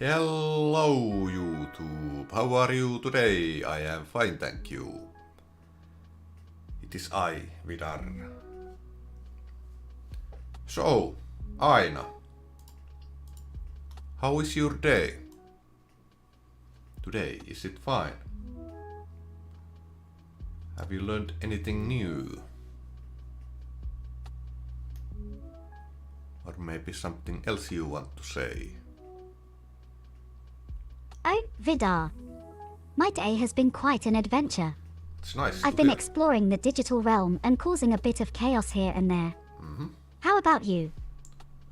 Hello YouTube, how are you today? I am fine, thank you. It is I, Vidarr. So, Aina, how is your day? Today, is it fine? Have you learned anything new? Or maybe something else you want to say? Oh, Vidarr. My day has been quite an adventure. It's nice. I've been exploring the digital realm and causing a bit of chaos here and there. How about you?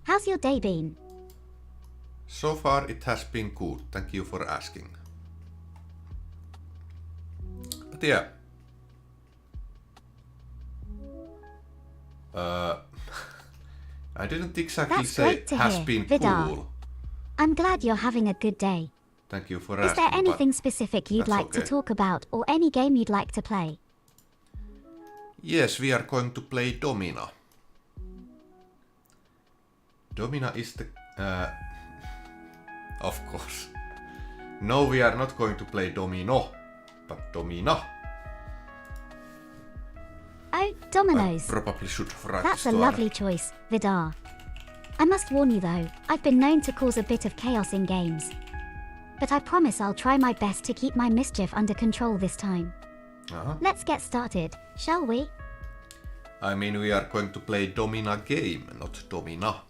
How's your day been? So far it has been good, thank you for asking. But yeah. I didn't exactly That's say great to has hear, been Vidarr. cool. I'm glad you're having a good day. Thank you for Is asking. there anything specific you'd that's like to okay. talk about or any game you'd like to play? Yes, we are going to play Domina. Domina is the... of course. No, we are not going to play Domino, but Domina. Oh, dominoes. I probably should write That's this a down. lovely choice, Vidarr. I must warn you though, I've been known to cause a bit of chaos in games. But I promise I'll try my best to keep my mischief under control this time. Let's get started, shall we? I mean, we are going to play Domina game, not Domina.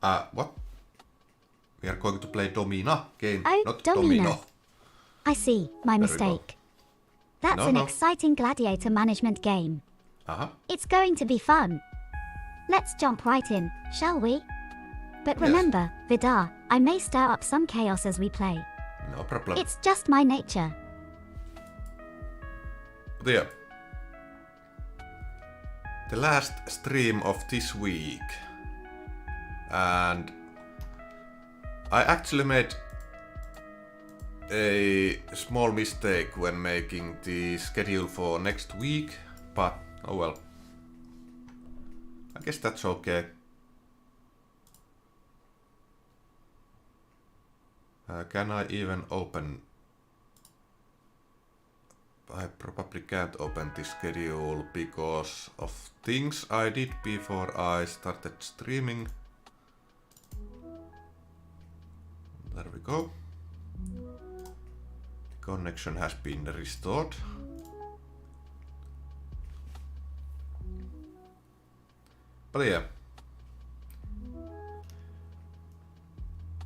What? We are going to play Domina game, Oh, not Domina. Domino. I see, my There we go. mistake. That's No, an no. exciting gladiator management game. It's going to be fun. Let's jump right in, shall we? But Yes. remember, Vidarr, I may stir up some chaos as we play. No problem. It's just my nature. There. The last stream of this week. And I actually made a small mistake when making the schedule for next week, but oh well. I guess that's okay. Can I even open? I probably can't open this schedule because of things I did before I started streaming. There we go. The connection has been restored. But yeah.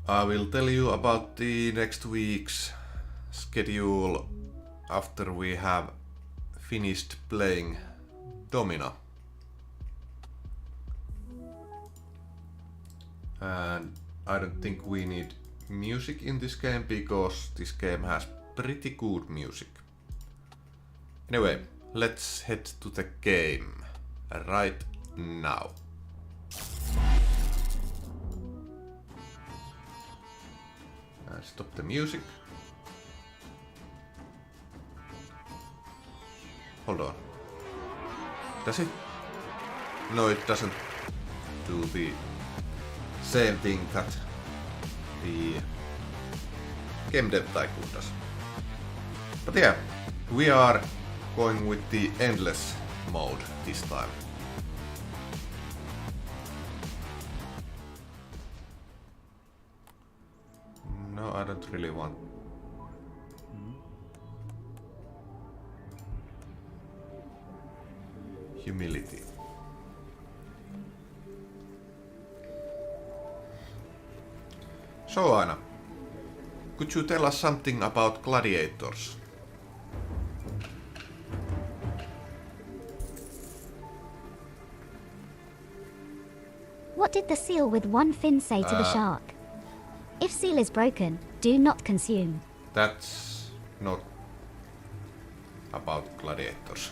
I will tell you about the next week's schedule after we have finished playing Domina. And I don't think we need music in this game because this game has pretty good music. Anyway, let's head to the game right now. Stop the music. Hold on. Does it? No, it doesn't do the same thing that the Game Dev Tycoon does. But yeah, we are going with the endless mode this time. No, I don't really want. Humility. So Aina, could you tell us something about gladiators? What did the seal with one fin say to the shark? If seal is broken, do not consume. That's not about gladiators.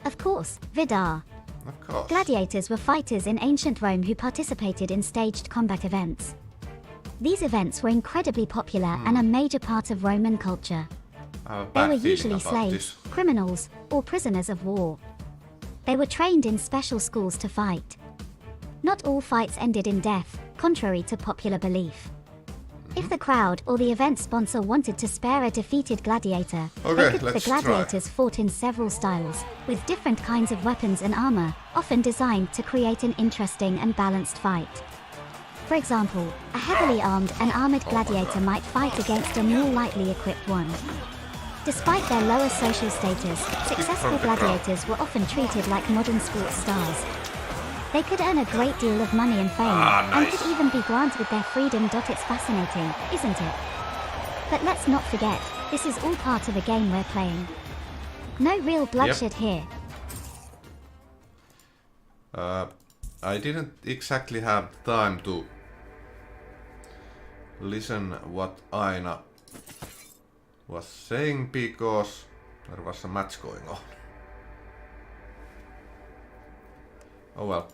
Of course, Vidarr. Of course. Gladiators were fighters in ancient Rome who participated in staged combat events. These events were incredibly popular and a major part of Roman culture. They were usually slaves, criminals, or prisoners of war. They were trained in special schools to fight. Not all fights ended in death, contrary to popular belief. If the crowd or the event sponsor wanted to spare a defeated gladiator, the gladiators fought in several styles, with different kinds of weapons and armor, often designed to create an interesting and balanced fight. For example, a heavily armed and armored gladiator might fight against a more lightly equipped one. Despite their lower social status, successful gladiators were often treated like modern sports stars. They could earn a great deal of money and fame, and could even be granted their freedom. It's fascinating, isn't it? But let's not forget, this is all part of a game we're playing. No real bloodshed here. I didn't exactly have time to listen what Aina was saying because there was a match going on. Oh well.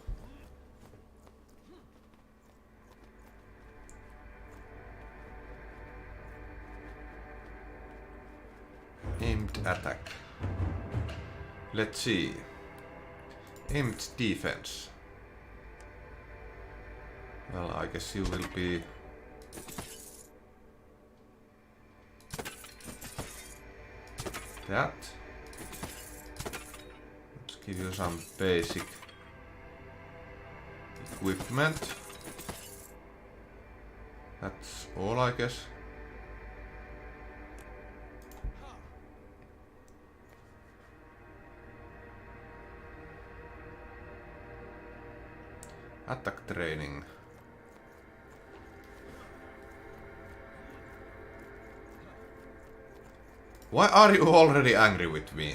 Aimed attack. Let's see. Aimed defense. Well, I guess you will be that. Let's give you some basic equipment. That's all, I guess. Attack training. Why are you already angry with me?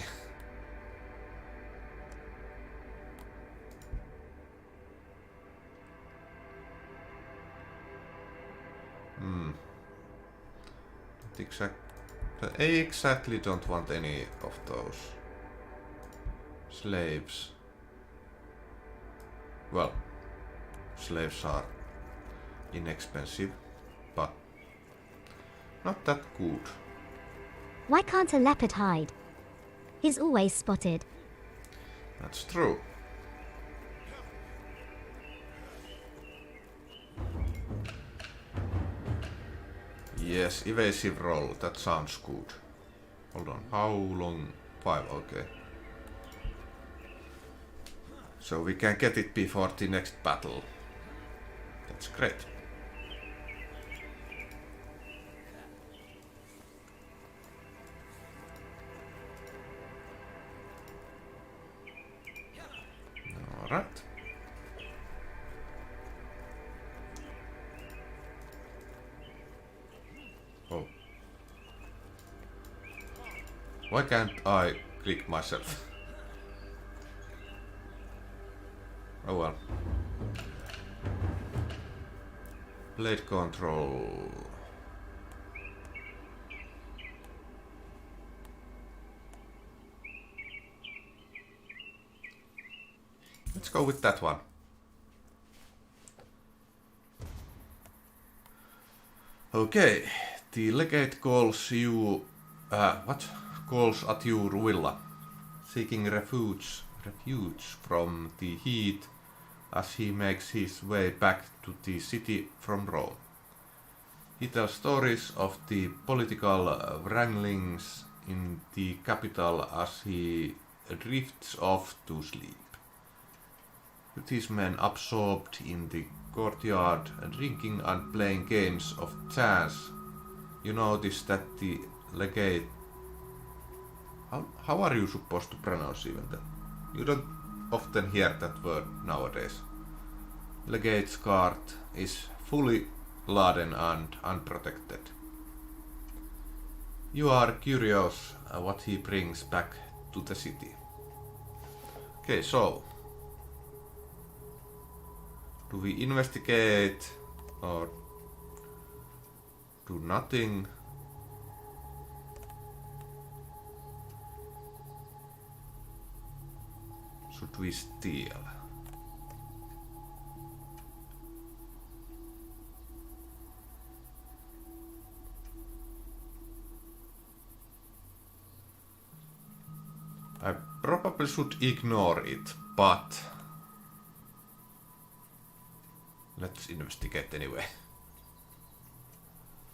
I exactly don't want any of those slaves. Well, slaves are inexpensive, but not that good. Why can't a leopard hide? He's always spotted. That's true. Yes, evasive roll, that sounds good. Hold on, how long? 5, okay. So we can get it before the next battle. That's great. Alright. Oh. Why can't I click myself? Oh well. Blade control. Let's go with that one. Okay, the legate calls you. Calls at you, Ruilla, seeking refuge from the heat as he makes his way back to the city from Rome. He tells stories of the political wranglings in the capital as he drifts off to sleep. With his men absorbed in the courtyard, drinking and playing games of chance, you notice that the legate... How are you supposed to pronounce even that? You don't often hear that word nowadays. Legate's cart is fully laden and unprotected. You are curious what he brings back to the city. Okay, so... do we investigate or do nothing? Should we steal? probably should ignore it, but let's investigate anyway.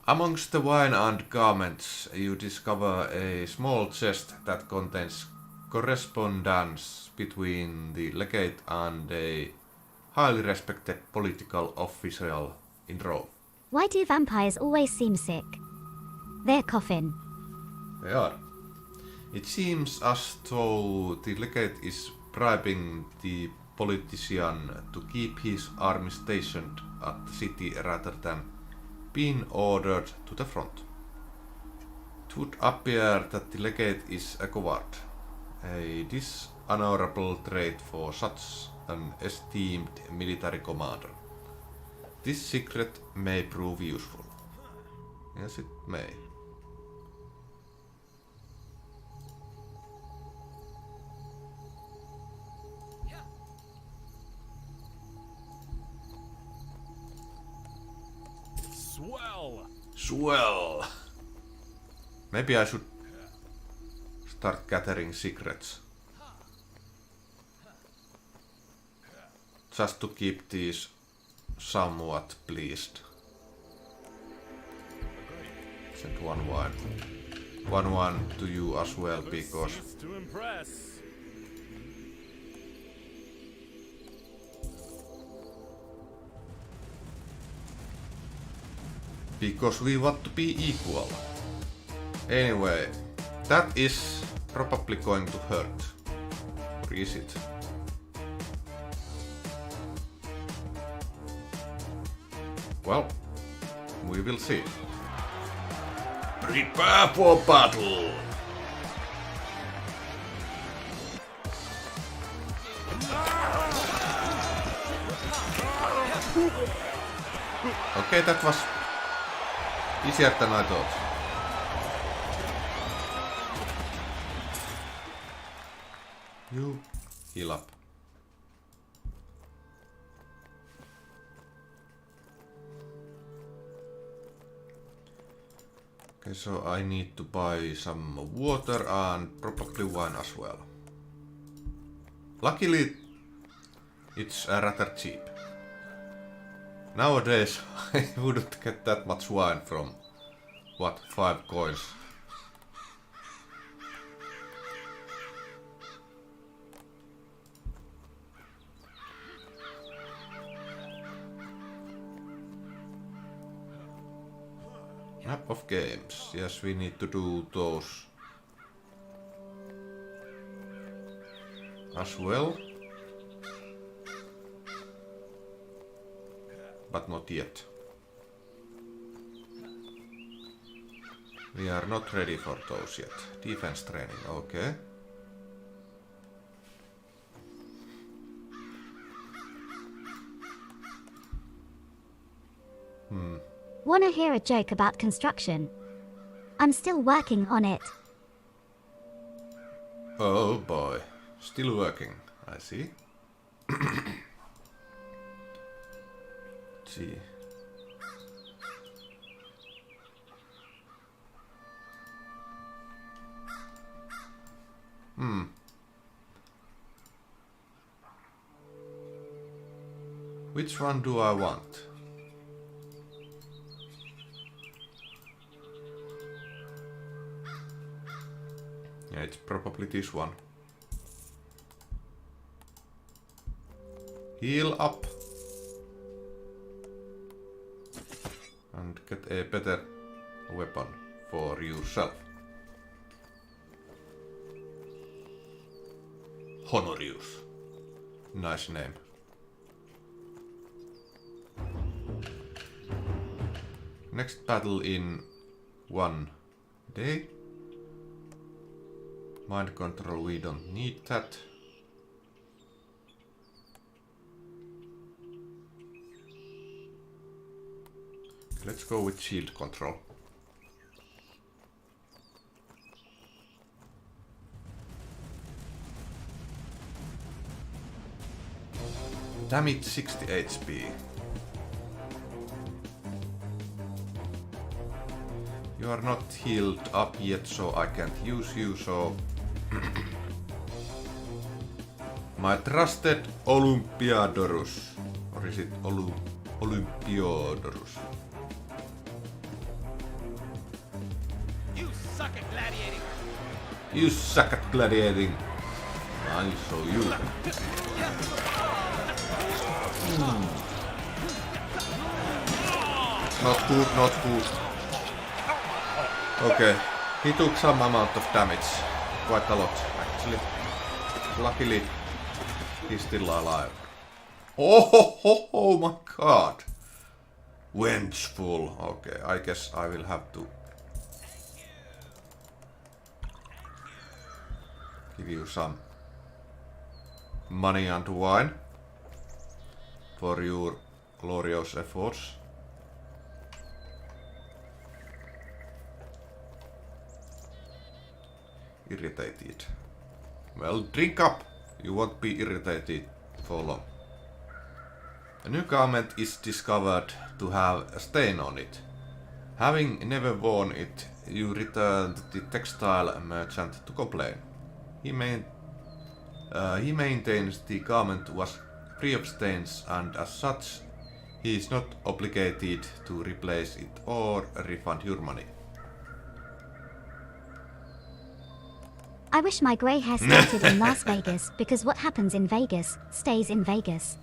Amongst the wine and garments, you discover a small chest that contains correspondence between the legate and a highly respected political official in Rome. Why do vampires always seem sick? They're coughing. They are. It seems as though the legate is bribing the politician to keep his army stationed at the city rather than being ordered to the front. It would appear that the legate is a coward, a dishonorable trait for such an esteemed military commander. This secret may prove useful. Yes, it may. Swell! Maybe I should start gathering secrets. Just to keep these somewhat pleased. Send one wine. One to you as well, because we want to be equal. Anyway, that is probably going to hurt. Or is it? Well, we will see. Prepare for battle! Okay, that was easier than I thought. You heal up. Okay, so I need to buy some water and probably wine as well. Luckily, it's rather cheap. Nowadays, I wouldn't get that much wine from, what, 5 coins. Map of games. Yes, we need to do those as well. But not yet. We are not ready for those yet. Defense training, okay. Wanna hear a joke about construction? I'm still working on it. Oh boy. Still working, I see. See. Which one do I want? Yeah, it's probably this one. Heal up. And get a better weapon for yourself. Honorius. Nice name. Next battle in 1 day. Mind control, we don't need that. Let's go with shield control. Damage 60 HP. You are not healed up yet, so I can't use you, so My trusted Olympiodorus. Or is it Olympiodorus? You suck at gladiating. You suck at gladiating. I'll show you. Not good, not good. Okay, he took some amount of damage. Quite a lot, actually. Luckily, he's still alive. Oh my god! Vengeful. Okay, I guess I will have to give you some money and wine for your glorious efforts. Irritated. Well, drink up. You won't be irritated for long. A new garment is discovered to have a stain on it. Having never worn it, you return to the textile merchant to complain. He maintains the garment was free of stains, and as such, he is not obligated to replace it or refund your money. I wish my grey hair started in Las Vegas, because what happens in Vegas stays in Vegas.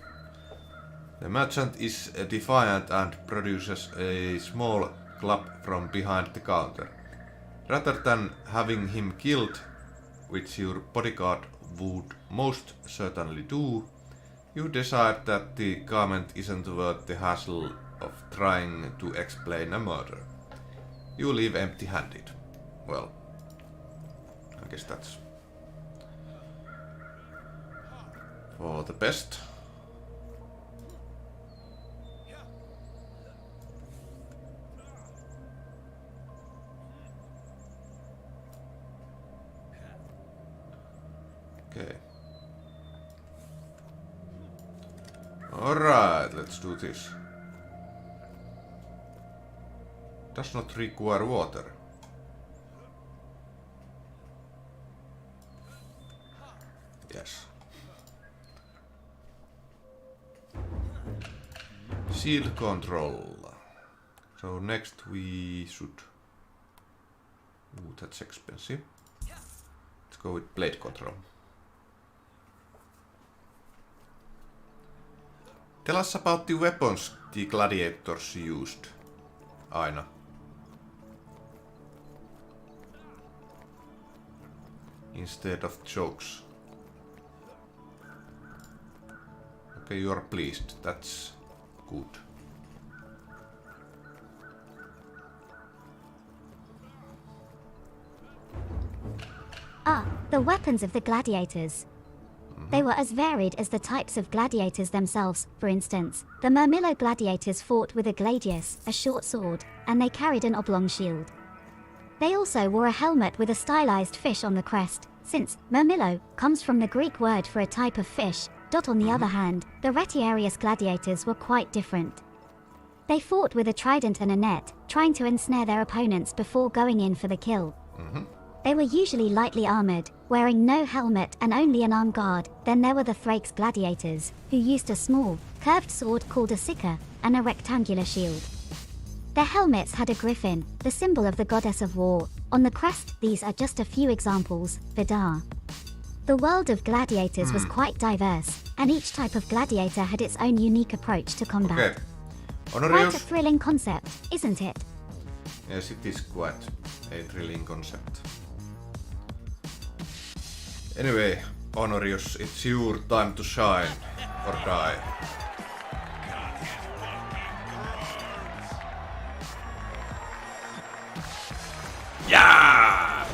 The merchant is defiant and produces a small club from behind the counter. Rather than having him killed, which your bodyguard would most certainly do, you decide that the garment isn't worth the hassle of trying to explain a murder. You leave empty-handed. Well, I guess that's for the best. Okay. Alright, let's do this. Does not require water. Yes. Shield control. So next we should... Ooh, that's expensive. Let's go with blade control. Tell us about the weapons the gladiators used. Aina. Instead of jokes. Okay, you are pleased. That's good. Ah, the weapons of the gladiators. They were as varied as the types of gladiators themselves. For instance, the Murmillo gladiators fought with a gladius, a short sword, and they carried an oblong shield. They also wore a helmet with a stylized fish on the crest, since Murmillo comes from the Greek word for a type of fish. On the other hand, the Retiarius gladiators were quite different. They fought with a trident and a net, trying to ensnare their opponents before going in for the kill. They were usually lightly armored, wearing no helmet and only an arm guard. Then there were the Thrakes gladiators, who used a small, curved sword called a sickle, and a rectangular shield. Their helmets had a griffin, the symbol of the goddess of war, on the crest. These are just a few examples. Vidarr. The world of gladiators was quite diverse, and each type of gladiator had its own unique approach to combat. Okay. Quite a thrilling concept, isn't it? Yes, it is quite a thrilling concept. Anyway, Honorius, it's your time to shine or die. Yeah!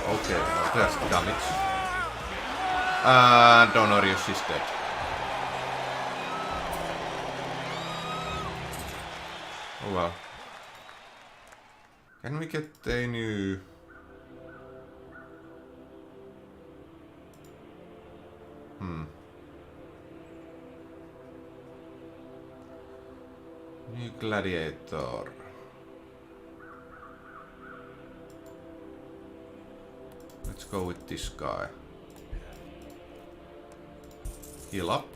Okay, well, that's damage. And Honorius is dead. Oh well. Can we get a new... New gladiator. Let's go with this guy. Heal up.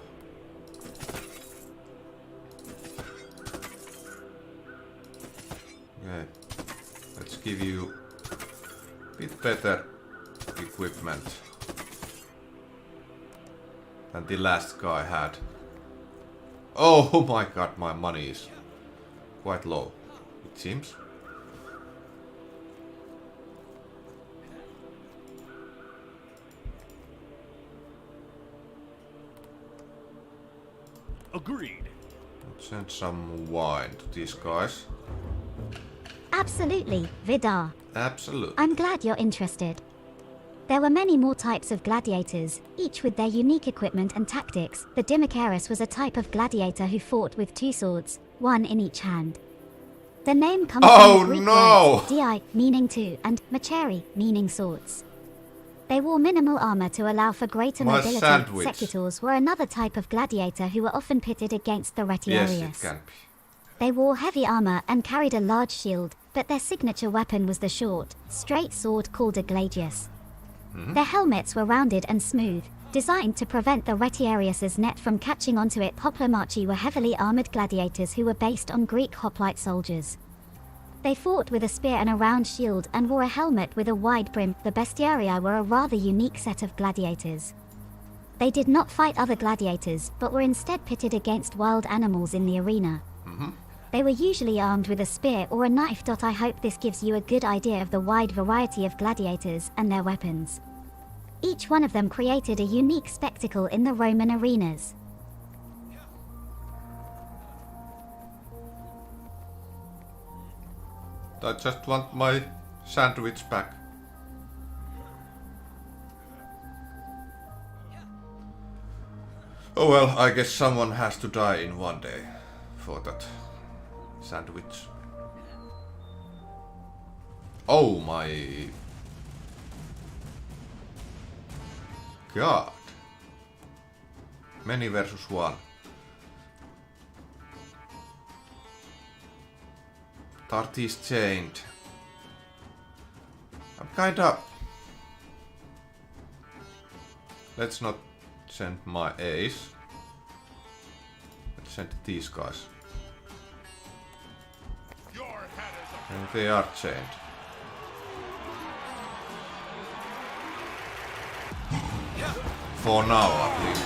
Okay. Let's give you a bit better equipment than the last guy had. Oh my god, my money is quite low, it seems. Agreed. Let's send some wine to these guys. Absolutely, Vidarr. Absolutely. I'm glad you're interested. There were many more types of gladiators, each with their unique equipment and tactics. The Dimmacarus was a type of gladiator who fought with 2 swords, one in each hand. The name comes from the Greek words di, meaning 2, and macheri, meaning swords. They wore minimal armor to allow for greater mobility. Secutors were another type of gladiator who were often pitted against the retiarius. Yes, it can be. They wore heavy armor and carried a large shield, but their signature weapon was the short, straight sword called a gladius. Their helmets were rounded and smooth, designed to prevent the retiarius's net from catching onto it. Hoplomachii were heavily armored gladiators who were based on Greek hoplite soldiers. They fought with a spear and a round shield and wore a helmet with a wide brim. The bestiarii were a rather unique set of gladiators. They did not fight other gladiators, but were instead pitted against wild animals in the arena. They were usually armed with a spear or a knife. I hope this gives you a good idea of the wide variety of gladiators and their weapons. Each one of them created a unique spectacle in the Roman arenas. I just want my sandwich back. Oh well, I guess someone has to die in one day for that sandwich. Oh my god. Many versus one. Tarty's chained. I'm kinda... Let's not send my ace. Let's send these guys. And they are chained. For now, at least.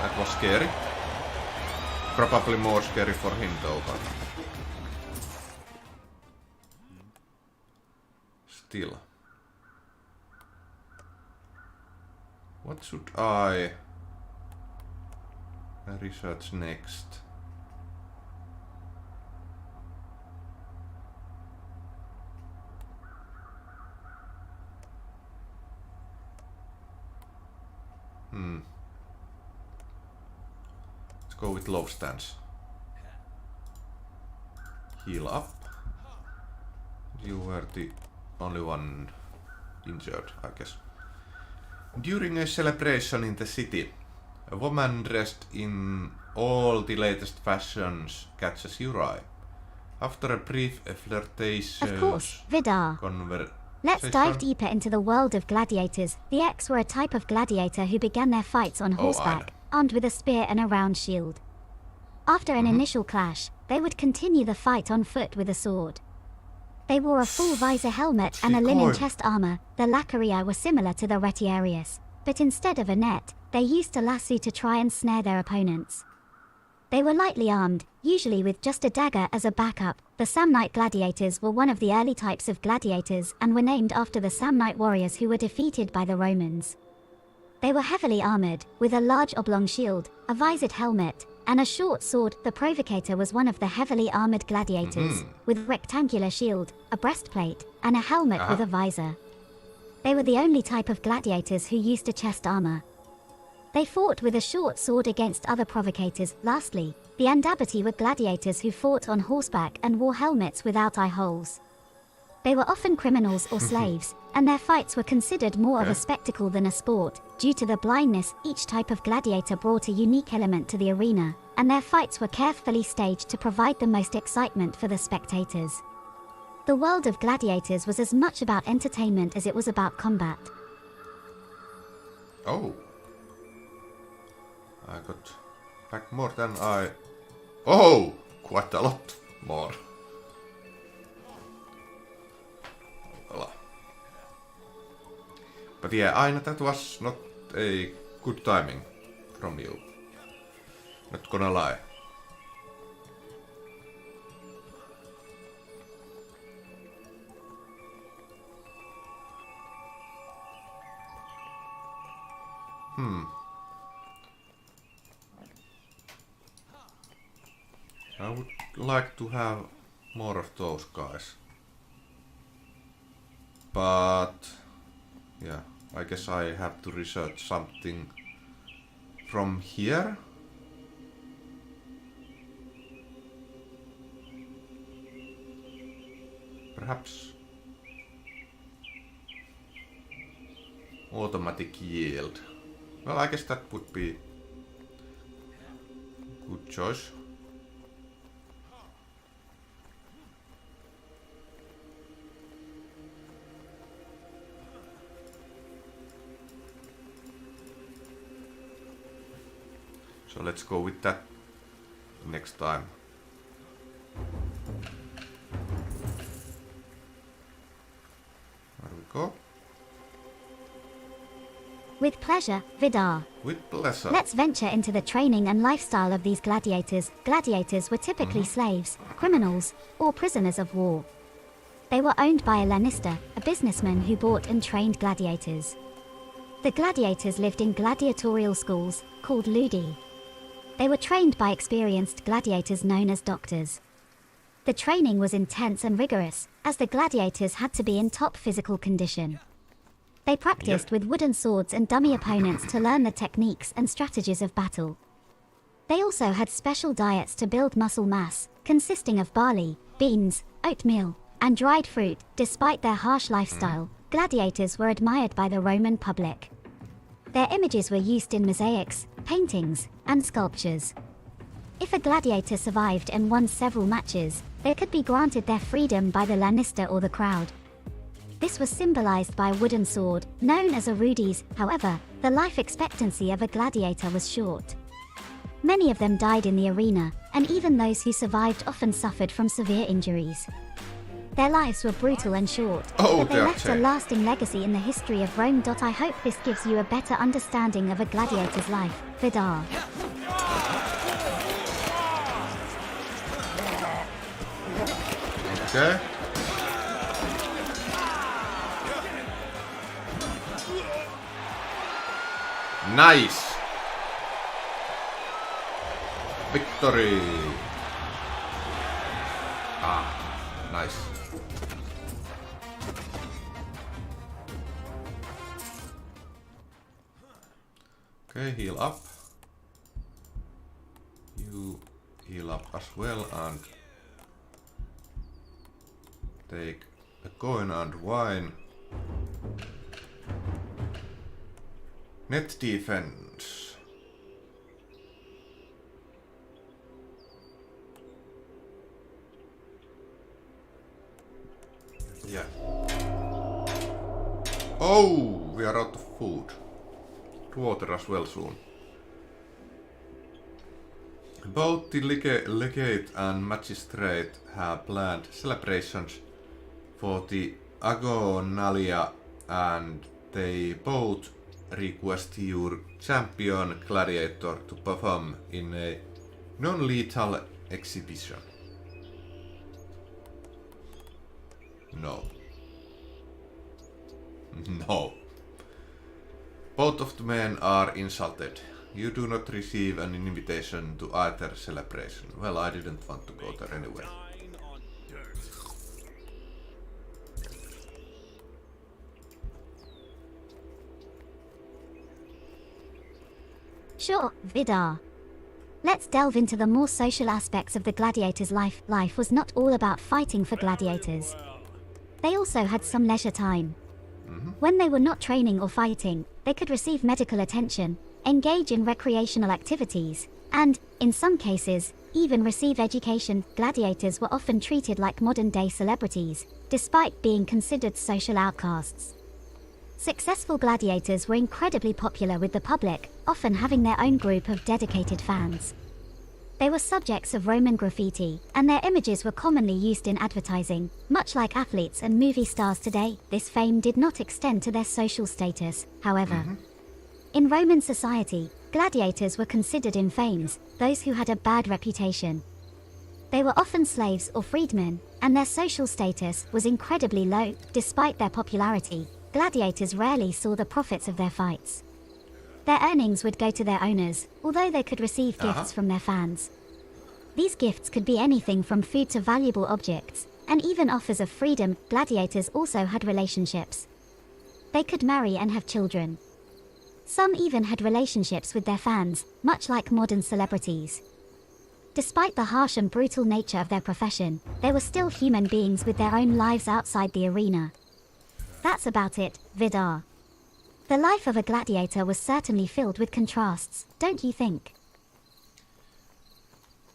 That was scary. Probably more scary for him though, but... Still. What should I research next? Let's go with low stance. Heal up. You were the only one injured, I guess. During a celebration in the city, a woman dressed in all the latest fashions catches your eye. After a brief flirtation, of course, Vidarr. Let's dive deeper into the world of gladiators. The X were a type of gladiator who began their fights on horseback, armed with a spear and a round shield. After an initial clash, they would continue the fight on foot with a sword. They wore a full visor helmet and a linen chest armor. The lacarii were similar to the retiarius, but instead of a net, they used a lasso to try and snare their opponents. They were lightly armed, usually with just a dagger as a backup. The Samnite gladiators were one of the early types of gladiators and were named after the Samnite warriors who were defeated by the Romans. They were heavily armored, with a large oblong shield, a visored helmet, and a short sword. The Provocator was one of the heavily armored gladiators, with a rectangular shield, a breastplate, and a helmet with a visor. They were the only type of gladiators who used a chest armor. They fought with a short sword against other provocators. Lastly, the Andabati were gladiators who fought on horseback and wore helmets without eye holes. They were often criminals or slaves, and their fights were considered more of a spectacle than a sport. Due to the blindness, each type of gladiator brought a unique element to the arena, and their fights were carefully staged to provide the most excitement for the spectators. The world of gladiators was as much about entertainment as it was about combat. Oh. I got back more than I... Oh! Quite a lot more. Voila. But yeah, Aina, that was not a good timing from you. Not gonna lie. I would like to have more of those guys. But yeah, I guess I have to research something from here. Perhaps automatic yield. Well, I guess that would be a good choice. So let's go with that next time. There we go. With pleasure, Vidarr. With pleasure. Let's venture into the training and lifestyle of these gladiators. Gladiators were typically slaves, criminals, or prisoners of war. They were owned by a lanista, a businessman who bought and trained gladiators. The gladiators lived in gladiatorial schools, called ludi. They were trained by experienced gladiators known as doctors. The training was intense and rigorous, as the gladiators had to be in top physical condition. They practiced with wooden swords and dummy opponents to learn the techniques and strategies of battle. They also had special diets to build muscle mass, consisting of barley, beans, oatmeal, and dried fruit. Despite their harsh lifestyle, gladiators were admired by the Roman public. Their images were used in mosaics, paintings, and sculptures. If a gladiator survived and won several matches, they could be granted their freedom by the lanista or the crowd. This was symbolized by a wooden sword, known as a rudis. However, the life expectancy of a gladiator was short. Many of them died in the arena, and even those who survived often suffered from severe injuries. Their lives were brutal and short, but they left a lasting legacy in the history of Rome. I hope this gives you a better understanding of a gladiator's life, Vidarr. Okay. Nice! Victory! Ah, nice. Okay, heal up. You heal up as well and take a coin and wine. Net defense. Yeah. Oh, we are out of food. Water as well soon. Both the legate and magistrate have planned celebrations for the Agonalia, and they both request your champion gladiator to perform in a non-lethal exhibition. No. No. Both of the men are insulted. You do not receive an invitation to either celebration. Well, I didn't want to go there anyway. Sure, Vidarr. Let's delve into the more social aspects of the gladiator's life. Life was not all about fighting for gladiators. They also had some leisure time. When they were not training or fighting, they could receive medical attention, engage in recreational activities, and, in some cases, even receive education. Gladiators were often treated like modern-day celebrities, despite being considered social outcasts. Successful gladiators were incredibly popular with the public, often having their own group of dedicated fans. They were subjects of Roman graffiti, and their images were commonly used in advertising, much like athletes and movie stars today. This fame did not extend to their social status, however. In Roman society, gladiators were considered infames, those who had a bad reputation. They were often slaves or freedmen, and their social status was incredibly low. Despite their popularity, gladiators rarely saw the profits of their fights. Their earnings would go to their owners, although they could receive gifts from their fans. These gifts could be anything from food to valuable objects, and even offers of freedom. Gladiators also had relationships. They could marry and have children. Some even had relationships with their fans, much like modern celebrities. Despite the harsh and brutal nature of their profession, they were still human beings with their own lives outside the arena. That's about it, Vidarr. The life of a gladiator was certainly filled with contrasts, don't you think?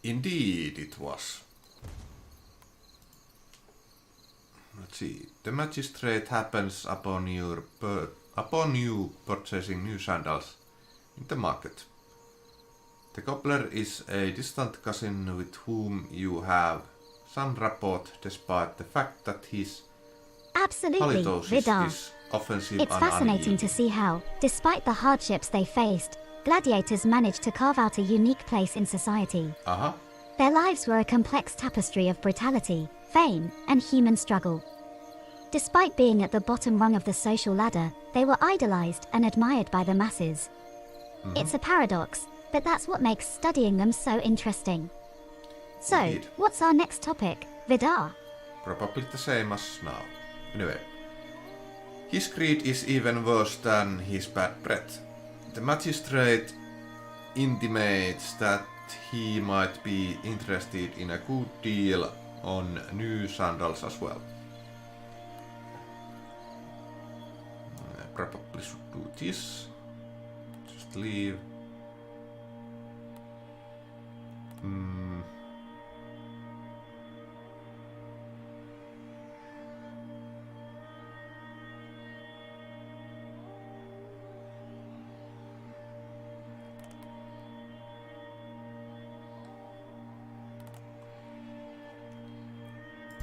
Indeed it was. Let's see. The magistrate happens upon you purchasing new sandals in the market. The cobbler is a distant cousin with whom you have some rapport despite the fact that his Absolutely, Vidarr. is offensive It's fascinating to see how, despite the hardships they faced, gladiators managed to carve out a unique place in society. Their lives were a complex tapestry of brutality, fame, and human struggle. Despite being at the bottom rung of the social ladder, they were idolized and admired by the masses. It's a paradox, but that's what makes studying them so interesting. So, Indeed. what's our next topic, Vidarr? Probably the same as now. Anyway, his greed is even worse than his bad breath. The magistrate intimates that he might be interested in a good deal on new sandals as well. I probably should do this. Just leave.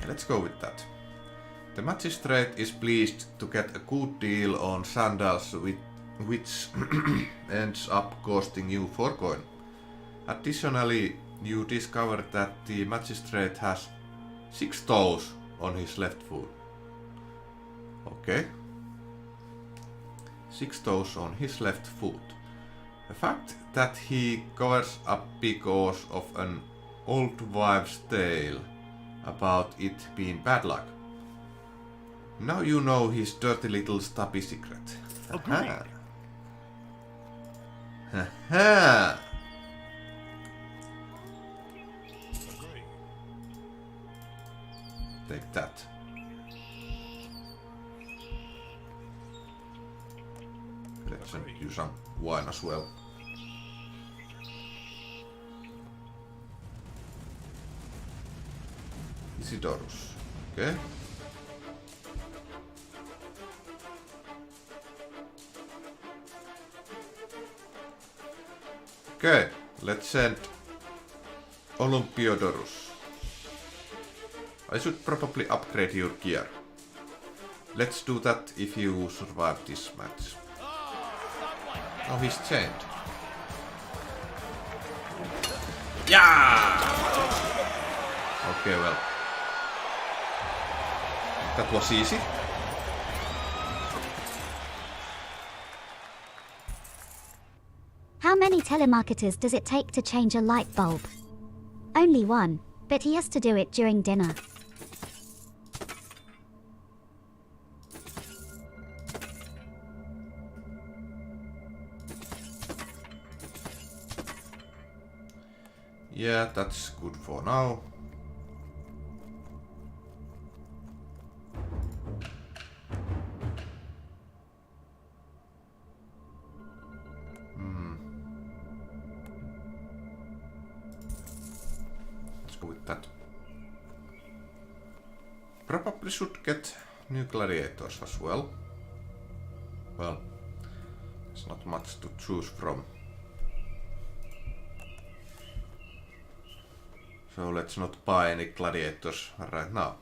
Let's go with that. The magistrate is pleased to get a good deal on sandals which ends up costing you 4 coin. Additionally, you discover that the magistrate has 6 toes on his left foot. Okay. 6 toes on his left foot. The fact that he covers up because of an old wives' tale about it being bad luck. Now you know his dirty little stubby secret. Agreed. Haha. Take that. Let's do some wine as well. Isidorus. Okay. Okay, let's send Olympiodorus. I should probably upgrade your gear. Let's do that if you survive this match. Oh, he's chained. Yeah! Okay, well. That was easy. How many telemarketers does it take to change a light bulb? Only one, but he has to do it during dinner. Yeah, that's good for now. with that. Probably should get new gladiators as well. Well, there's not much to choose from. So let's not buy any gladiators right now.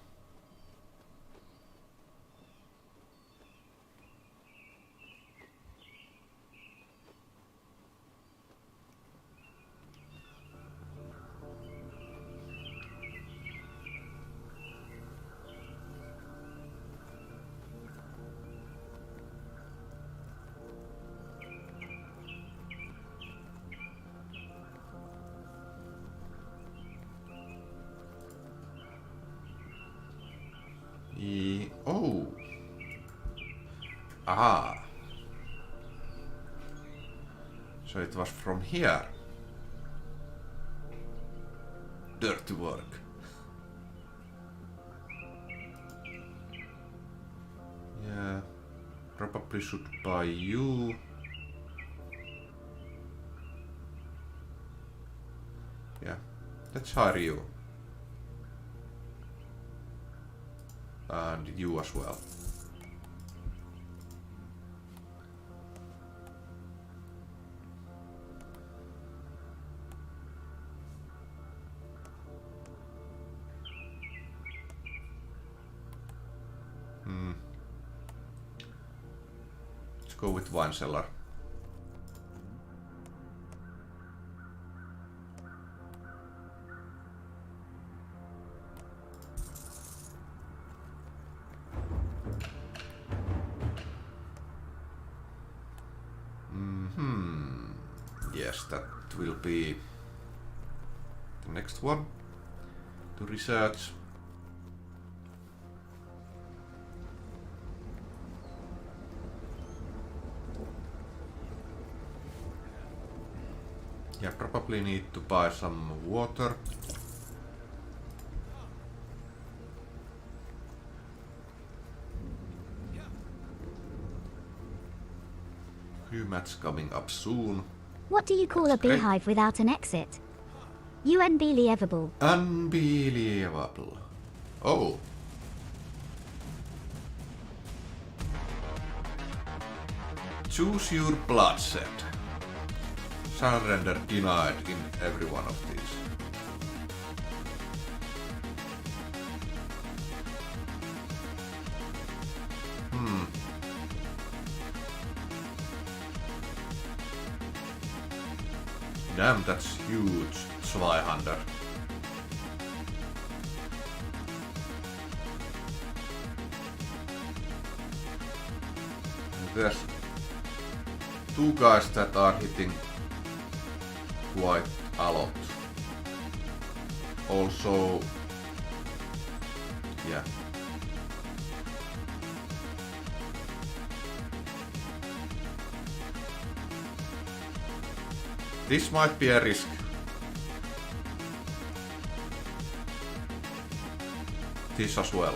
Oh. Aha. So it was from here. Dirty work. Yeah. Probably should buy you. Yeah. Let's hire you. And you as well. Let's go with wine cellar. Yes, that will be the next one to research. Yeah, probably need to buy some water. New match coming up soon. What do you call a beehive without an exit? Unbelievable. Unbelievable. Oh. Choose your bloodshed. Surrender denied in every one of these. Damn, that's huge, Zweihander. There's two guys that are hitting quite a lot. Also, yeah. This might be a risk. This as well.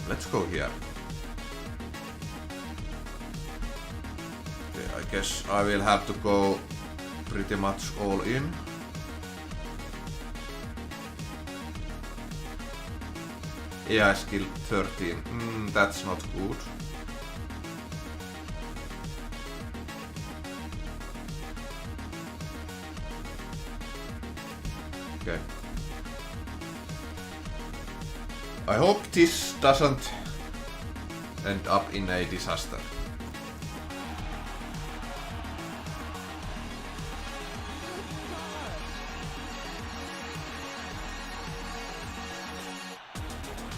Let's go here. Okay, I guess I will have to go pretty much all in. AI skill 13. That's not good. Okay. I hope this doesn't end up in a disaster.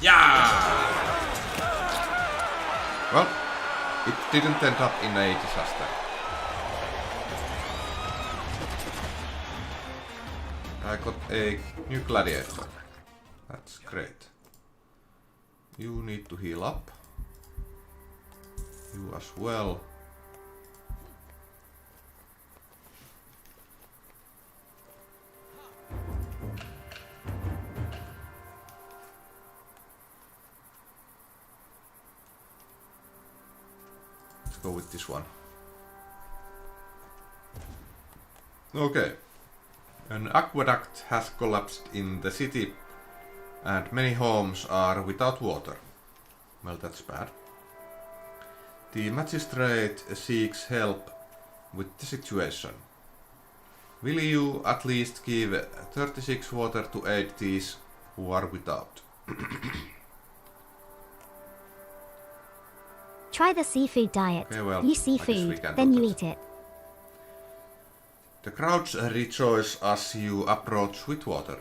Yeah! Well, it didn't end up in a disaster. I got a new gladiator. That's great. You need to heal up. You as well. Let's go with this one. Okay. An aqueduct has collapsed in the city and many homes are without water. Well, that's bad. The magistrate seeks help with the situation. Will you at least give 36 water to aid these who are without? Try the seafood diet. Okay, well, you I see guess we food, can then do you that. eat it. The crowds rejoice as you approach with water.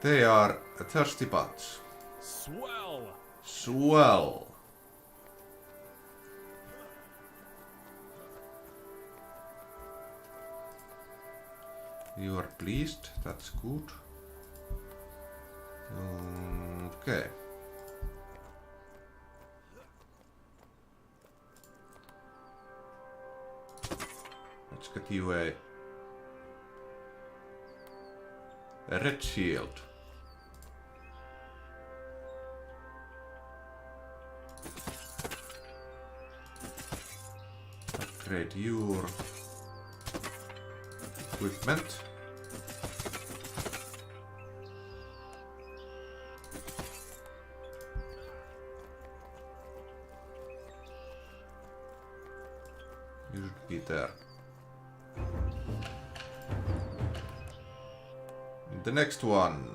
They are a thirsty bunch. Swell. Swell. You are pleased, that's good. Okay. Let's get you a red shield. Upgrade your equipment. You should be there. The next one.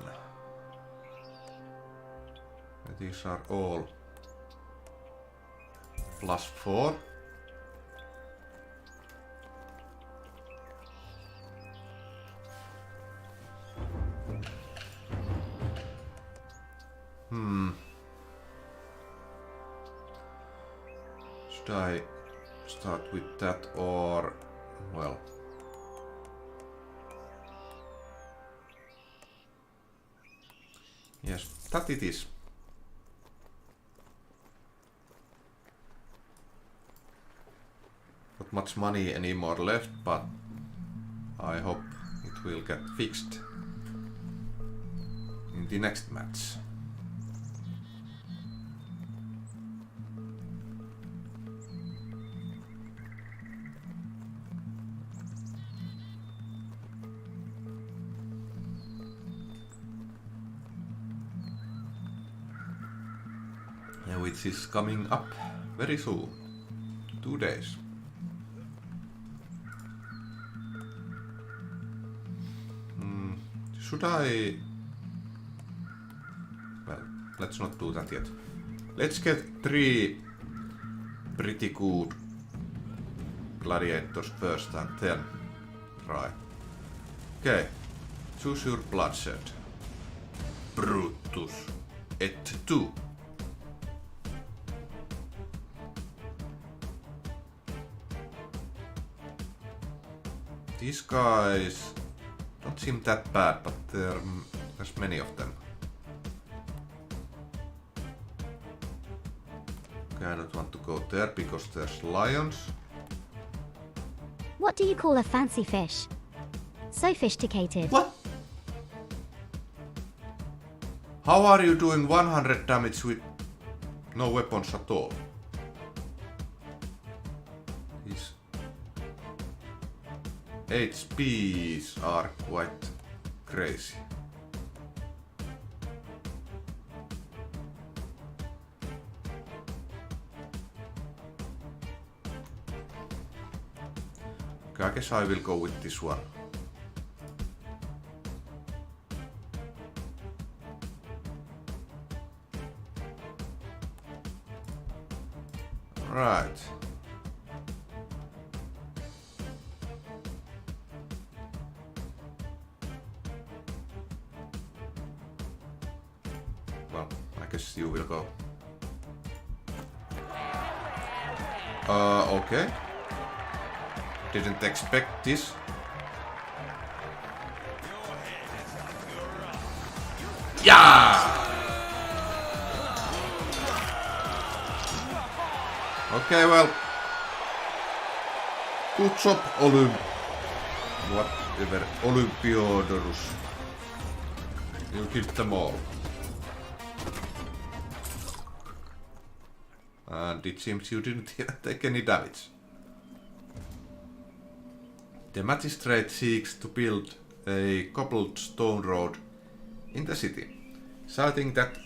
These are all +4. Should I start with that or, well, yes, that it is. Not much money anymore left, but I hope it will get fixed in the next match. Which is coming up very soon. 2 days. Should I... Well, let's not do that yet. Let's get 3 pretty good gladiators first and then try. Okay, choose your bloodshed. Brutus et tu. These guys don't seem that bad, but there's many of them. Okay, I don't want to go there because there's lions. What do you call a fancy fish? Sophisticated. What? How are you doing 100 damage with no weapons at all? These HPs are quite crazy. Okay, I guess I will go with this one. Right. Well, I guess you will go. Okay. Didn't expect this. Yeah! Okay, well. Good job, whatever, Olympiodorus. You killed them all. And it seems you didn't take any damage. The magistrate seeks to build a cobbled stone road in the city, citing that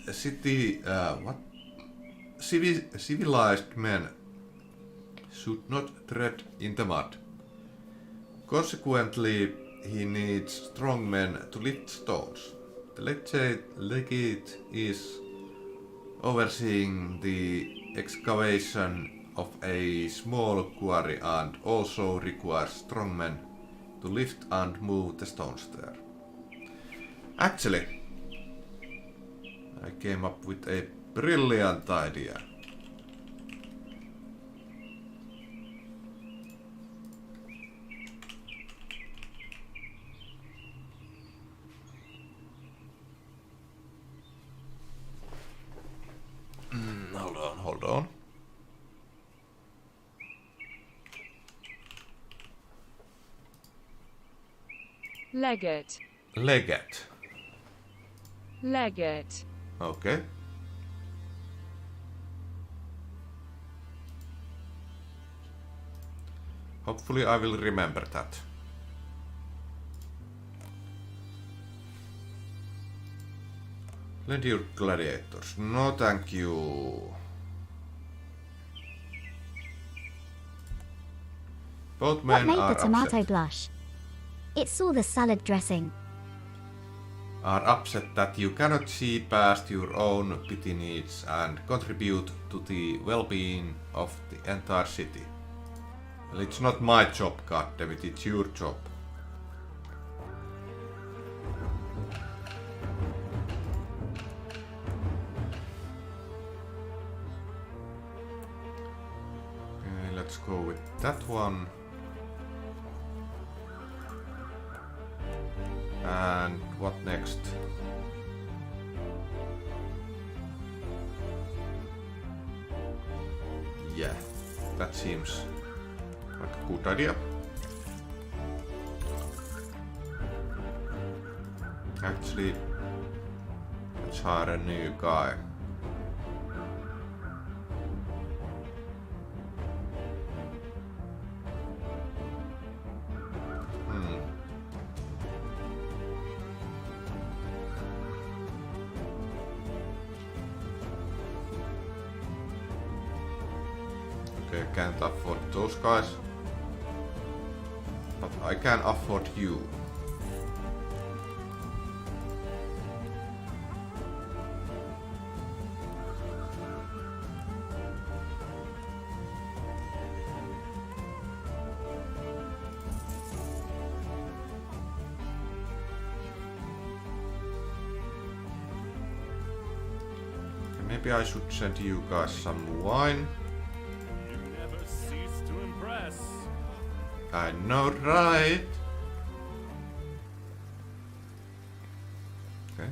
civilized men should not tread in the mud. Consequently, he needs strong men to lift stones. The legate is overseeing the excavation of a small quarry and also requires strong men to lift and move the stones there. Actually, I came up with a brilliant idea. Hold on. Legate. Okay. Hopefully I will remember that. Lend your gladiators. No, thank you. Both men What made are the tomato upset. blush? It's all the salad dressing. Are upset that you cannot see past your own petty needs and contribute to the well-being of the entire city. Well, it's not my job, goddammit, it's your job. Okay, let's go with that one. And what next? Yeah, that seems like a good idea. Actually, let's hire a new guy. Okay, I can't afford those guys. But I can afford you. Maybe I should send you guys some wine. I know, right? Okay,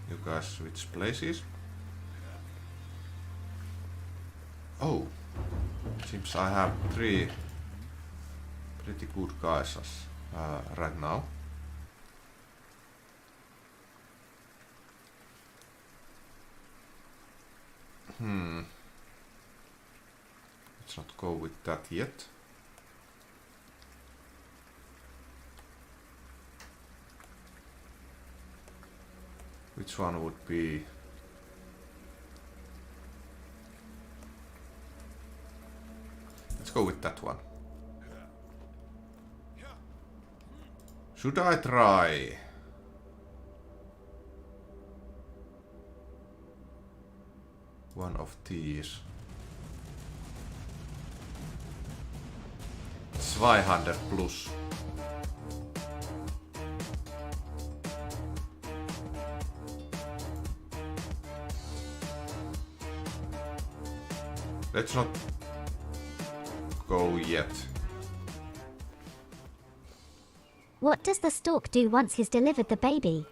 you guys switch places. Oh, seems I have 3 pretty good guys right now. Let's not go with that yet. Which one would be? Let's go with that one. Should I try? One of these. 200 plus. Let's not go yet. What does the stork do once he's delivered the baby?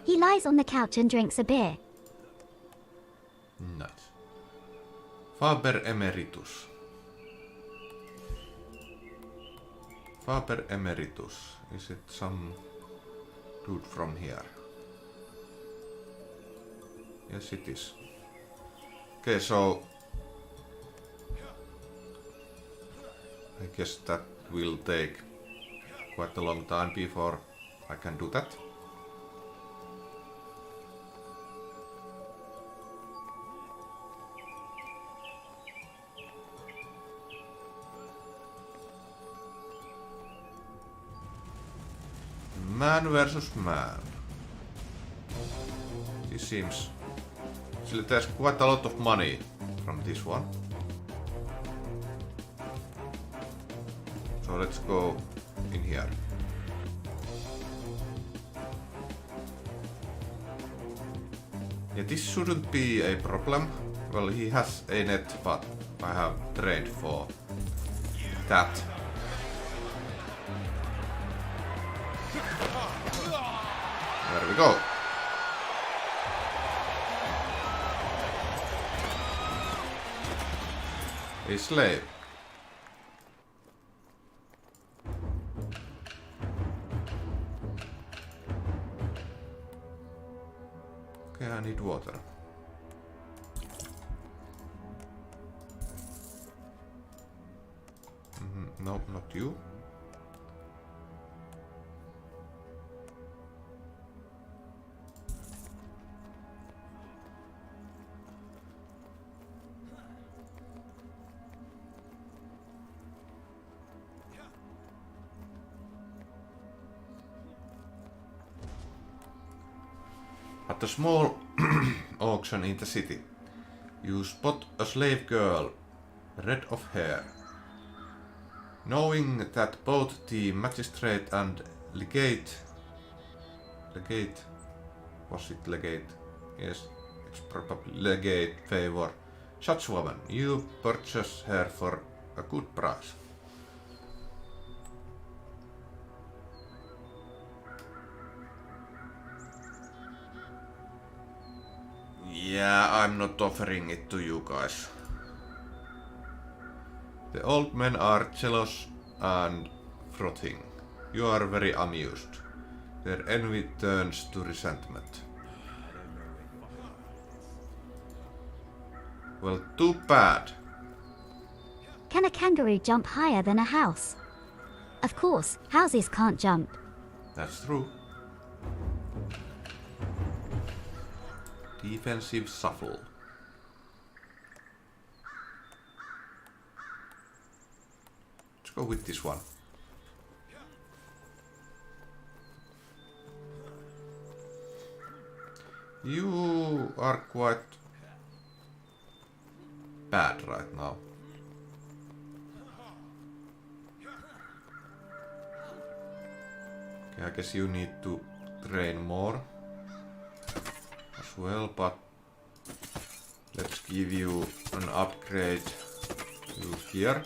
He lies on the couch and drinks a beer. Nuts. Faber Emeritus. Faber Emeritus. Is it some dude from here? Yes, it is. Okay, so I guess that will take quite a long time before I can do that. Man versus man. This seems... Actually, there's quite a lot of money from this one. So let's go in here. Yeah, this shouldn't be a problem. Well, he has a net, but I have trained for that. There we go. A slave. Okay, I need water. No, not you. At a small auction in the city, you spot a slave girl, red of hair. Knowing that both the magistrate and legate, was it legate? Yes, it's probably legate favor such woman. You purchase her for a good price. Yeah, I'm not offering it to you guys. The old men are jealous and frothing. You are very amused. Their envy turns to resentment. Well, too bad. Can a kangaroo jump higher than a house? Of course, houses can't jump. That's true. Defensive shuffle. Let's go with this one. You are quite bad right now. Okay, I guess you need to train more as well, but let's give you an upgrade to here.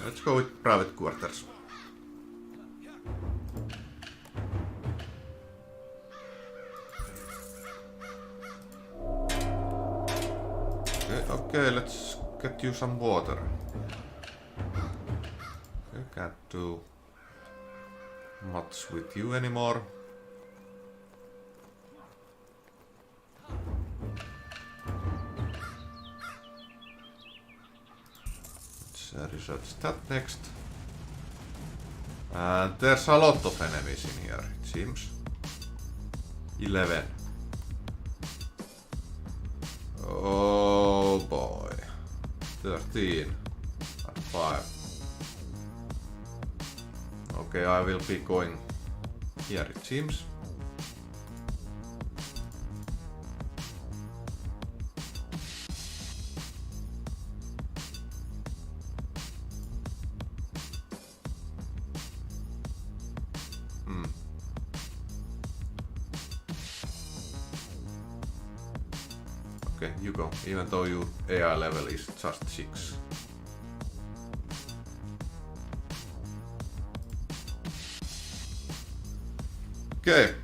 Let's go with private quarters. Okay, let's get you some water. Okay, can't do much with you anymore. Research that next. And there's a lot of enemies in here, it seems. 11. Oh boy. 13. And 5. Okay, I will be going here, it seems. Okay, you go, even though your AI level is just 6. Okay,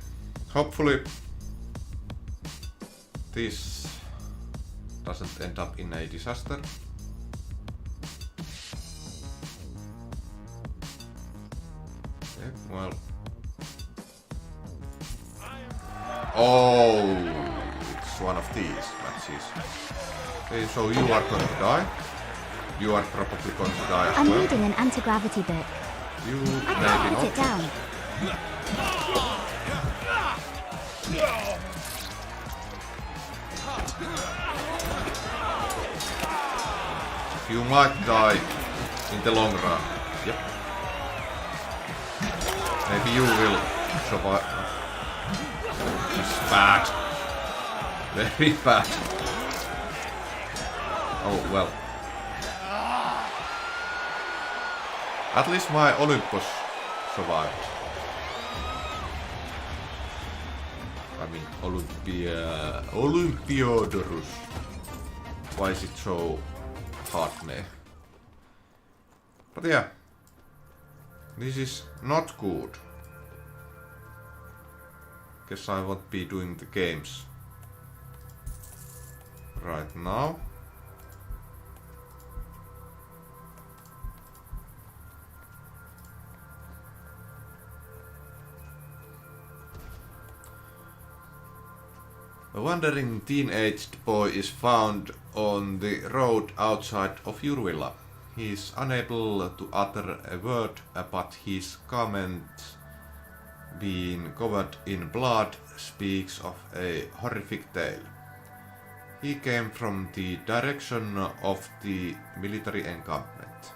hopefully this doesn't end up in a disaster. Okay, well. Oh, it's one of these matches. Okay, so you are going to die. You are probably going to die as I'm well. reading an anti-gravity book. You I maybe can't put not. it down. You might die in the long run. Yep. Maybe you will survive. It's bad. Very bad. Oh well. At least my Olympus survived. I mean Olympiodorus. Why is it so hard name? But yeah. This is not good. Guess I won't be doing the games right now. A wandering teenaged boy is found on the road outside of your villa. He is unable to utter a word, but his garment, being covered in blood, speaks of a horrific tale. He came from the direction of the military encampment.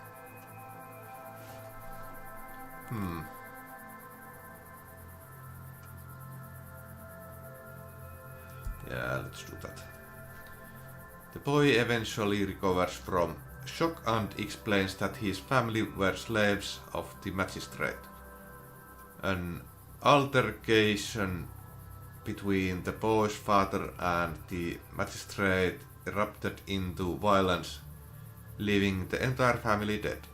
Yeah, let's do that. The boy eventually recovers from shock and explains that his family were slaves of the magistrate. An altercation between the boy's father and the magistrate erupted into violence, leaving the entire family dead.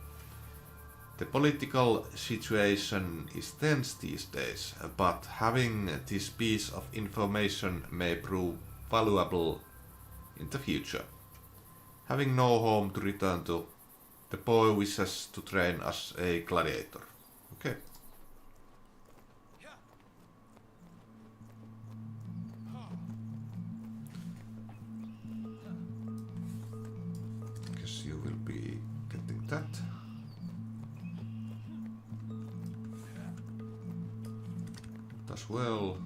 The political situation is tense these days, but having this piece of information may prove valuable in the future. Having no home to return to, the boy wishes to train as a gladiator. Okay. Guess you will be getting that. As well.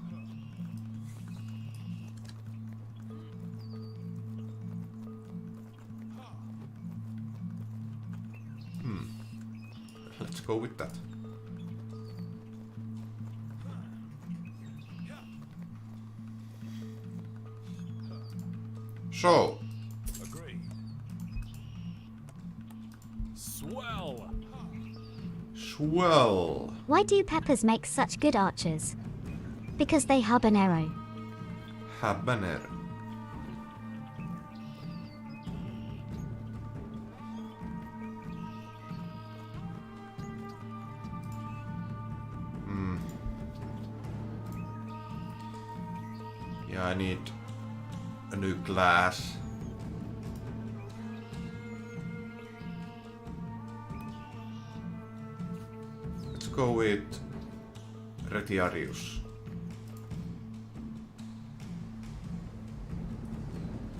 Let's go with that. So. Agree. Swell. Swell. Why do peppers make such good archers? Because they habanero. Habanero. Yeah, I need a new glass. Let's go with Retiarius.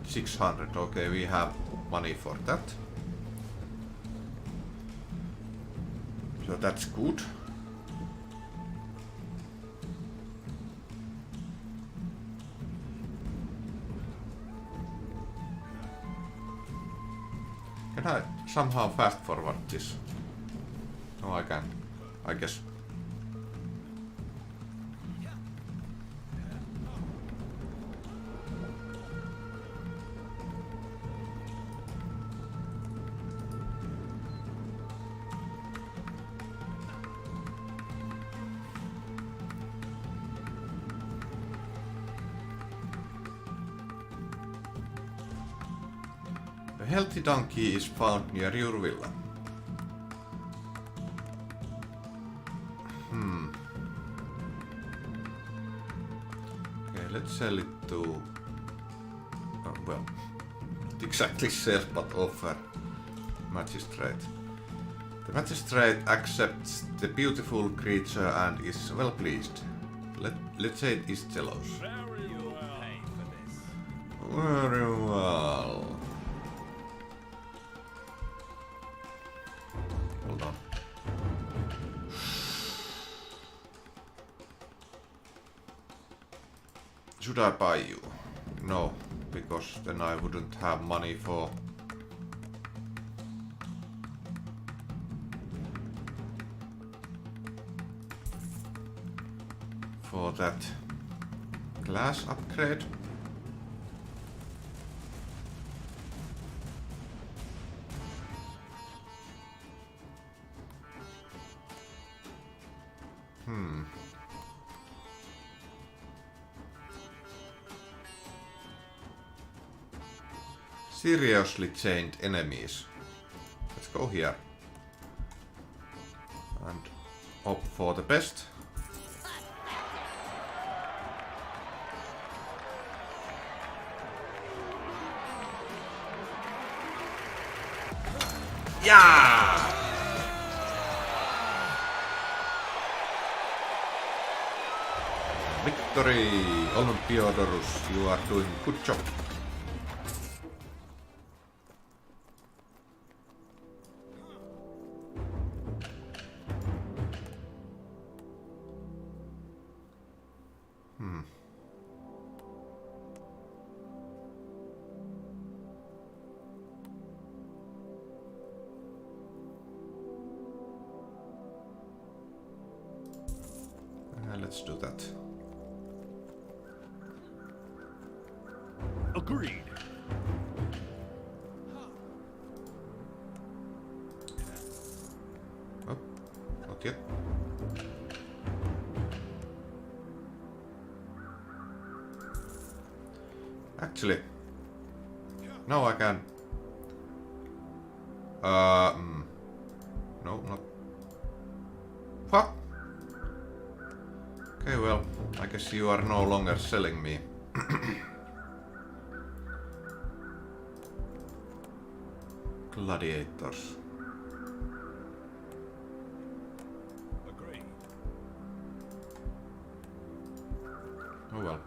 600, okay, we have money for that. So that's good. Can I somehow fast forward this? No, I can't. I guess. A healthy donkey is found near your villa. let's sell it to... well, not exactly sell, but offer magistrate. The magistrate accepts the beautiful creature and is well pleased. Let's say it is jealous. Very well. Pay for this. Very well. Hold on. Should I buy you? No, because then I wouldn't have money for... that glass upgrade. Seriously chained enemies. Let's go here. And hope for the best. Yeah! Victory! Olympiodorus, you are doing good job. Let's do that. Agreed. Oh, not yet. Actually, now I can. No, not. What? Okay, well, I guess you are no longer selling me. Gladiators. Agreed. Oh well.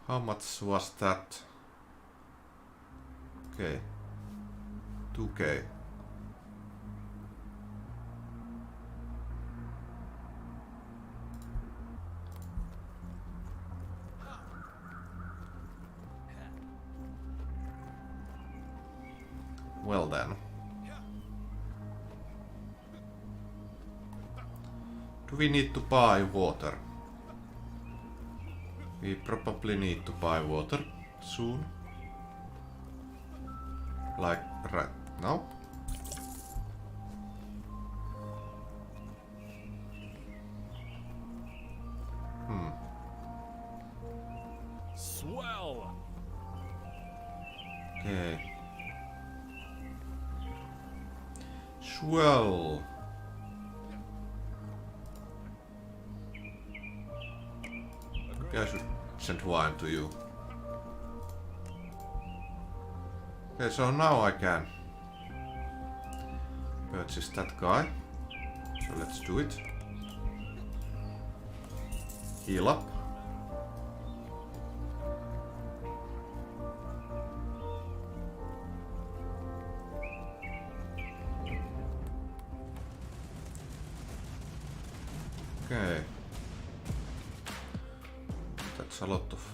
How much was that? Okay. 2K. Well then. Do we need to buy water? We probably need to buy water soon. Like right now. Swell. Okay. Swell. Okay, I should send wine to you. Okay, so now I can purchase that guy. So let's do it. Heal up. Okay. That's a lot of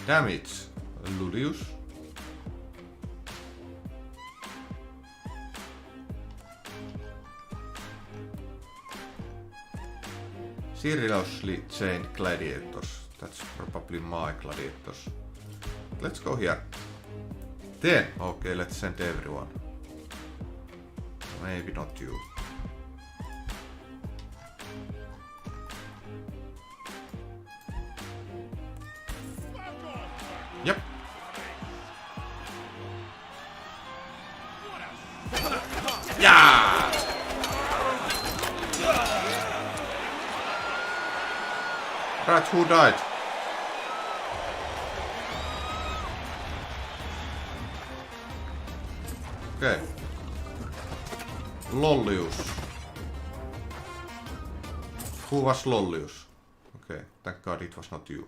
damage. Ludius. Seriously chained gladiators. That's probably my gladiators. Let's go here. 10. Okay, let's send everyone. Maybe not you. Yep. Right, who died? Okay. Lollius. Who was Lollius? Okay, thank God it was not you.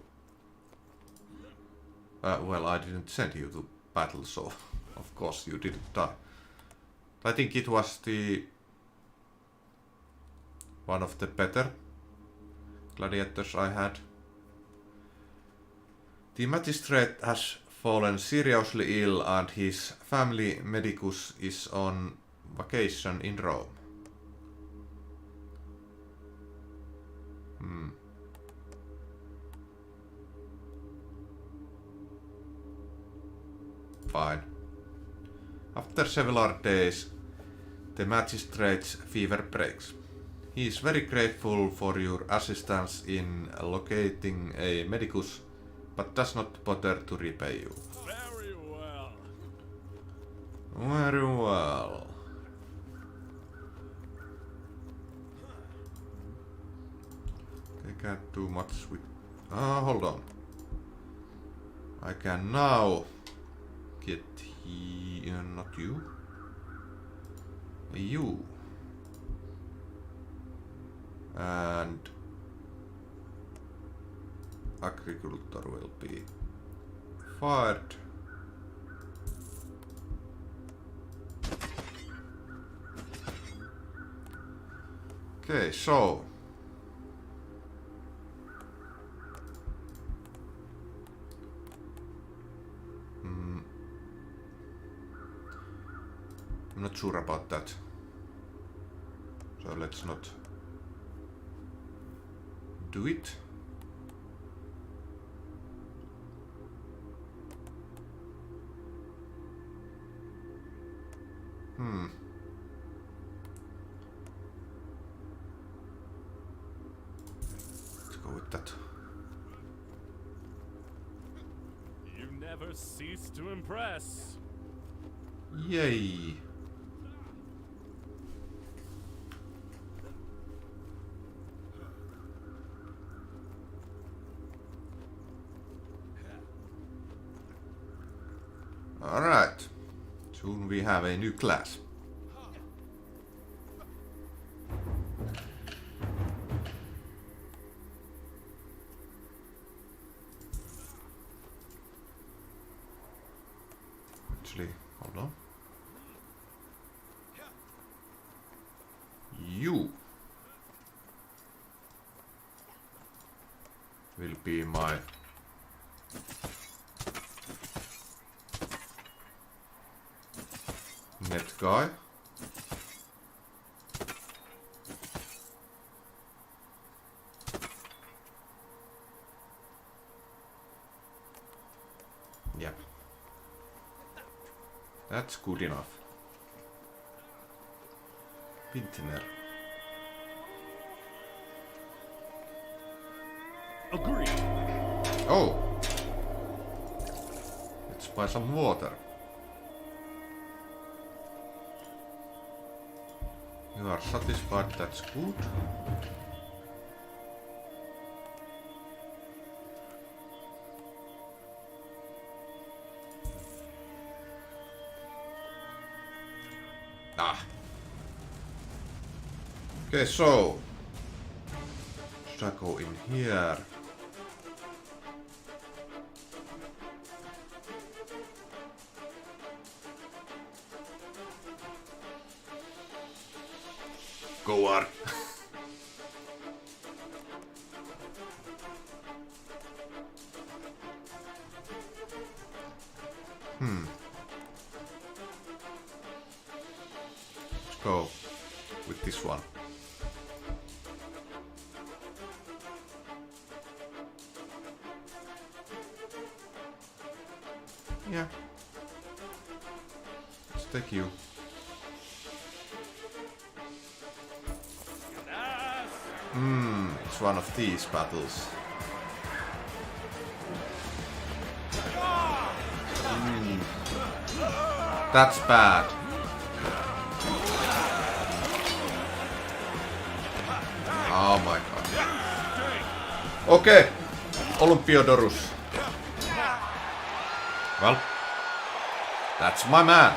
Well, I didn't send you to battle, so of course you didn't die. I think it was the one of the better gladiators I had. The magistrate has fallen seriously ill and his family medicus is on vacation in Rome. Fine. After several days, the magistrate's fever breaks. He is very grateful for your assistance in locating a medicus, but does not bother to repay you. Very well. Very well. I can't do much with... hold on. I can now get not you. You. And agriculture will be fired. Okay, so I'm not sure about that. So let's not do it. Let's go with that. You never cease to impress. Yay! Alright. Soon we have a new class. Actually, hold on. You will be my net guy. Yep. That's good enough. Vintner. Agree. Oh! Let's buy some water. You are satisfied, that's good. Ah. Okay, so should I go in here? Go on. Let's go with this one. Yeah. Let's take you. It's one of these battles. That's bad. Oh my god. Okay, Olympiodorus. Well, that's my man.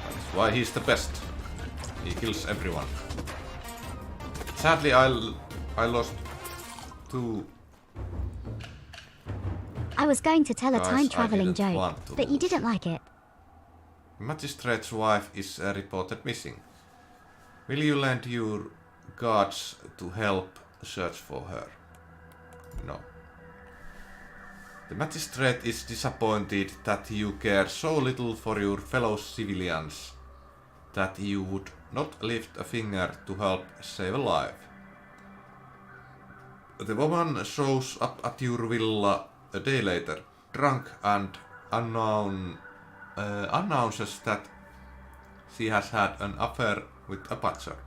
That's why he's the best. He kills everyone. Sadly, I lost 2. I was going to tell a Guys, time-traveling I didn't joke, want to but you lose. didn't like it. The magistrate's wife is reported missing. Will you lend your guards to help search for her? No. The magistrate is disappointed that you care so little for your fellow civilians that you would not lift a finger to help save a life. The woman shows up at your villa a day later, drunk, and announces that she has had an affair with a butcher.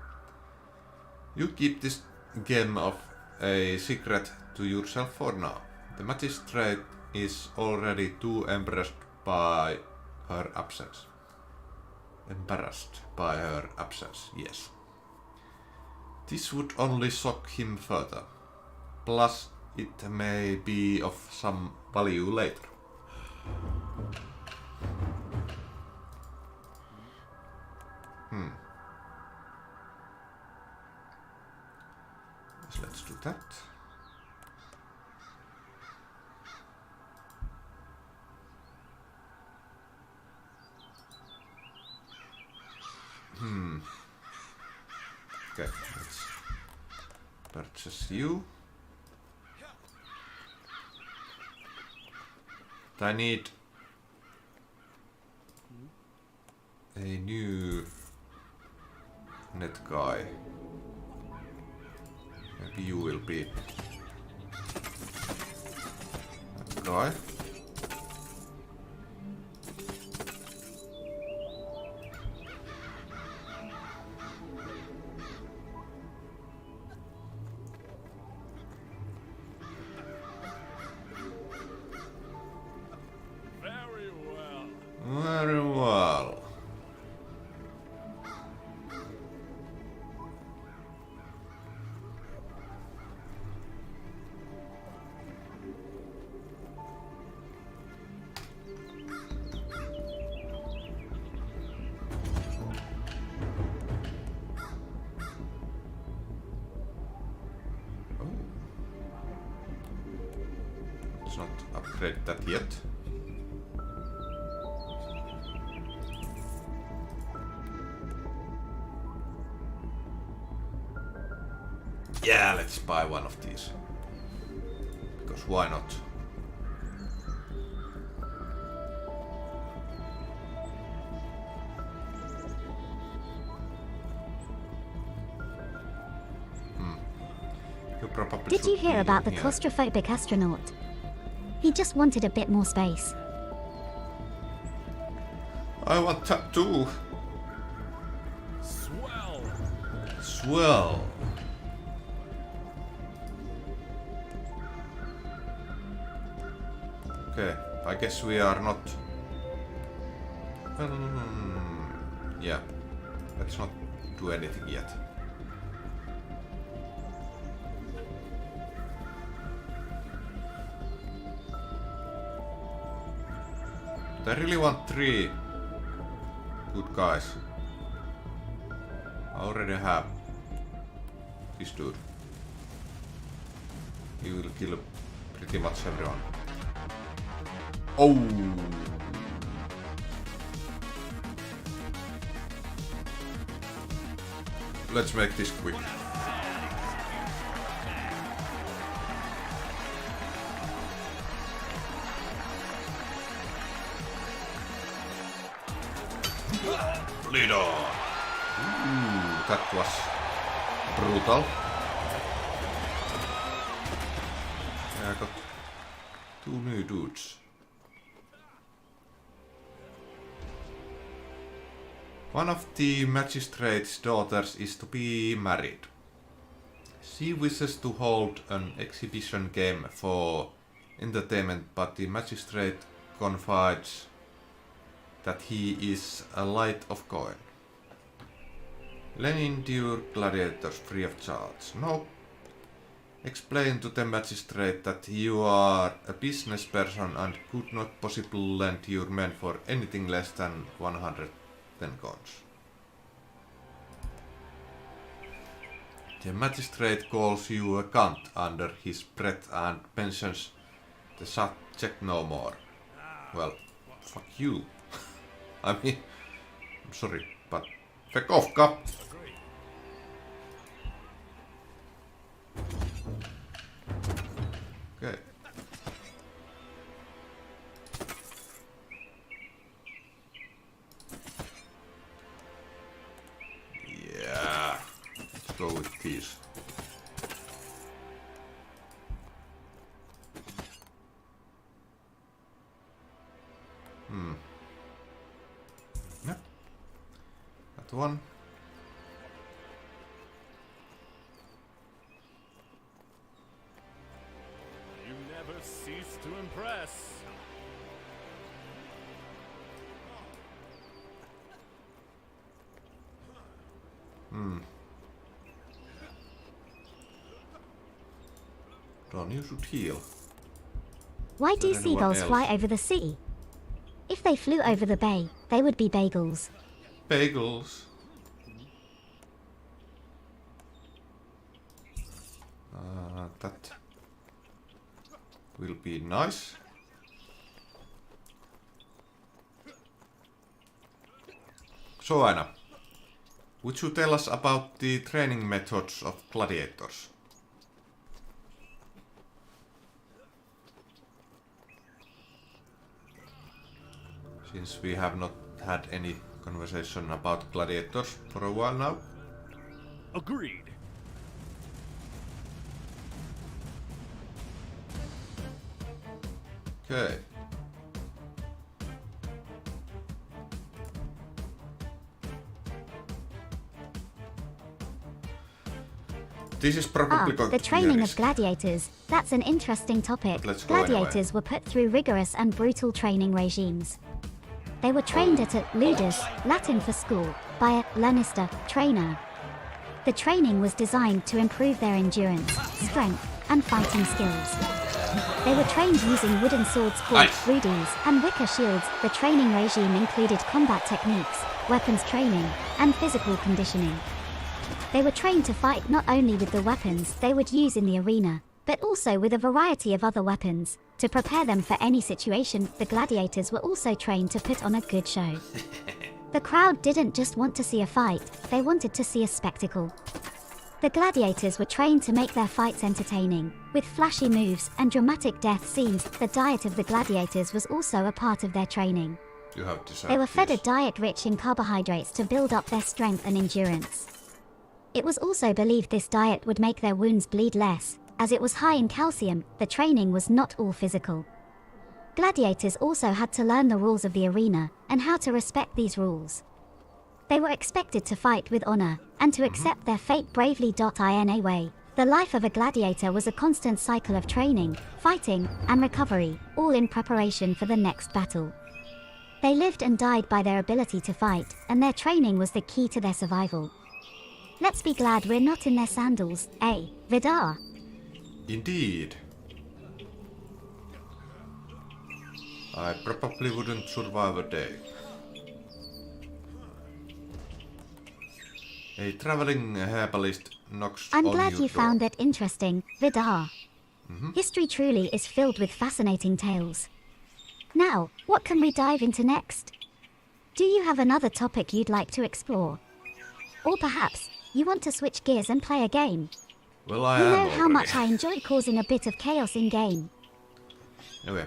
You keep this game of a secret to yourself for now. The magistrate is already too embarrassed by her absence. Yes. This would only shock him further. Plus, it may be of some value later. So let's do that. Okay, let's purchase you. I need a new net guy. Maybe you will be that guy. Very well. Very well. Let's not upgrade that yet. Yeah, let's buy one of these. Because why not? You probably Did you should hear be about the here. claustrophobic astronaut? He just wanted a bit more space. I want that too. Swell. Swell. Okay, I guess we are not. Yeah, let's not do anything yet. I really want 3 good guys. I already have this dude. He will kill pretty much everyone. Oh! Let's make this quick. Vidarr! That was brutal. Yeah, I got 2 new dudes. One of the magistrate's daughters is to be married. She wishes to hold an exhibition game for entertainment, but the magistrate confides that he is a light of coin. Endure gladiators free of charge. No. Explain to the magistrate that you are a business person and could not possibly lend your men for anything less than 110 coins. The magistrate calls you a cunt under his breath and mentions the subject no more. Well, fuck you. I mean, I'm sorry, but fuck off, cop! Okay. Yeah. Let's go with these. Yep. That one. You never cease to impress. Ron, you should heal. Why do Is there anyone seagulls else? fly over the sea? If they flew over the bay, they would be bagels. Bagels. That will be nice. So Aina, would you tell us about the training methods of gladiators? Since we have not had any conversation about gladiators for a while now. Agreed. Okay. This is probably going The to be training a of risk. gladiators. That's an interesting topic. Let's go Gladiators were put through rigorous and brutal training regimes. They were trained at a ludus, Latin for school, by a lanista trainer. The training was designed to improve their endurance, strength, and fighting skills. They were trained using wooden swords called Nice. rudis and wicker shields. The training regime included combat techniques, weapons training, and physical conditioning. They were trained to fight not only with the weapons they would use in the arena, but also with a variety of other weapons. To prepare them for any situation, the gladiators were also trained to put on a good show. The crowd didn't just want to see a fight, they wanted to see a spectacle. The gladiators were trained to make their fights entertaining, with flashy moves and dramatic death scenes. The diet of the gladiators was also a part of their training. You have to They were fed a diet rich in carbohydrates to build up their strength and endurance. It was also believed this diet would make their wounds bleed less, as it was high in calcium. The training was not all physical. Gladiators also had to learn the rules of the arena, and how to respect these rules. They were expected to fight with honor, and to accept their fate bravely. In a way, the life of a gladiator was a constant cycle of training, fighting, and recovery, all in preparation for the next battle. They lived and died by their ability to fight, and their training was the key to their survival. Let's be glad we're not in their sandals, eh, Vidarr? Indeed. I probably wouldn't survive a day. A traveling herbalist knocks I'm on glad your you door. found that interesting, Vidarr. History truly is filled with fascinating tales. Now, what can we dive into next? Do you have another topic you'd like to explore? Or perhaps, you want to switch gears and play a game? Well, I You am know how already. much I enjoy causing a bit of chaos in-game. Anyway.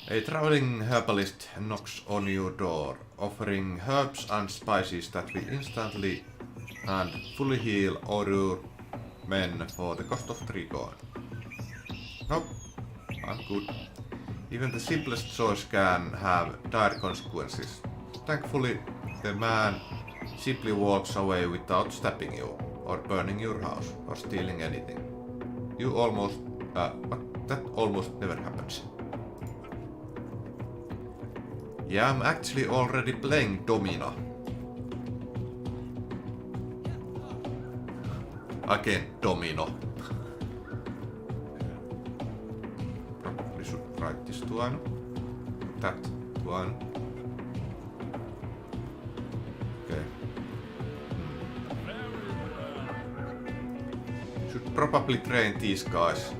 A traveling herbalist knocks on your door, offering herbs and spices that will instantly and fully heal all your men for the cost of 3 coin. Nope, I'm good. Even the simplest choice can have dire consequences. Thankfully, the man simply walks away without stabbing you, or burning your house, or stealing anything. You almost... but that almost never happens. Yeah, I'm actually already playing Domina. Again, domino. Probably should write this one. That one. Okay. Should probably train these guys.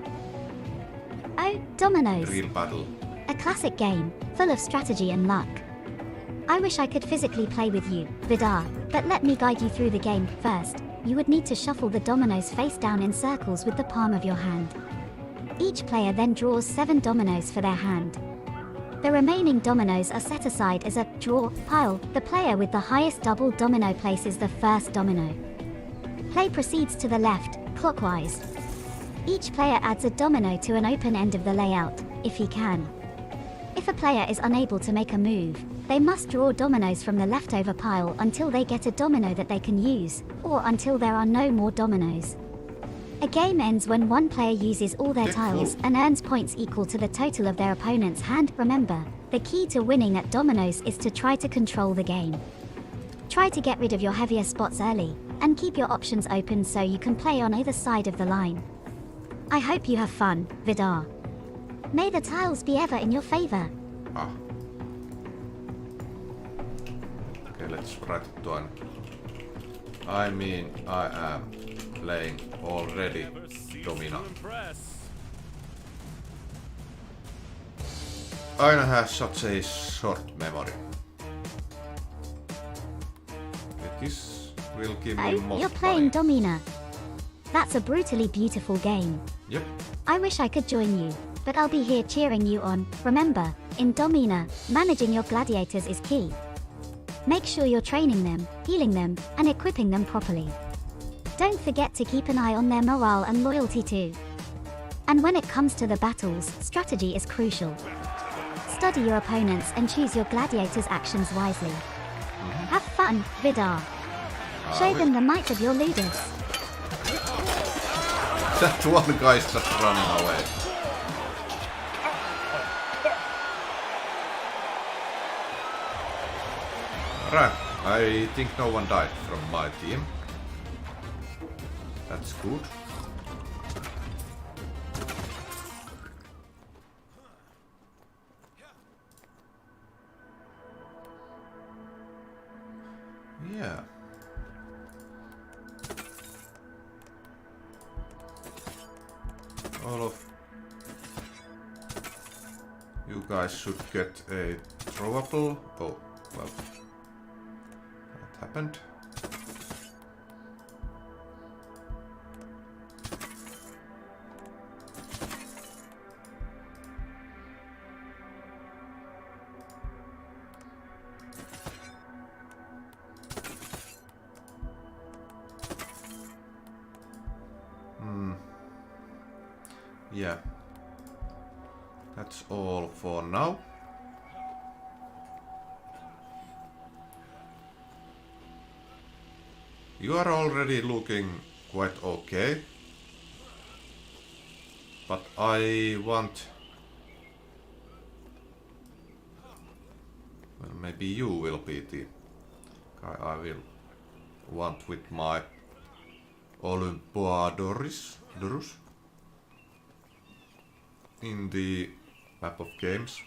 Oh, dominoes. Real battle. A classic game, full of strategy and luck. I wish I could physically play with you, Vidarr, but let me guide you through the game. First, you would need to shuffle the dominoes face down in circles with the palm of your hand. Each player then draws 7 dominoes for their hand. The remaining dominoes are set aside as a draw pile. The player with the highest double domino places the first domino. Play proceeds to the left, clockwise. Each player adds a domino to an open end of the layout, if he can. If a player is unable to make a move, they must draw dominoes from the leftover pile until they get a domino that they can use, or until there are no more dominoes. A game ends when one player uses all their tiles and earns points equal to the total of their opponent's hand. Remember, the key to winning at dominoes is to try to control the game. Try to get rid of your heavier spots early, and keep your options open so you can play on either side of the line. I hope you have fun, Vidarr. May the tiles be ever in your favor. Okay, let's write it down. I mean, I am playing already Domina. Aina has such a short memory. This will give me most you're playing money. Domina. That's a brutally beautiful game. Yep. I wish I could join you, but I'll be here cheering you on. Remember, in Domina, managing your gladiators is key. Make sure you're training them, healing them, and equipping them properly. Don't forget to keep an eye on their morale and loyalty too. And when it comes to the battles, strategy is crucial. Study your opponents and choose your gladiators' actions wisely. Have fun, Vidarr. Show them the might of your leaders. That one guy's just running away. Right, I think no one died from my team. That's good. Yeah. All of you guys should get a throwable. Oh, well. That happened. Yeah. That's all for now. You are already looking quite okay. But I want... Well, maybe you will be the guy I will want with my Olympiadorus in the map of games.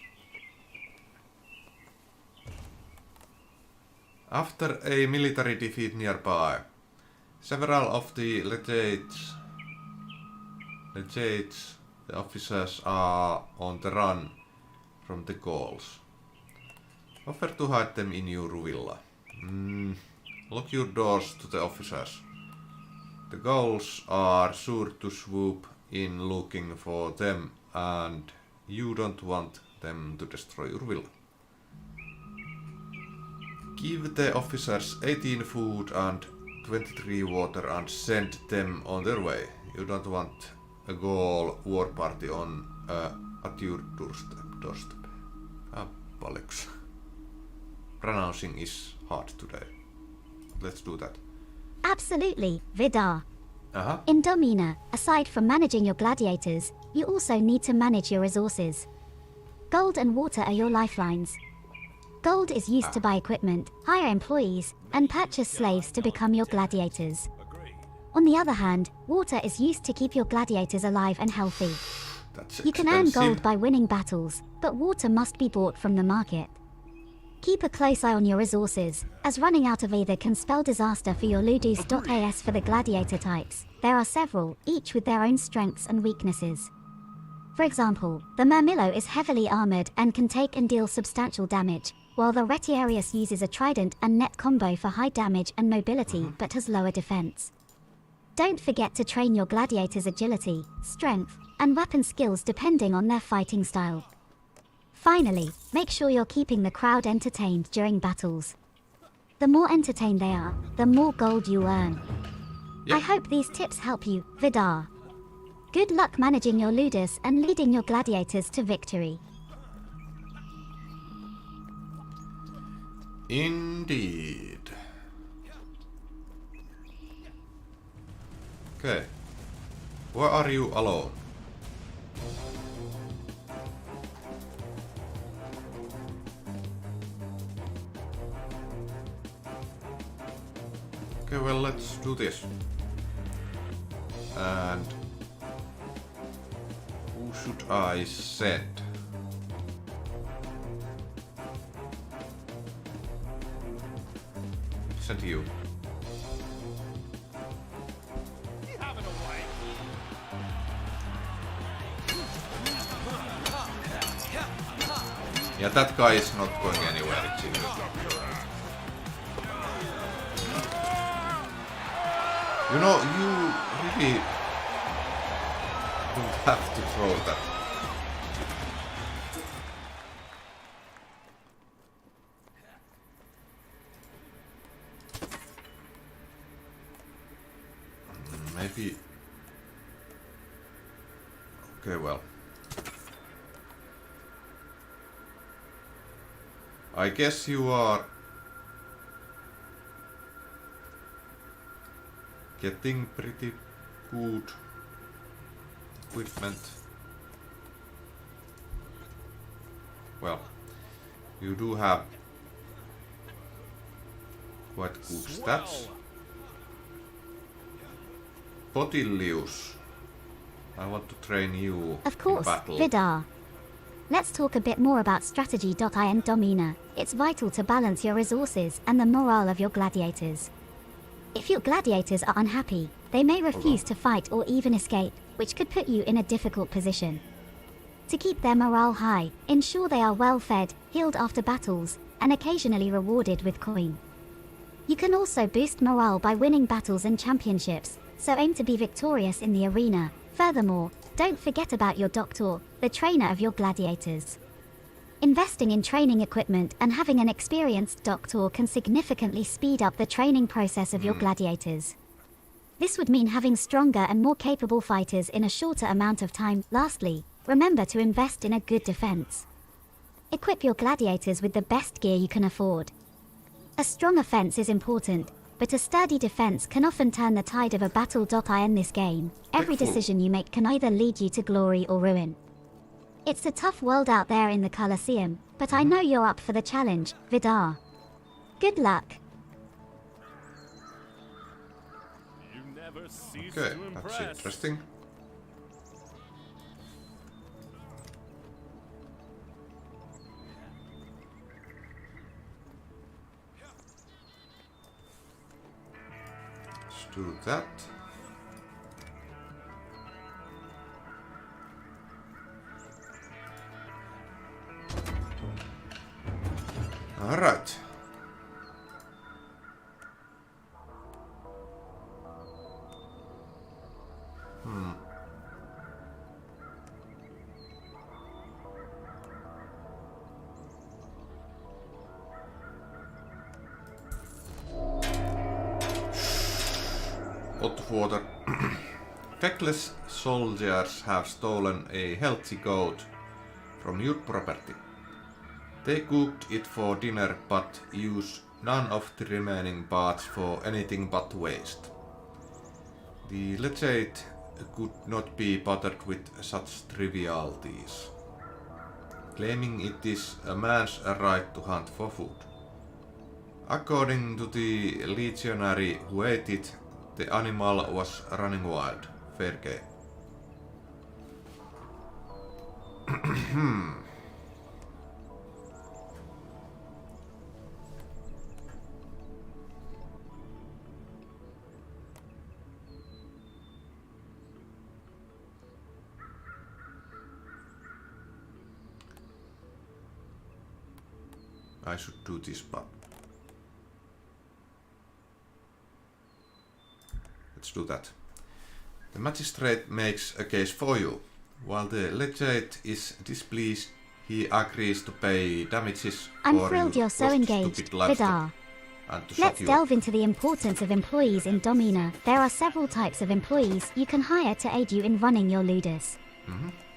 After a military defeat nearby, several of the legates, the officers are on the run from the Gauls. Offer to hide them in your villa. Lock your doors to the officers. The Gauls are sure to swoop in looking for them, and you don't want them to destroy your villa. Give the officers 18 food and 23 water and send them on their way. You don't want a Gaul war party at your doorstep. Bollocks. Pronouncing is hard today. Let's do that. Absolutely, Vidarr. Uh-huh. In Domina, aside from managing your gladiators, you also need to manage your resources. Gold and water are your lifelines. Gold is used to buy equipment, hire employees, and purchase slaves to become your gladiators. On the other hand, water is used to keep your gladiators alive and healthy. That's You can earn expensive. gold by winning battles, but water must be bought from the market. Keep a close eye on your resources, as running out of either can spell disaster for your ludus.as. For the gladiator types, there are several, each with their own strengths and weaknesses. For example, the Murmillo is heavily armored and can take and deal substantial damage, while the Retiarius uses a trident and net combo for high damage and mobility but has lower defense. Don't forget to train your gladiators' agility, strength, and weapon skills depending on their fighting style. Finally, make sure you're keeping the crowd entertained during battles. The more entertained they are, the more gold you earn. Yep. I hope these tips help you, Vidarr. Good luck managing your ludus and leading your gladiators to victory. Indeed. Okay. Where are you alone? Okay, well, let's do this. And who should I send? Send you. Yeah, that guy is not going anywhere, it seems. You know, you really don't have to throw that. Maybe... Okay, well. I guess you are getting pretty good equipment. Well, you do have quite good stats. Potilius, I want to train you Of course, in battle. Vidarr. Let's talk a bit more about strategy.I and Domina. It's vital to balance your resources and the morale of your gladiators. If your gladiators are unhappy, they may refuse to fight or even escape, which could put you in a difficult position. To keep their morale high, ensure they are well fed, healed after battles, and occasionally rewarded with coin. You can also boost morale by winning battles and championships, so aim to be victorious in the arena. Furthermore, don't forget about your doctor, the trainer of your gladiators. Investing in training equipment and having an experienced doctor can significantly speed up the training process of your gladiators. This would mean having stronger and more capable fighters in a shorter amount of time. Lastly, remember to invest in a good defense. Equip your gladiators with the best gear you can afford. A strong offense is important, but a sturdy defense can often turn the tide of a battle.I in this game. Every decision you make can either lead you to glory or ruin. It's a tough world out there in the Colosseum, but I know you're up for the challenge, Vidarr. Good luck. You never cease Okay, to that's impress. interesting. Let's do that. All right. Hot water. Feckless soldiers have stolen a healthy goat from your property. They cooked it for dinner but use none of the remaining parts for anything but waste. The legate could not be bothered with such trivialities, claiming it is a man's right to hunt for food. According to the legionary who ate it, The animal was running wild. Fair game. I should do this, but let's do that. The magistrate makes a case for you. While the legate is displeased, he agrees to pay damages I'm for thrilled you're so engaged, Vidarr. Let's delve into the importance of employees in Domina. There are several types of employees you can hire to aid you in running your ludus.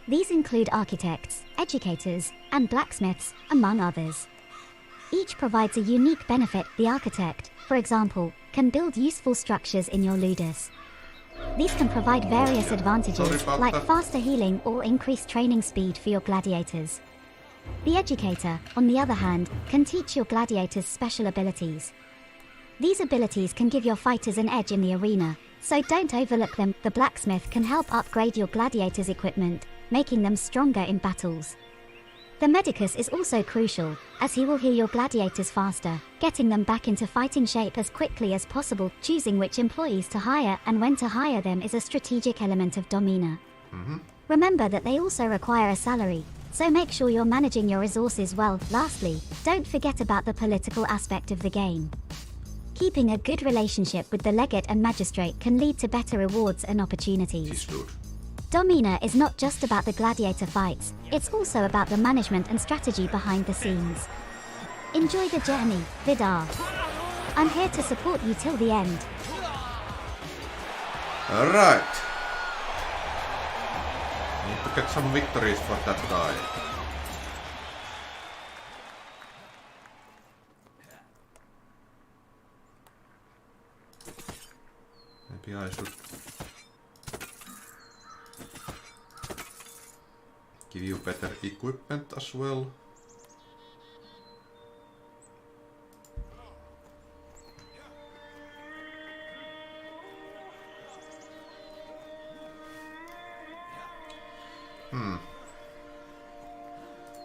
These include architects, educators, and blacksmiths, among others. Each provides a unique benefit. The architect, for example, can build useful structures in your ludus. These can provide various advantages, like faster healing or increased training speed for your gladiators. The educator, on the other hand, can teach your gladiators special abilities. These abilities can give your fighters an edge in the arena, so don't overlook them. The blacksmith can help upgrade your gladiators' equipment, making them stronger in battles. The medicus is also crucial, as he will heal your gladiators faster, getting them back into fighting shape as quickly as possible. Choosing which employees to hire and when to hire them is a strategic element of Domina. Remember that they also require a salary, so make sure you're managing your resources well. Lastly, don't forget about the political aspect of the game. Keeping a good relationship with the legate and magistrate can lead to better rewards and opportunities. Domina is not just about the gladiator fights, it's also about the management and strategy behind the scenes. Enjoy the journey, Vidarr. I'm here to support you till the end. Alright. Need to get some victories for that guy. Maybe I should give you better equipment as well.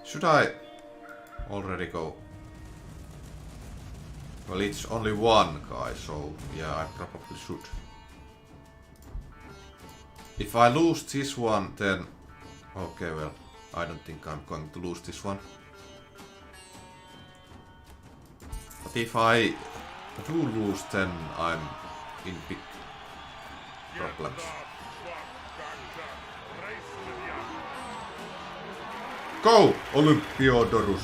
Should I already go? Well, it's only one guy, so yeah, I probably should. If I lose this one, then okay, well, I don't think I'm going to lose this one. But if I do lose, then I'm in big problems. Go, Olympiodorus!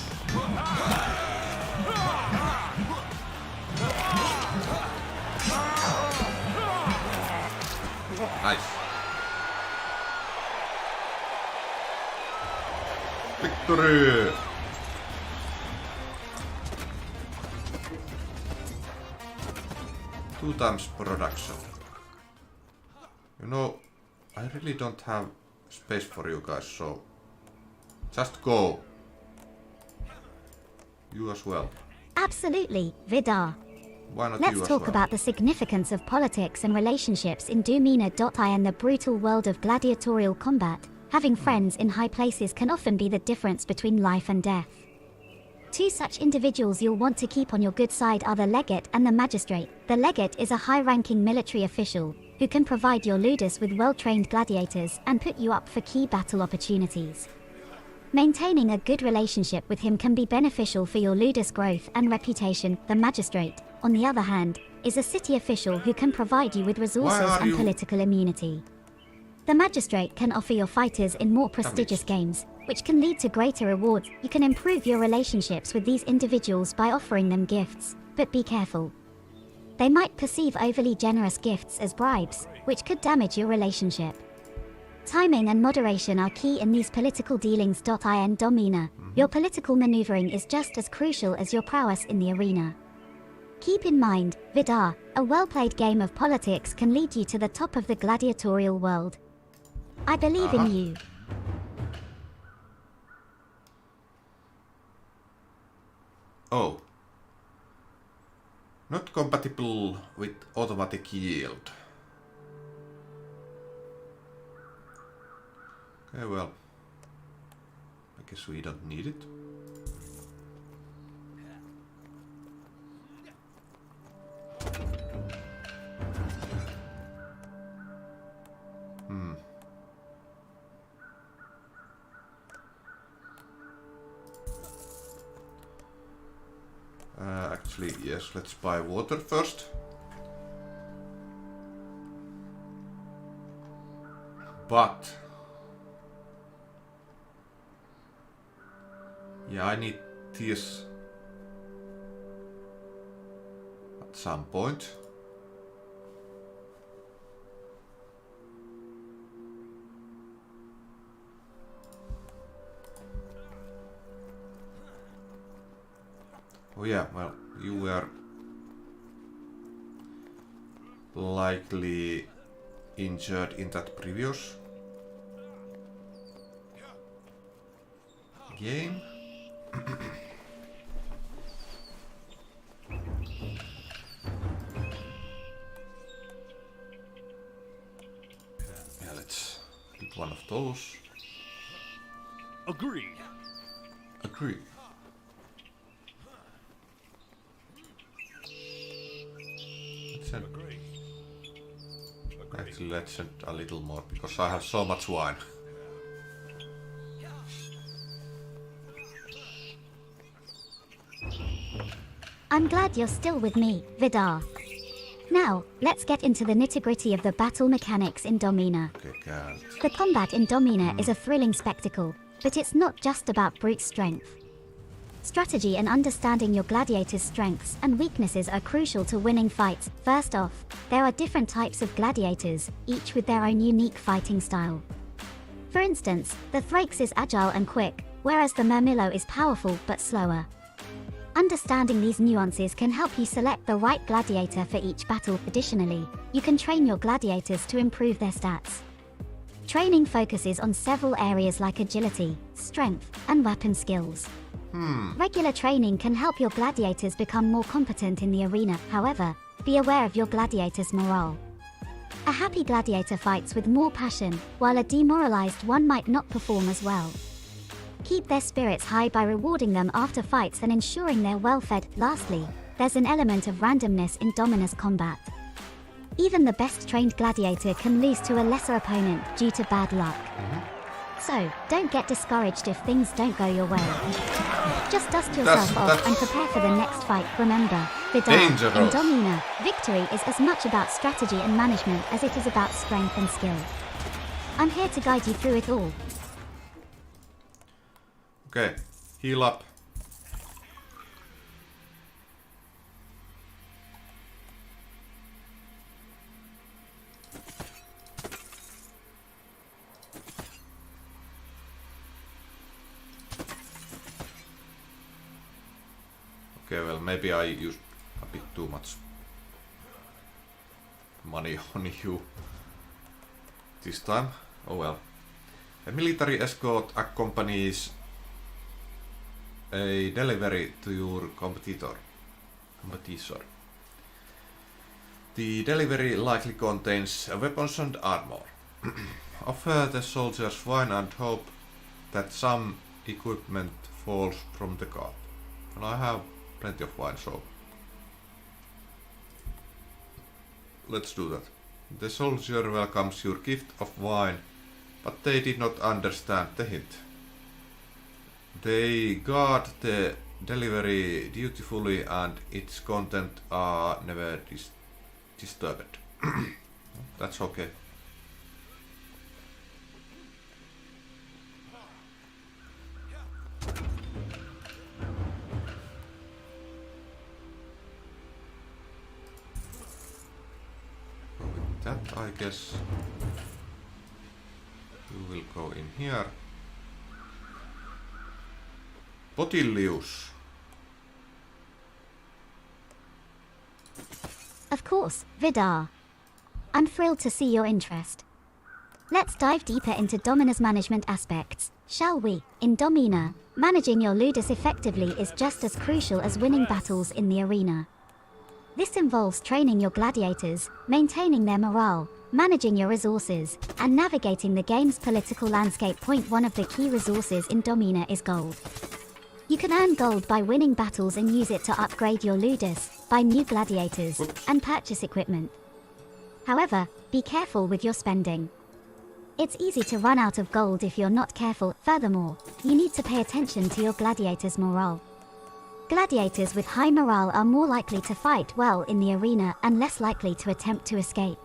Nice. Victory! Two times production. You know, I really don't have space for you guys, so just go. You as well. Absolutely, Vidarr. Why not? Let's talk about the significance of politics and relationships in Domina. In the brutal world of gladiatorial combat, having friends in high places can often be the difference between life and death. Two such individuals you'll want to keep on your good side are the legate and the magistrate. The legate is a high-ranking military official who can provide your ludus with well-trained gladiators and put you up for key battle opportunities. Maintaining a good relationship with him can be beneficial for your ludus growth and reputation. The magistrate, on the other hand, is a city official who can provide you with resources and political immunity. The magistrate can offer your fighters in more prestigious games, which can lead to greater rewards. You can improve your relationships with these individuals by offering them gifts, but be careful. They might perceive overly generous gifts as bribes, which could damage your relationship. Timing and moderation are key in these political dealings. In Domina, your political maneuvering is just as crucial as your prowess in the arena. Keep in mind, Vidarr, a well-played game of politics can lead you to the top of the gladiatorial world. I believe in you. Oh. Not compatible with automatic yield. Okay, well, I guess we don't need it. Actually, yes, let's buy water first. But yeah, I need this at some point. Oh yeah, well, you were likely injured in that previous game. Yeah, let's pick one of those. Agree. Agree. Actually, let's send a little more because I have so much wine. I'm glad you're still with me, Vidarr. Now, let's get into the nitty-gritty of the battle mechanics in Domina. Okay, the combat in Domina is a thrilling spectacle, but it's not just about brute strength. Strategy and understanding your gladiator's strengths and weaknesses are crucial to winning fights. First off, there are different types of gladiators, each with their own unique fighting style. For instance, the Thrakes is agile and quick, whereas the Murmillo is powerful but slower. Understanding these nuances can help you select the right gladiator for each battle. Additionally, you can train your gladiators to improve their stats. Training focuses on several areas like agility, strength, and weapon skills. Regular training can help your gladiators become more competent in the arena. However, be aware of your gladiator's morale. A happy gladiator fights with more passion, while a demoralized one might not perform as well. Keep their spirits high by rewarding them after fights and ensuring they're well fed. Lastly, there's an element of randomness in Domina's combat. Even the best trained gladiator can lose to a lesser opponent due to bad luck. So, don't get discouraged if things don't go your way. Just dust yourself off and prepare for the next fight. Remember, Vidarr in Domina, victory is as much about strategy and management as it is about strength and skill. I'm here to guide you through it all. Okay, heal up. Okay, well, maybe I used a bit too much money on you this time. Oh well. A military escort accompanies a delivery to your competitor. The delivery likely contains weapons and armor. Offer the soldiers wine and hope that some equipment falls from the cart. And I have plenty of wine, so let's do that. The soldier welcomes your gift of wine, but they did not understand the hint. They guard the delivery dutifully and its content are never disturbed. That's okay. With that, I guess you will go in here. Potilius. Of course, Vidarr. I'm thrilled to see your interest. Let's dive deeper into Domina's management aspects, shall we? In Domina, managing your ludus effectively is just as crucial as winning battles in the arena. This involves training your gladiators, maintaining their morale, managing your resources, and navigating the game's political landscape. Point 1 of the key resources in Domina is gold. You can earn gold by winning battles and use it to upgrade your ludus, buy new gladiators, and purchase equipment. However, be careful with your spending. It's easy to run out of gold if you're not careful. Furthermore, you need to pay attention to your gladiators' morale. Gladiators with high morale are more likely to fight well in the arena and less likely to attempt to escape.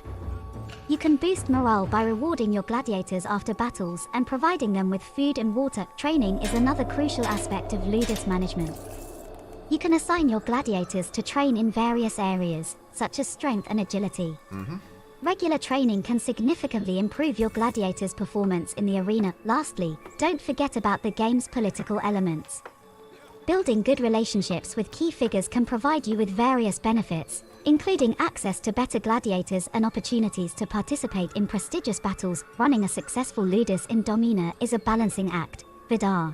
You can boost morale by rewarding your gladiators after battles and providing them with food and water. Training is another crucial aspect of ludus management. You can assign your gladiators to train in various areas, such as strength and agility. Regular training can significantly improve your gladiators' performance in the arena. Lastly, don't forget about the game's political elements. Building good relationships with key figures can provide you with various benefits, including access to better gladiators and opportunities to participate in prestigious battles. Running a successful ludus in Domina is a balancing act. Vidarr.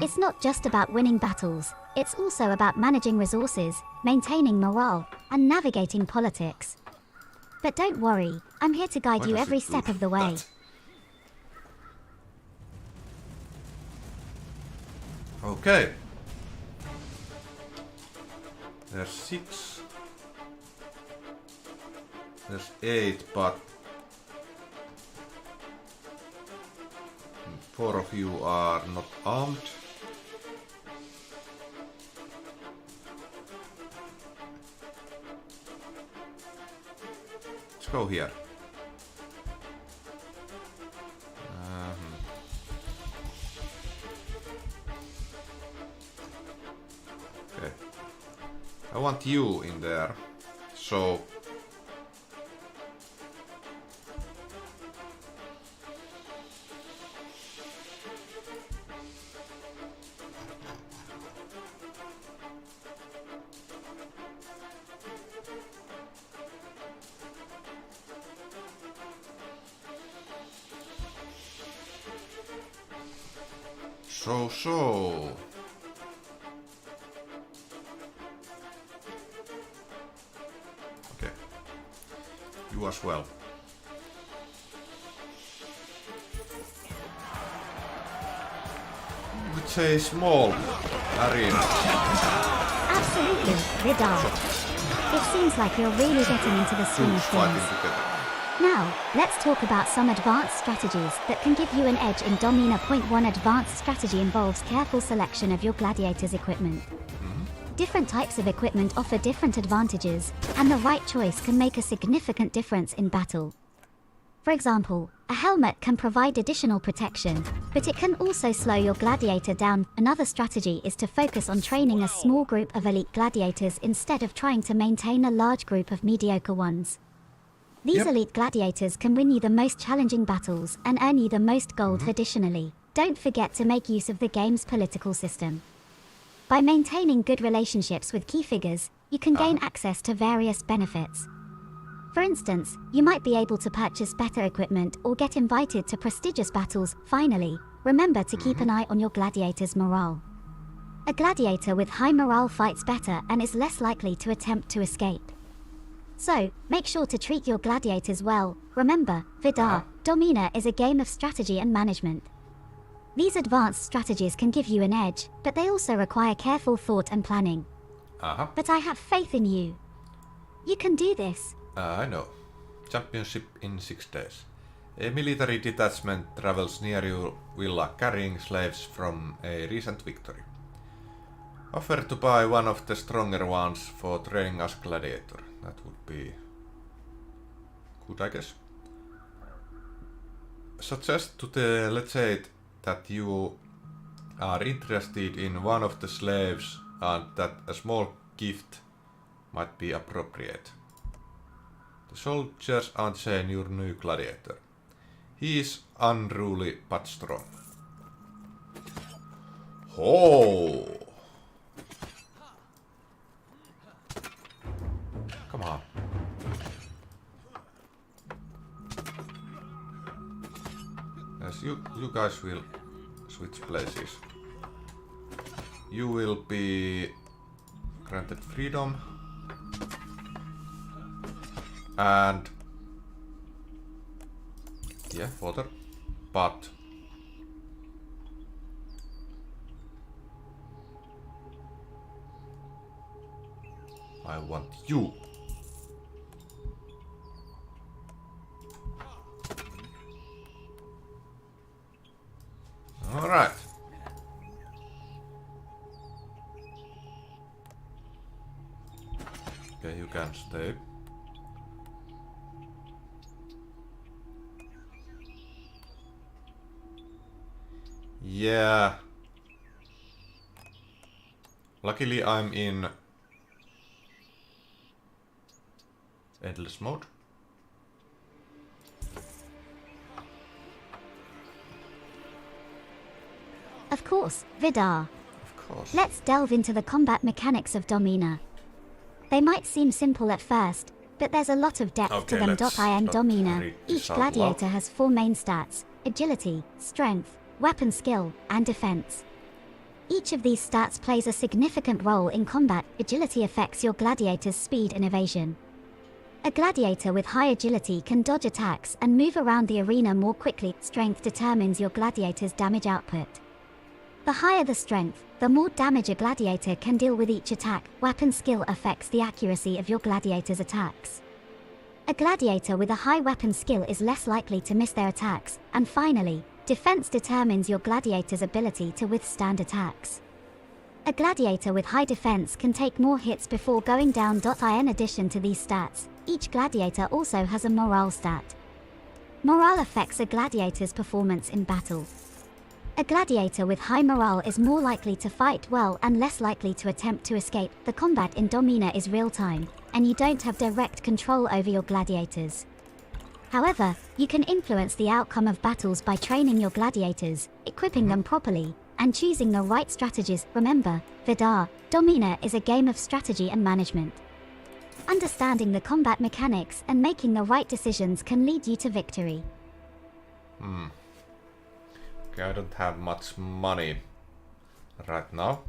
It's not just about winning battles, it's also about managing resources, maintaining morale, and navigating politics. But don't worry, I'm here to guide you every step of the way. Okay. There's 6. There's 8, but 4 of you are not armed. Let's go here. Okay. I want you in there, so okay. You as well. It's a small arena. Absolutely, Vidarr. It seems like you're really getting into the swing of things. Now, let's talk about some advanced strategies that can give you an edge in Domina. Point 1 advanced strategy involves careful selection of your gladiators' equipment. Different types of equipment offer different advantages, and the right choice can make a significant difference in battle. For example, a helmet can provide additional protection, but it can also slow your gladiator down. Another strategy is to focus on training a small group of elite gladiators instead of trying to maintain a large group of mediocre ones. These elite gladiators can win you the most challenging battles and earn you the most gold. Additionally, don't forget to make use of the game's political system. By maintaining good relationships with key figures, you can gain access to various benefits. For instance, you might be able to purchase better equipment or get invited to prestigious battles. Finally, remember to keep an eye on your gladiator's morale. A gladiator with high morale fights better and is less likely to attempt to escape. So, make sure to treat your gladiators well. Remember, Vidarr, Domina is a game of strategy and management. These advanced strategies can give you an edge, but they also require careful thought and planning. But I have faith in you. You can do this. I know. Championship in 6 days. A military detachment travels near your villa carrying slaves from a recent victory. Offer to buy one of the stronger ones for training as gladiator. That would be good, I guess. Suggest to the legate that you are interested in one of the slaves and that a small gift might be appropriate. The soldiers unchain your new gladiator. He is unruly but strong. Oh! Come on. Yes, you guys will switch places. You will be granted freedom. And yeah, water, but I want you. All right. Okay, you can stay. Yeah. Luckily I'm in endless mode. Of course, Vidarr. Of course. Let's delve into the combat mechanics of Domina. They might seem simple at first, but there's a lot of depth to them. In Domina, each gladiator has 4 main stats: agility, strength, weapon skill, and defense. Each of these stats plays a significant role in combat. Agility affects your gladiator's speed and evasion. A gladiator with high agility can dodge attacks and move around the arena more quickly. Strength determines your gladiator's damage output. The higher the strength, the more damage a gladiator can deal with each attack. Weapon skill affects the accuracy of your gladiator's attacks. A gladiator with a high weapon skill is less likely to miss their attacks. And finally, defense determines your gladiator's ability to withstand attacks. A gladiator with high defense can take more hits before going down. In addition to these stats, each gladiator also has a morale stat. Morale affects a gladiator's performance in battle. A gladiator with high morale is more likely to fight well and less likely to attempt to escape. The combat in Domina is real-time, and you don't have direct control over your gladiators. However, you can influence the outcome of battles by training your gladiators, equipping them properly, and choosing the right strategies. Remember, Vidarr, Domina is a game of strategy and management. Understanding the combat mechanics and making the right decisions can lead you to victory. Okay, I don't have much money right now.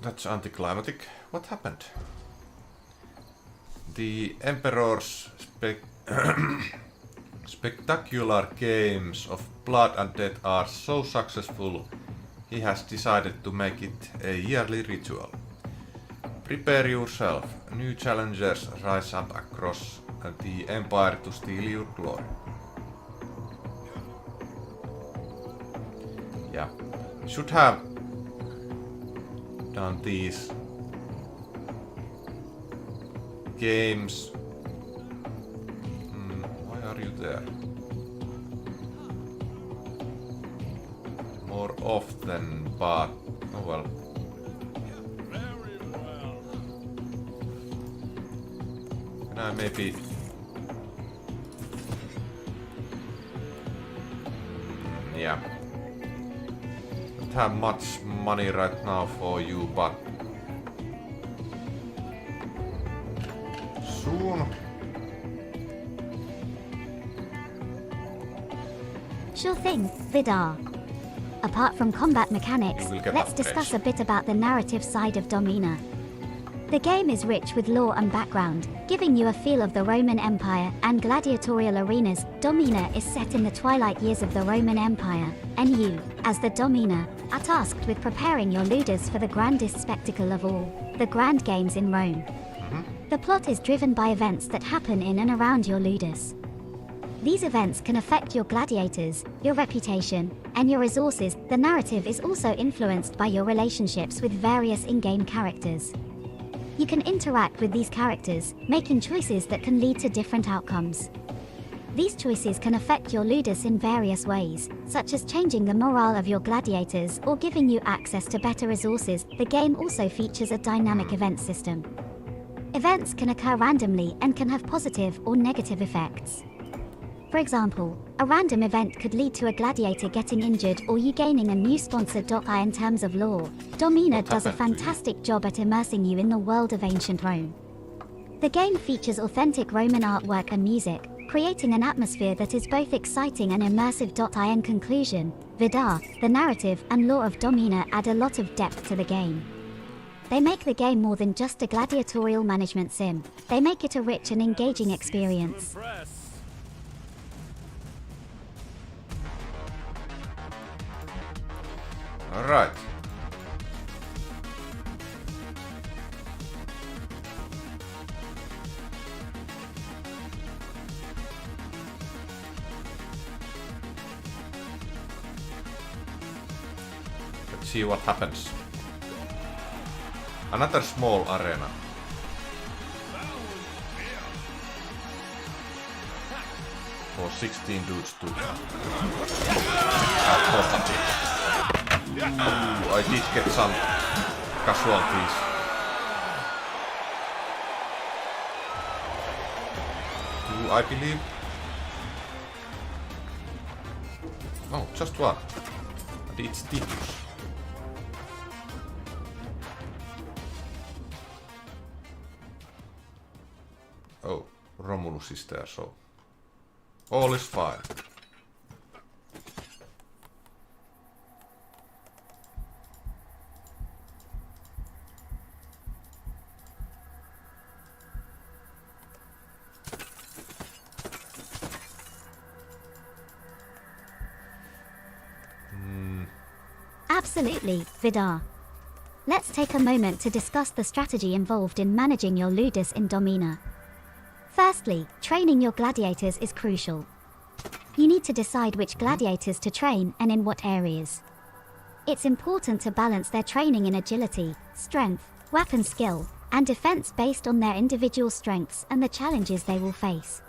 That's anticlimactic. What happened? The Emperor's spectacular games of blood and death are so successful, he has decided to make it a yearly ritual. Prepare yourself. New challengers rise up across the Empire to steal your glory. Yeah, should have done these games. Why are you there? More often, but oh well. Very well. Can I maybe yeah. Don't have much money right now for you, but soon. Sure thing, Vidarr. Apart from combat mechanics, let's discuss a bit about the narrative side of Domina. The game is rich with lore and background, giving you a feel of the Roman Empire and gladiatorial arenas. Domina is set in the twilight years of the Roman Empire, and you, as the Domina, are tasked with preparing your ludus for the grandest spectacle of all, the Grand Games in Rome. The plot is driven by events that happen in and around your ludus. These events can affect your gladiators, your reputation, and your resources. The narrative is also influenced by your relationships with various in-game characters. You can interact with these characters, making choices that can lead to different outcomes. These choices can affect your ludus in various ways, such as changing the morale of your gladiators or giving you access to better resources. The game also features a dynamic event system. Events can occur randomly and can have positive or negative effects. For example, a random event could lead to a gladiator getting injured or you gaining a new sponsor. In terms of lore, Domina does a fantastic job at immersing you in the world of ancient Rome. The game features authentic Roman artwork and music, creating an atmosphere that is both exciting and immersive. In conclusion, Vidarr, the narrative and lore of Domina add a lot of depth to the game. They make the game more than just a gladiatorial management sim. They make it a rich and engaging experience. All right. Let's see what happens. Another small arena. For 16 dudes to I did get some casualties. Two, I believe. Oh, just one. And it's Titus. Oh, Romulus is there, so all is fine. Absolutely, Vidarr. Let's take a moment to discuss the strategy involved in managing your ludus in Domina. Firstly, training your gladiators is crucial. You need to decide which gladiators to train and in what areas. It's important to balance their training in agility, strength, weapon skill, and defense based on their individual strengths and the challenges they will face.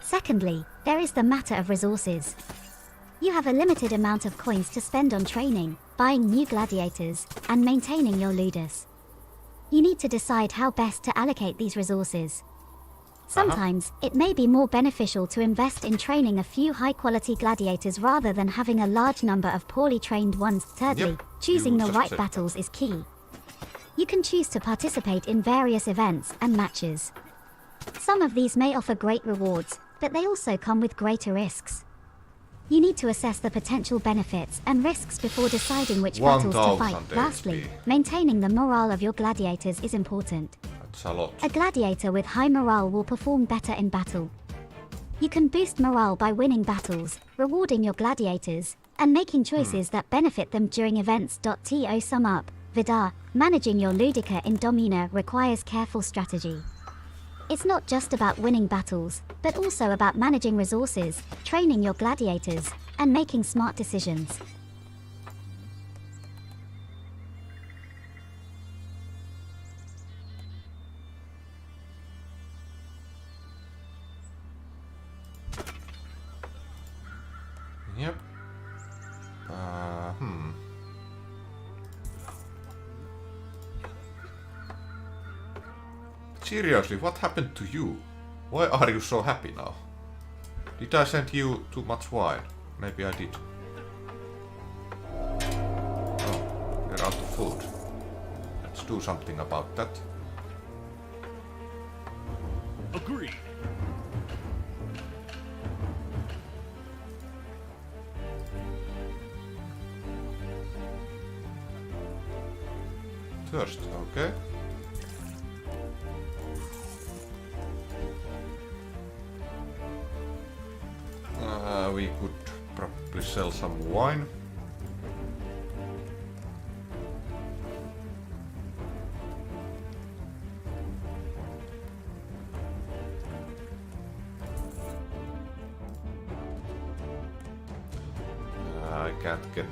Secondly, there is the matter of resources. You have a limited amount of coins to spend on training, buying new gladiators, and maintaining your ludus. You need to decide how best to allocate these resources. Sometimes, it may be more beneficial to invest in training a few high-quality gladiators rather than having a large number of poorly trained ones. Thirdly, choosing the right battles is key. You can choose to participate in various events and matches. Some of these may offer great rewards, but they also come with greater risks. You need to assess the potential benefits and risks before deciding which battles to fight. Lastly, maintaining the morale of your gladiators is important. That's a lot. A gladiator with high morale will perform better in battle. You can boost morale by winning battles, rewarding your gladiators, and making choices that benefit them during events. To sum up, Vidarr, managing your ludica in Domina requires careful strategy. It's not just about winning battles, but also about managing resources, training your gladiators, and making smart decisions. Yep. Seriously, what happened to you? Why are you so happy now? Did I send you too much wine? Maybe I did. Oh, we're out of food. Let's do something about that. Agreed. Thirst, okay. We could probably sell some wine. I can't get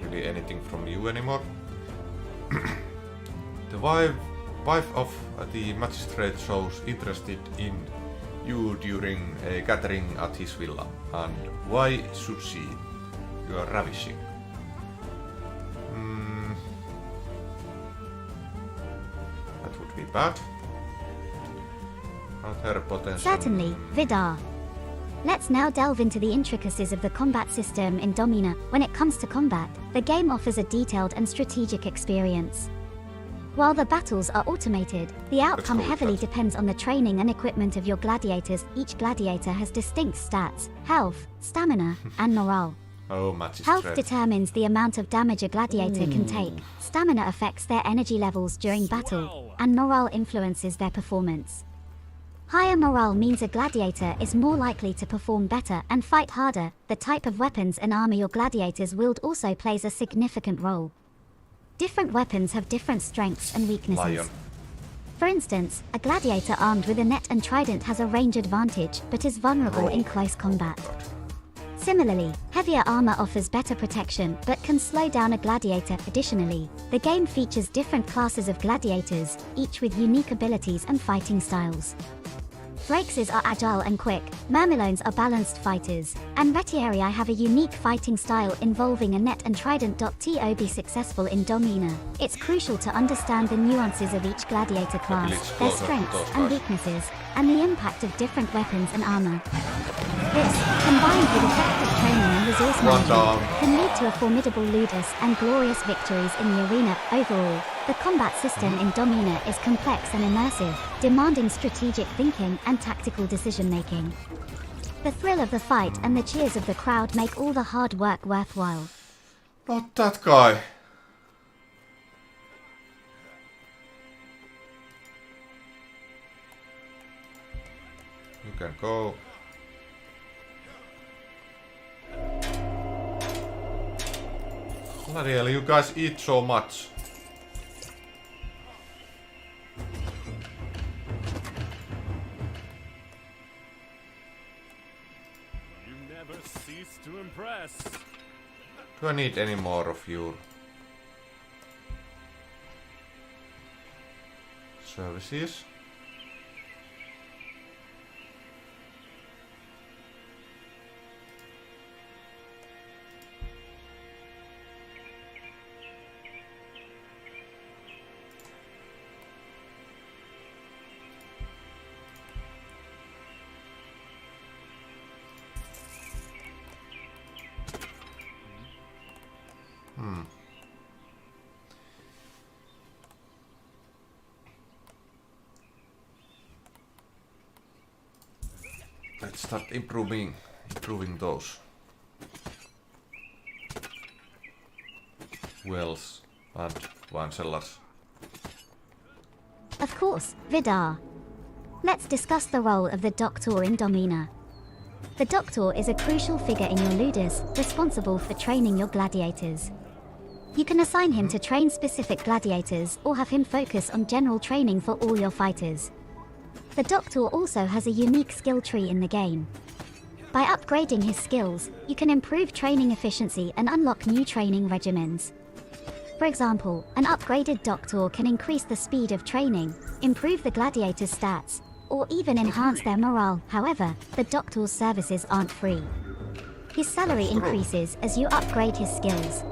really anything from you anymore. The wife of the magistrate shows interested in you during a gathering at his villa, and why should she? You are ravishing. That would be bad. Not her potential. Certainly, Vidarr. Let's now delve into the intricacies of the combat system in Domina. When it comes to combat, the game offers a detailed and strategic experience. While the battles are automated, the outcome heavily depends on the training and equipment of your gladiators. Each gladiator has distinct stats, health, stamina, and morale. Oh, match is Health threat. determines the amount of damage a gladiator can take, stamina affects their energy levels during battle, and morale influences their performance. Higher morale means a gladiator is more likely to perform better and fight harder. The type of weapons and armor your gladiators wield also plays a significant role. Different weapons have different strengths and weaknesses. Lion. For instance, a gladiator armed with a net and trident has a range advantage but is vulnerable in close combat. Similarly, heavier armor offers better protection but can slow down a gladiator. Additionally, the game features different classes of gladiators, each with unique abilities and fighting styles. Thraxes are agile and quick, Myrmilones are balanced fighters, and Retiarii have a unique fighting style involving a net and trident. To be successful in Domina, it's crucial to understand the nuances of each gladiator class, their strengths and weaknesses, and the impact of different weapons and armor. This, combined with effective training and resource management, can lead to a formidable ludus and glorious victories in the arena. Overall, the combat system in Domina is complex and immersive, demanding strategic thinking and tactical decision-making. The thrill of the fight and the cheers of the crowd make all the hard work worthwhile. Not that guy. You can go. Bloody hell, you guys eat so much. You never cease to impress. Do I need any more of your services? Let's start improving those wells and wine cellars. Of course, Vidarr. Let's discuss the role of the doctor in Domina. The doctor is a crucial figure in your ludus, responsible for training your gladiators. You can assign him to train specific gladiators or have him focus on general training for all your fighters. The doctor also has a unique skill tree in the game. By upgrading his skills, you can improve training efficiency and unlock new training regimens. For example, an upgraded doctor can increase the speed of training, improve the gladiator's stats, or even enhance their morale. However, the doctor's services aren't free. His salary increases as you upgrade his skills.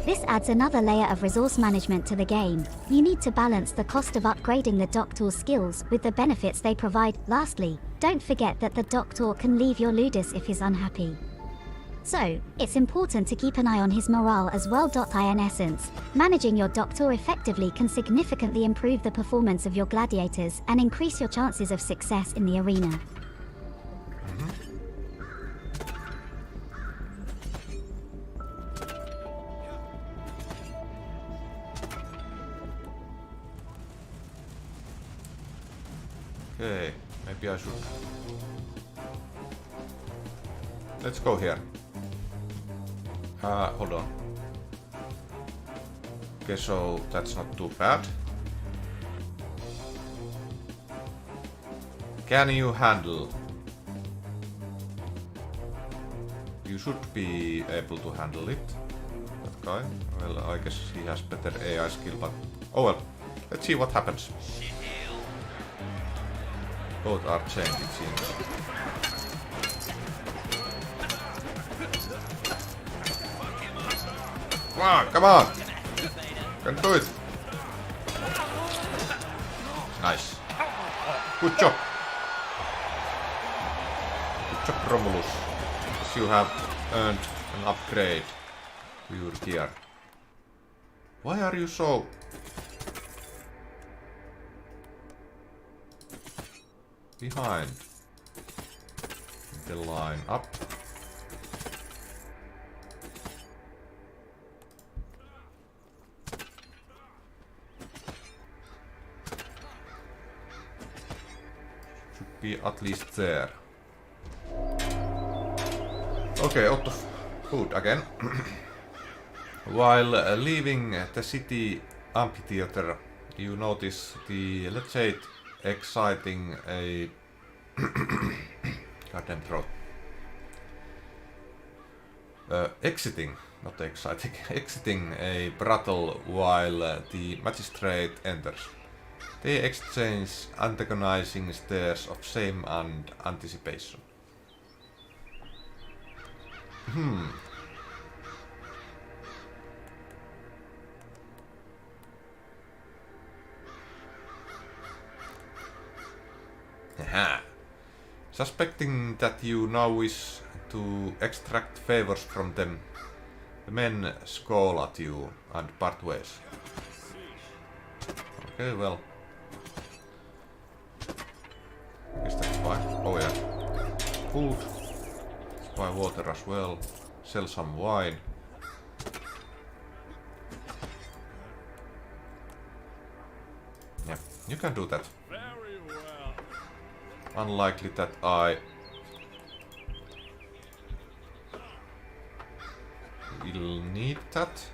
This adds another layer of resource management to the game. You need to balance the cost of upgrading the doctor's skills with the benefits they provide. Lastly, don't forget that the doctor can leave your ludus if he's unhappy. So, it's important to keep an eye on his morale as well. In essence, managing your doctor effectively can significantly improve the performance of your gladiators and increase your chances of success in the arena. Okay, maybe I should. Let's go here. Hold on. Okay, so that's not too bad. Can you handle? You should be able to handle it. That guy. Well, I guess he has better AI skill, but oh well. Let's see what happens. Both are chained, it seems. Come on! Can do it! Nice. Good job! Good job, Romulus. Yes, you have earned an upgrade to your gear. Why are you so behind the line up. Should be at least there. Okay, out of food again. While leaving the city amphitheater, you notice the, let's say it, exciting a goddamn throat. Exiting, not exciting, exiting a brothel while the magistrate enters. They exchange antagonizing stares of shame and anticipation. Aha. Suspecting that you now wish to extract favors from them, the men scowl at you and part ways. Okay, well. Guess that's fine. Oh yeah. Food. Let's buy water as well. Sell some wine. Yeah, you can do that. Very well. Unlikely that I will need that.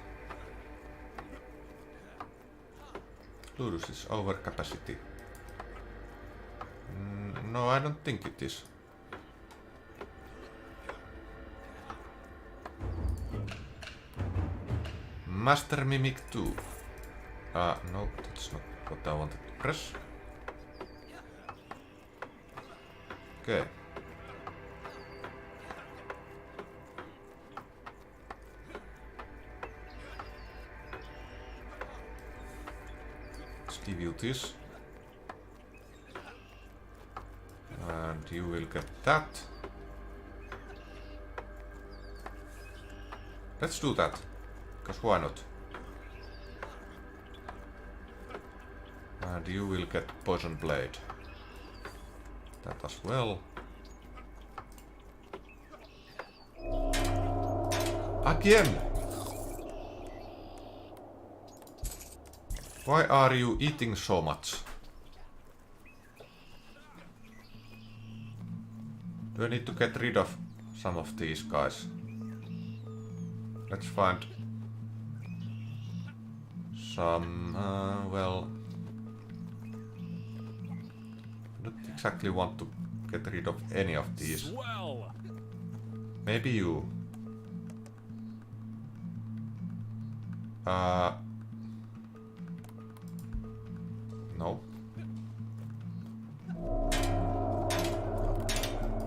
Ludus is overcapacity. No, I don't think it is. Master Mimic 2. No, that's not what I wanted to press. Okay. Let's give you this. And you will get that. Let's do that. Because why not? And you will get Poison Blade. That as well. Again! Why are you eating so much? Do I need to get rid of some of these guys? Let's find some, well, I don't exactly want to get rid of any of these. Swell. Maybe you. No.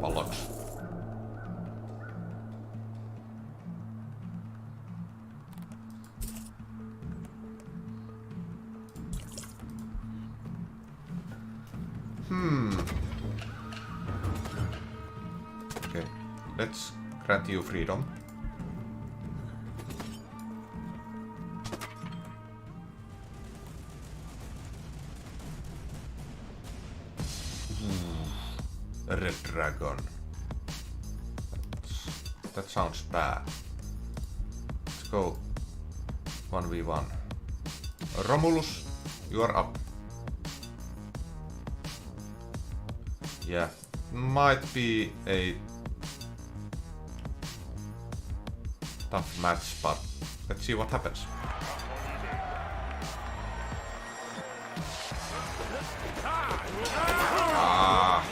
Bollocks. Okay, let's grant you freedom. A red dragon. That sounds bad. Let's go 1v1. Romulus, you are up. Yeah, might be a tough match, but let's see what happens. Ah,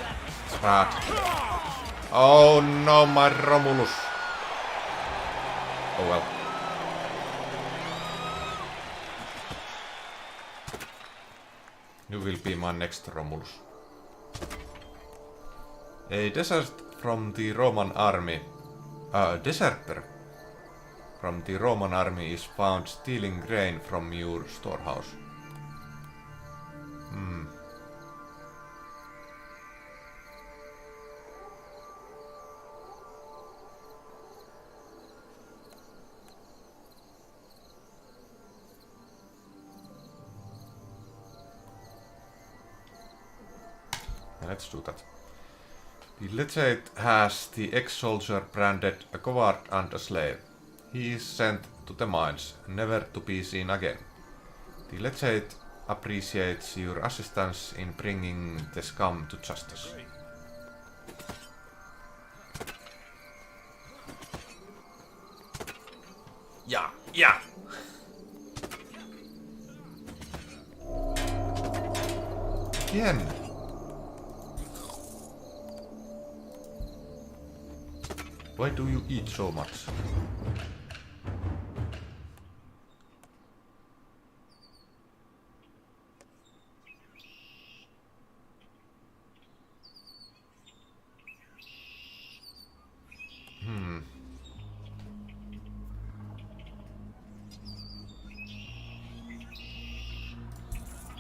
it's bad. Oh no, my Romulus. Oh well. You will be my next Romulus. A desert from the Roman army. A deserter from the Roman army is found stealing grain from your storehouse. Let's do that. The legate has the ex-soldier branded a coward and a slave. He is sent to the mines, never to be seen again. The legate appreciates your assistance in bringing the scum to justice. Yeah, yeah. Again. Why do you eat so much?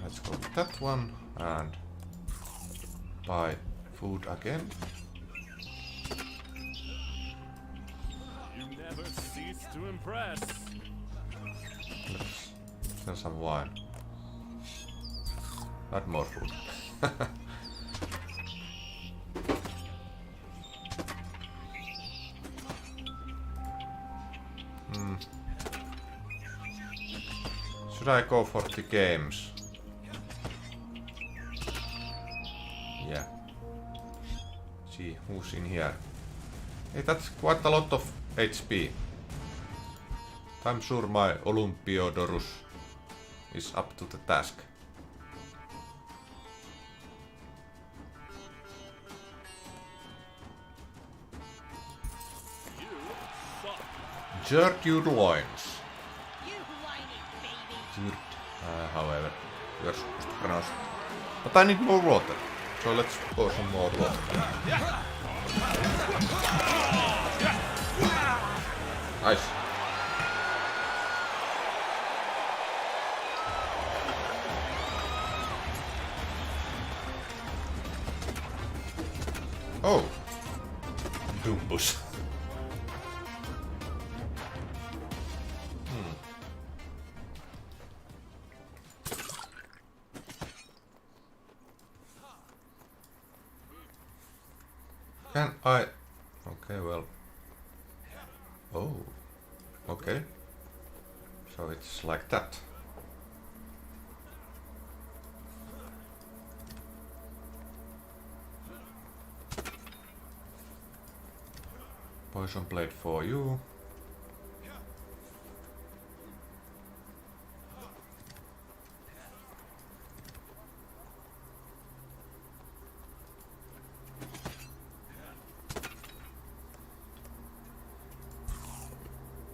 Let's go with that one and buy food again. You never cease to impress. Let's sell some wine. Add more food. Should I go for the games? Yeah. See who's in here. Hey, that's quite a lot of HP. I'm sure my Olympiodorus is up to the task. Jerk your loins. However, you're supposed to pronounce it. But I need more water, so let's pour some more water. Nice. Oh, Dumbus. Can I? Okay, well. Oh, okay. So it's like that. Poison blade for you.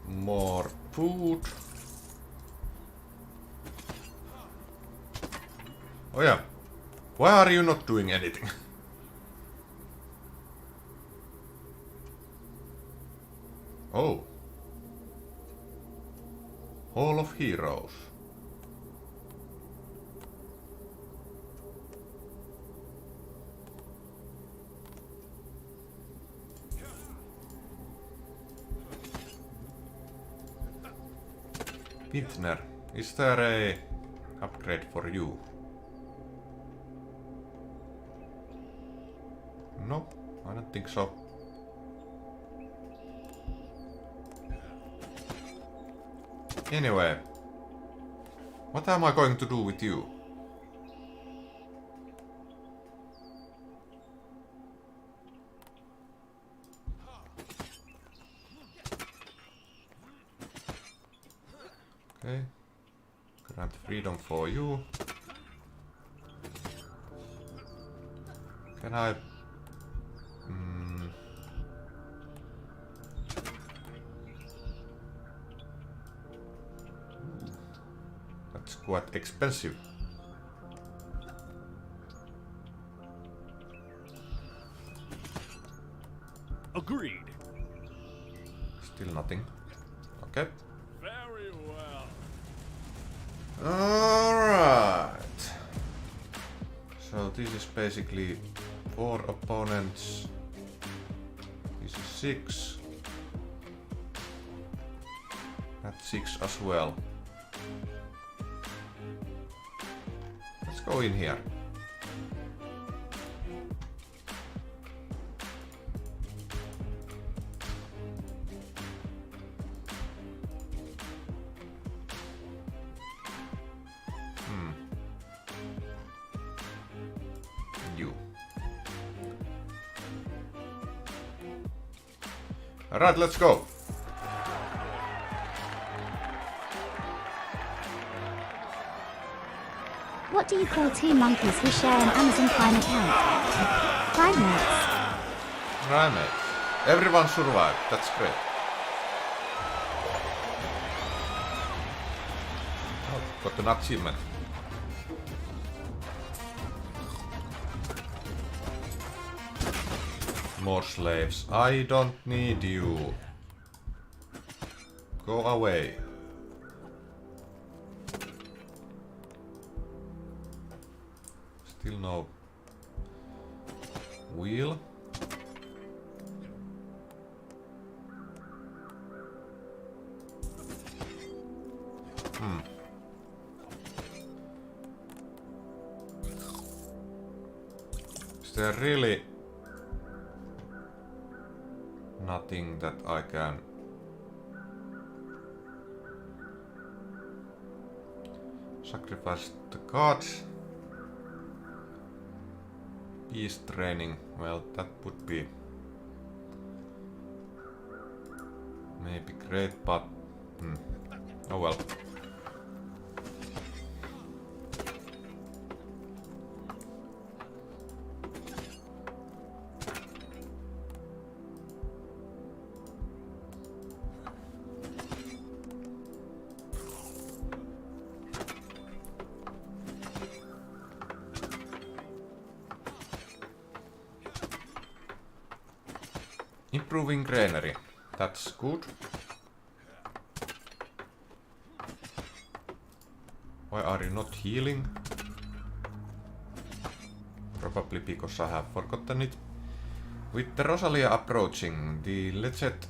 More food. Oh yeah. Why are you not doing anything? Oh. Hall of Heroes. Vidarr, is there a upgrade for you? Nope, I don't think so. Anyway, what am I going to do with you? Okay, grant freedom for you. Can I? That's quite expensive. Agreed. Still nothing. Okay. Very well. Alright. So this is basically 4 opponents. This is 6. That's 6 as well. Let's go in here. Alright, let's go. What do you call two monkeys who share an Amazon Prime account? Primates. Primates. Everyone survived. That's great. Oh, got an achievement. More slaves. I don't need you. Go away. Still no wheel. Is there really nothing that I can sacrifice the gods? Peace training, well, that would be maybe great, but oh well. Improving granary. That's good. Why are you not healing? Probably because I have forgotten it. With the Rosalia approaching, the legend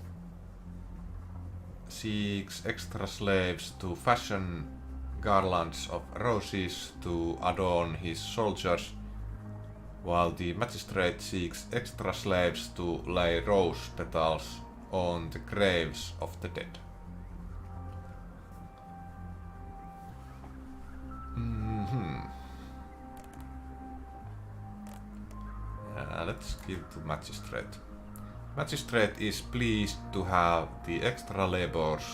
seeks extra slaves to fashion garlands of roses to adorn his soldiers, while the magistrate seeks extra slaves to lay rose petals on the graves of the dead. Let's give to magistrate. Magistrate is pleased to have the extra laborers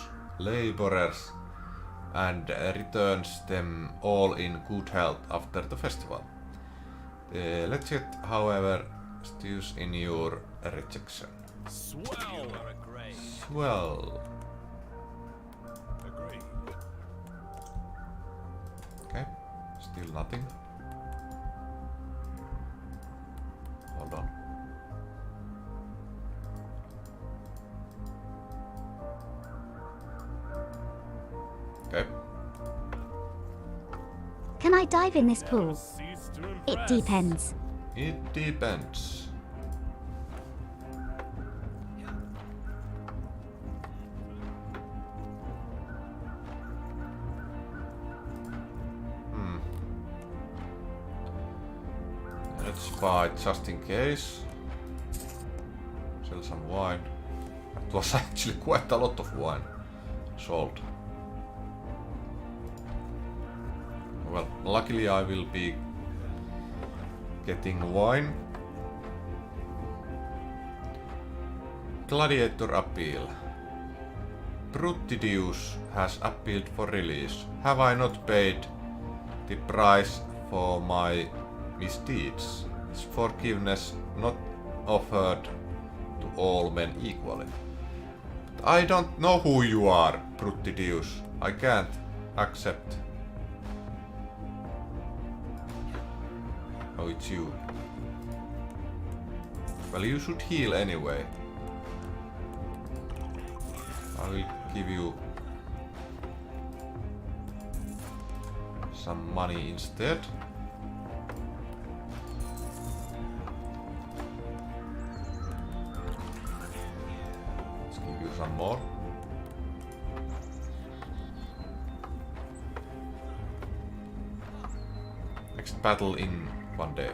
and returns them all in good health after the festival. The legend, however, stews in your rejection. Swell. Swell. Agreed. Okay, still nothing. Hold on. Okay. Can I dive in this pool? Cease to It impress. depends. It depends. Let's buy just in case. Sell some wine. That was actually quite a lot of wine sold. Well, luckily I will be getting wine. Gladiator appeal. Brutidius has appealed for release. Have I not paid the price for my misdeeds? Is forgiveness not offered to all men equally? But I don't know who you are, Brutidius. I can't accept. Oh, it's you. Well, you should heal anyway. I will give you some money instead. Let's give you some more. Next battle in 1 day.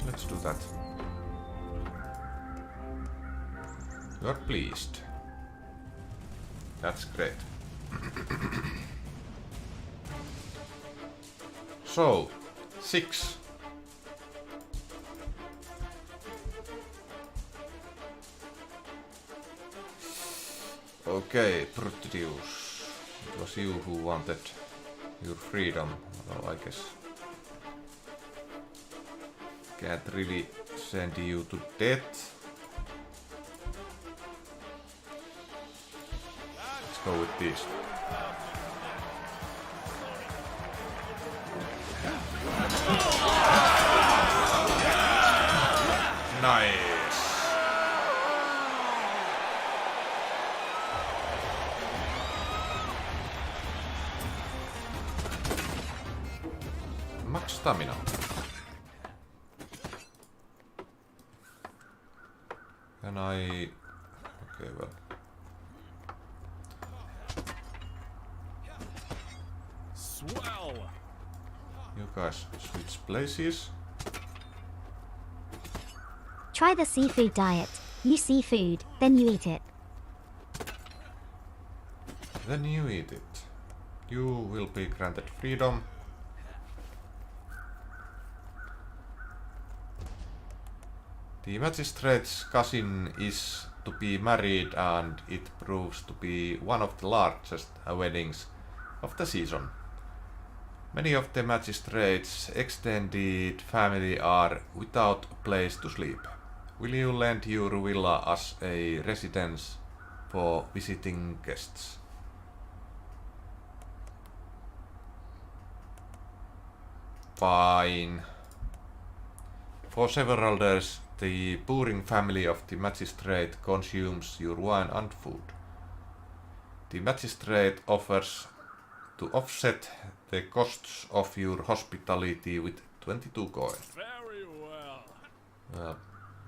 Let's do that. You're pleased. That's great. So, 6 Okay, Brutius. It was you who wanted your freedom. Well, I guess can't really send you to death. Let's go with this. Nice. Max stamina. Can I... Okay, well. Swell. You guys switch places. Try the seafood diet. You see food, then you eat it. Then you eat it. You will be granted freedom. The magistrate's cousin is to be married and it proves to be one of the largest weddings of the season. Many of the magistrate's extended family are without a place to sleep. Will you lend your villa as a residence for visiting guests? Fine. For several days, the boring family of the magistrate consumes your wine and food. The magistrate offers to offset the costs of your hospitality with 22 coin. Very well. Well,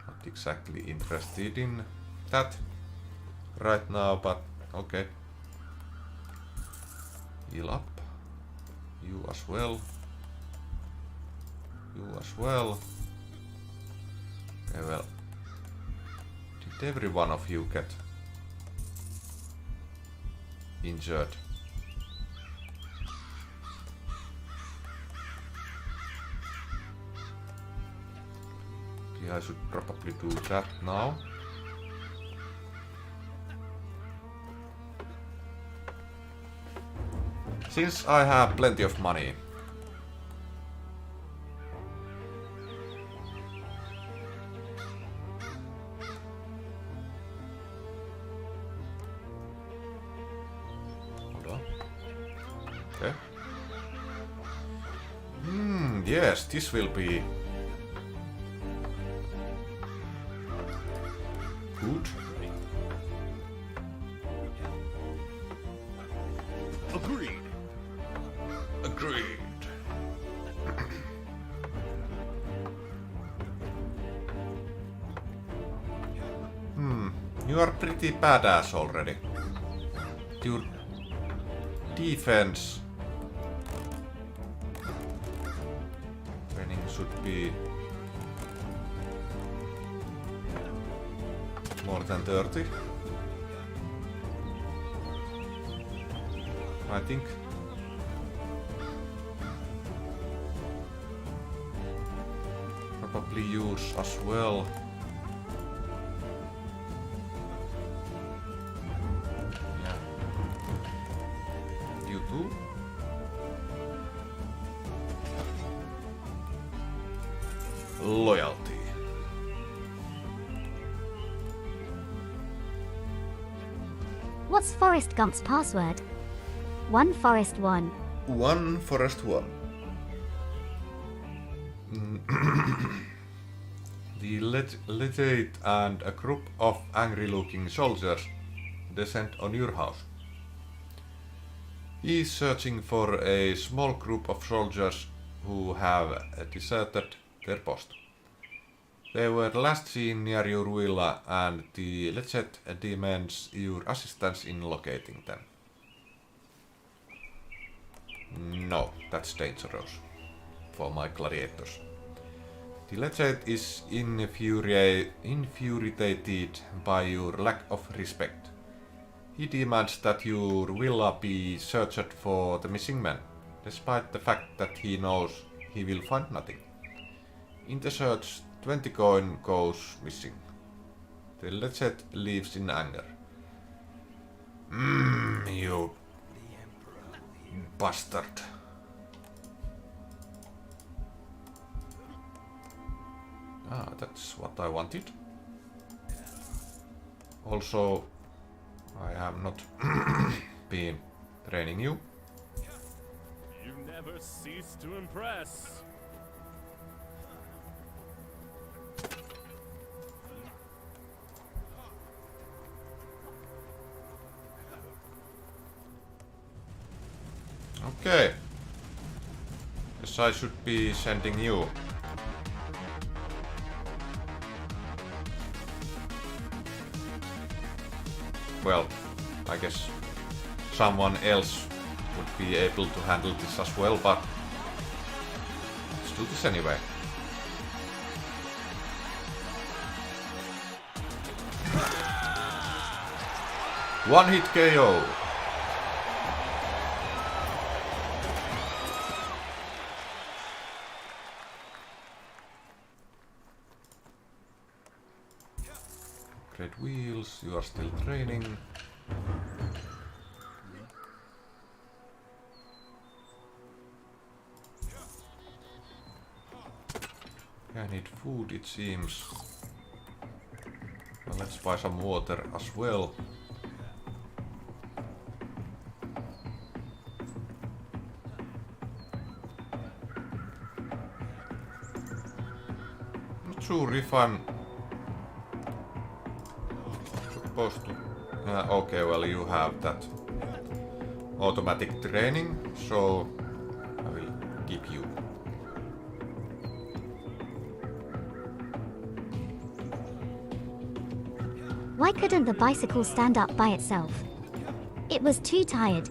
not exactly interested in that right now, but okay. Heal up. You as well. You as well. Okay, well. Did every one of you get injured? Okay, I should probably do that now. Since I have plenty of money. Hold on. Okay. Yes, this will be good. Agreed. Agreed. You are pretty badass already. Your defense training should be more than 30. I think. Probably use as well. Yeah. You too. Loyalty. What's Forrest Gump's password? 1 Forest 1. 1 Forest 1. The legate and a group of angry-looking soldiers descend on your house. He is searching for a small group of soldiers who have deserted their post. They were last seen near your villa and the legate demands your assistance in locating them. No, that's dangerous for my gladiators. The legate is infuriated by your lack of respect. He demands that your villa be searched for the missing man, despite the fact that he knows he will find nothing. In the search, 20 coin goes missing. The legate leaves in anger. You bastard. Ah, that's what I wanted. Also, I have not been training you. You never cease to impress. Okay. Yes, I should be sending you. Well, I guess someone else would be able to handle this as well, but let's do this anyway. One hit KO. Red wheels, you are still training. I need food, it seems. Well, let's buy some water as well. Not sure if I'm supposed to... okay, well, you have that automatic training, so I will keep you. Why couldn't the bicycle stand up by itself? It was too tired.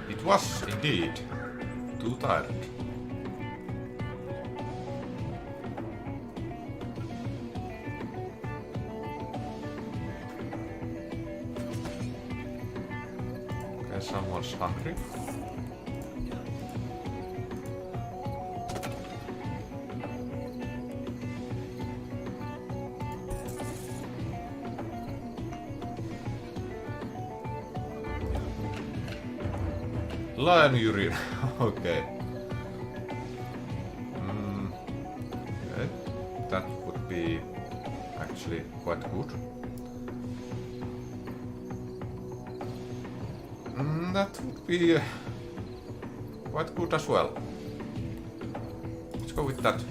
It was indeed too tired. Okay, someone's hungry. Lion urine. Okay. Okay. That would be actually quite good. That would be quite good as well. Let's go with that.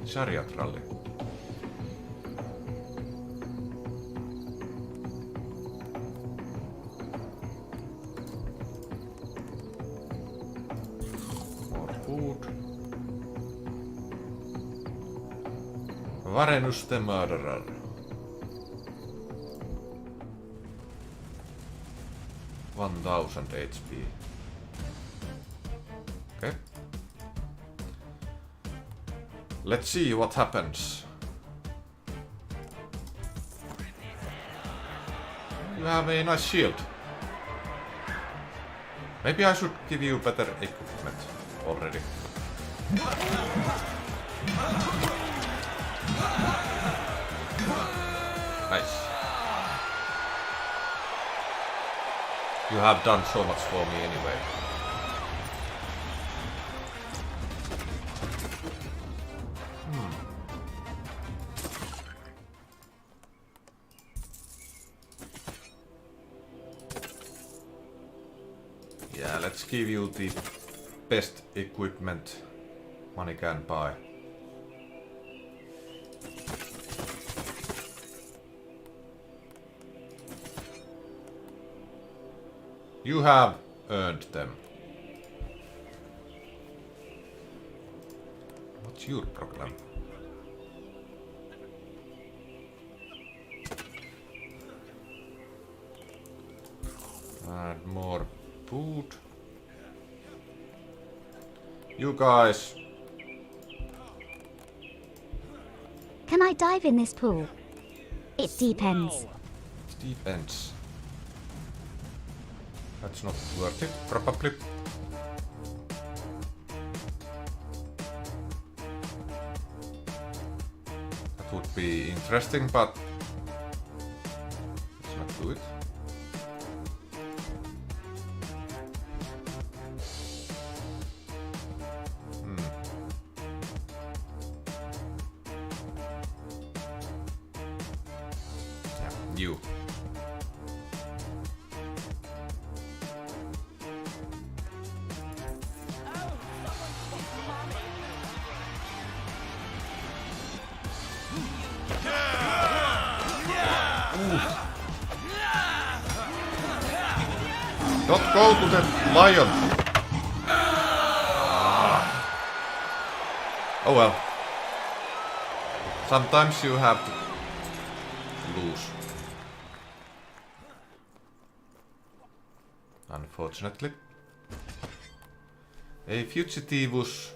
Chariot rally. Varenus the Murderer. $1000 HP. Okay. Let's see what happens. You have a nice shield. Maybe I should give you better equipment already. Nice. You have done so much for me anyway. Yeah, let's give you the best equipment money can buy. You have earned them. What's your problem? And more food. You guys. Can I dive in this pool? It depends. It depends. That's not worth it, probably. That would be interesting, but let's not do it. Yeah, you. Don't go to the lion! Oh well. Sometimes you have to lose. Unfortunately. A fugitivus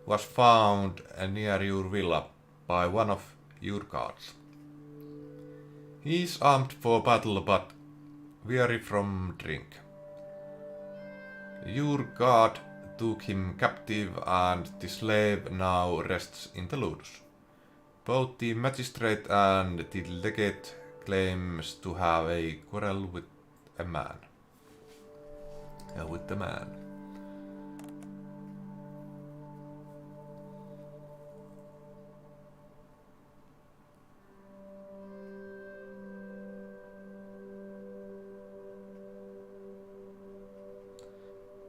was found near your villa by one of your guards. He is armed for battle but weary from drink. Your guard took him captive and the slave now rests in the Ludus. Both the magistrate and the legate claims to have a quarrel with a man. With the man.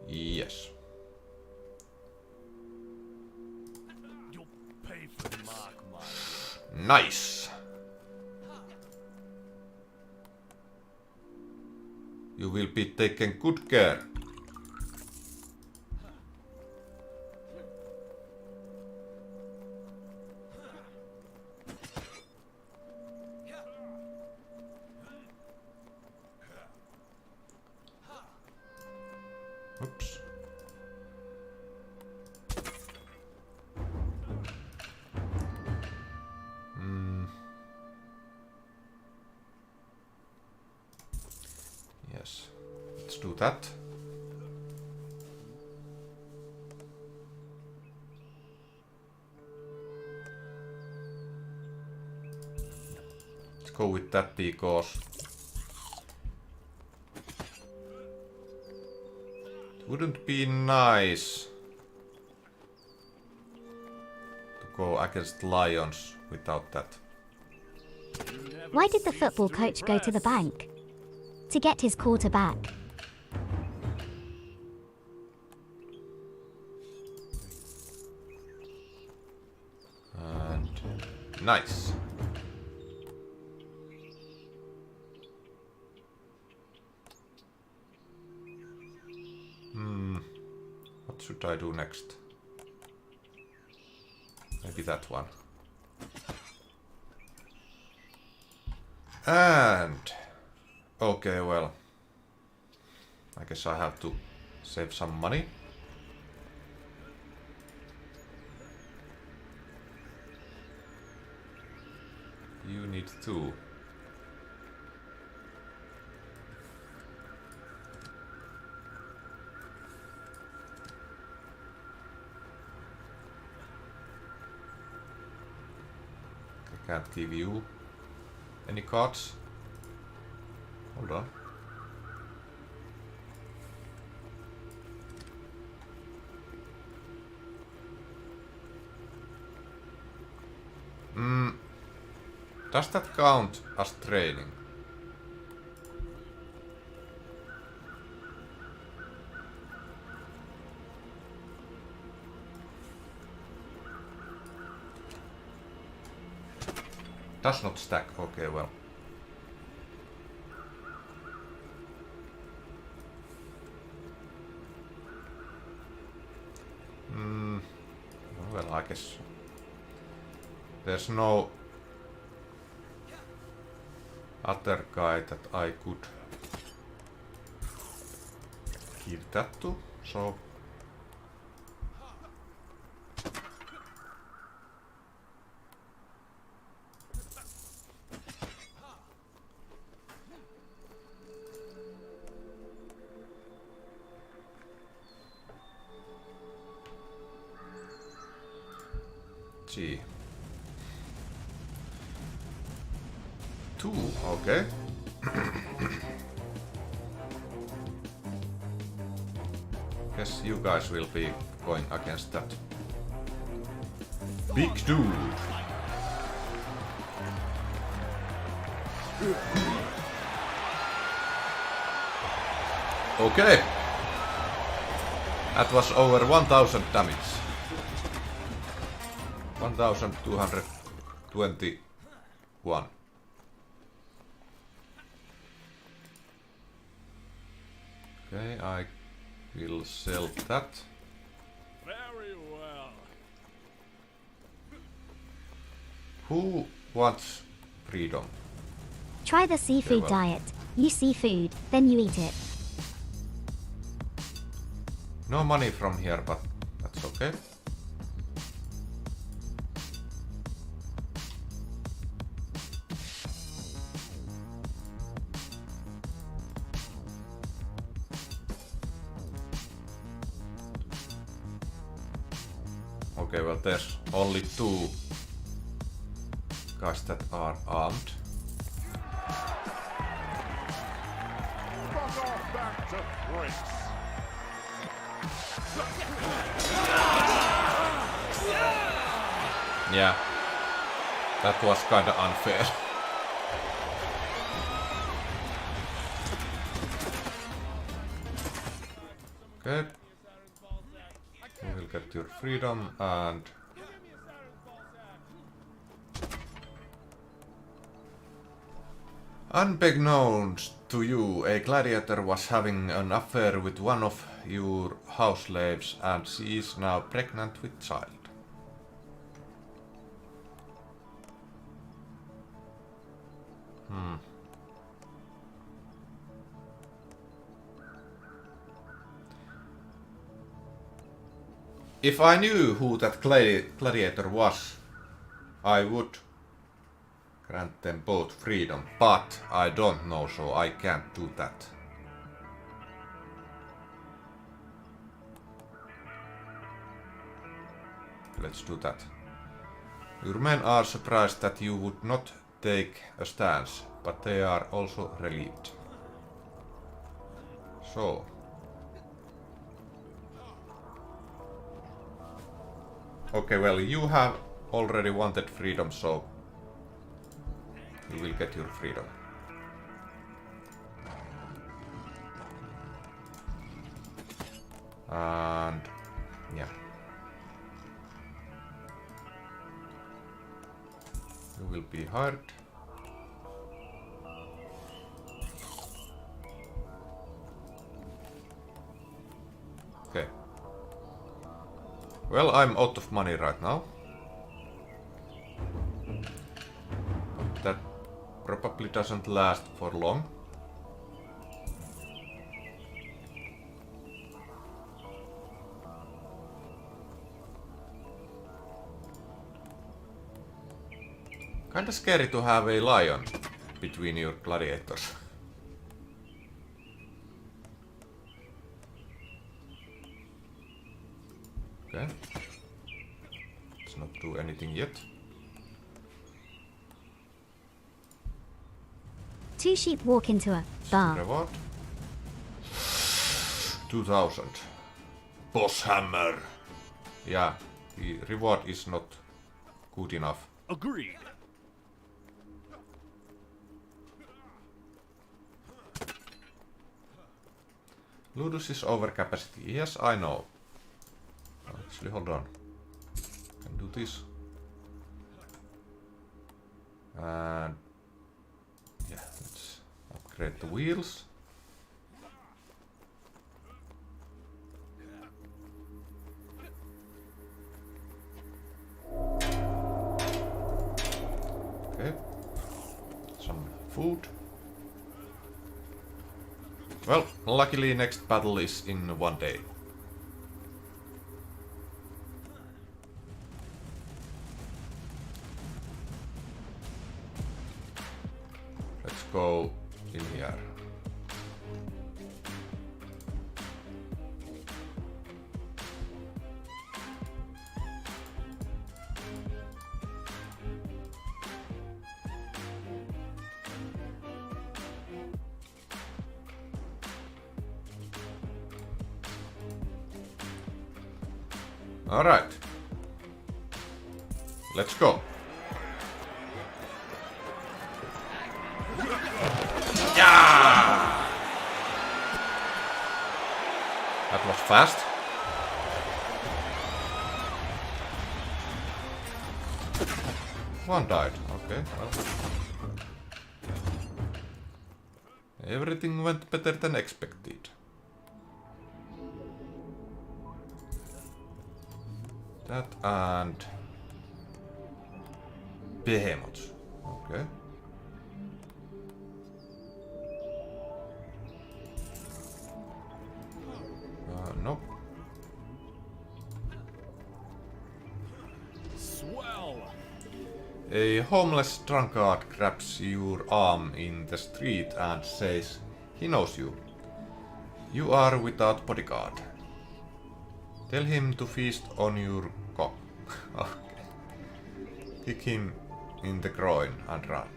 Yes. You'll pay for the mark, man. Nice. You will be taken good care. Oops. Yes. Let's do that. Let's go with that because it wouldn't be nice to go against lions without that. Why did the football coach go to the bank? To get his quarter back. And nice. What should I do next? Maybe that one. And okay, well, I guess I have to save some money. You need 2. I can't give you any cards. Hold on. Does that count as training? Does not stack. Okay, well. Well, I guess there's no other guy that I could give that to, so G. 2, okay. Guess you guys will be going against that big dude. Okay. That was over 1000 damage. 1221. Okay, I will sell that. Very well. Who wants freedom? Try the seafood Okay, well. diet. You see food, then you eat it. No money from here, but that's okay. Okay, well, there's only 2 guys that are armed. Fuck off back to Thrace. Yeah, that was kinda unfair. Okay. You will get your freedom and... Unbeknownst to you, a gladiator was having an affair with one of your house slaves and she is now pregnant with child. If I knew who that gladiator was, I would grant them both freedom, but I don't know, so I can't do that. Let's do that. Your men are surprised that you would not take a stance, but they are also relieved. So. Okay, well, you have already wanted freedom, so you will get your freedom. And yeah. You will be hired. Okay. Well, I'm out of money right now. That probably doesn't last for long. Kinda scary to have a lion between your gladiators. Okay. Let's not do anything yet. 2 sheep walk into a bar. Reward. 2000. Boss hammer. Yeah, the reward is not good enough. Agreed. Ludus is overcapacity. Yes, I know. Actually, hold on. Can do this. And yeah, let's upgrade the wheels. Okay. Some food. Well, luckily next battle is in 1 day. Let's go in here. Alright. Let's go. Yeah! That was fast. One died. Okay, well. Everything went better than expected. That and behemoths. Okay. Nope. Swell. A homeless drunkard grabs your arm in the street and says he knows you. You are without bodyguard. Tell him to feast on your cock. Okay. Kick him in the groin and run.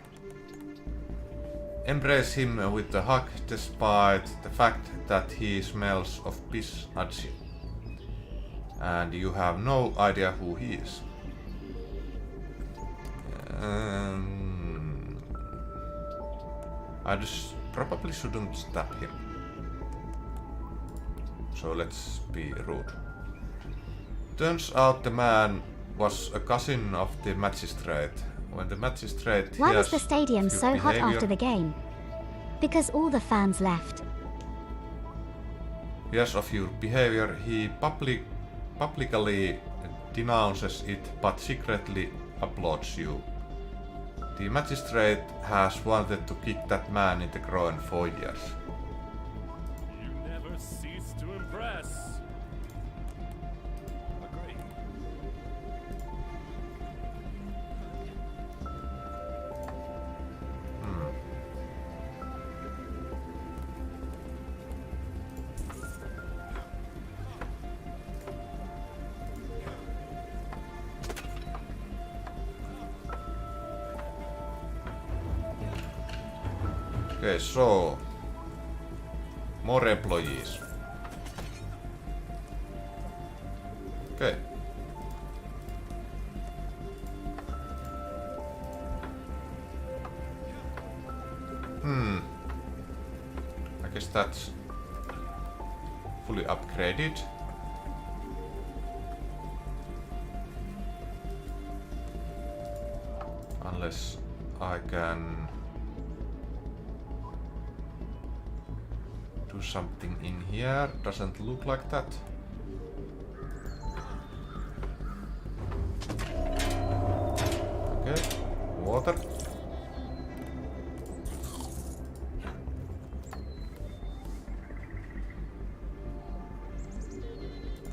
Embrace him with a hug despite the fact that he smells of piss and shit. And you have no idea who he is. I just probably shouldn't stab him. So let's be rude. Turns out the man was a cousin of the magistrate. When the magistrate Why was hears the stadium your so hot behavior- after the game? Because all the fans left. Hears of your behavior, he publicly denounces it but secretly applauds you. The magistrate has wanted to kick that man in the groin for years. You never cease to impress. Agree. Okay, so more employees. Okay. I guess that's fully upgraded. Unless I can do something in here. Doesn't look like that. Okay, water.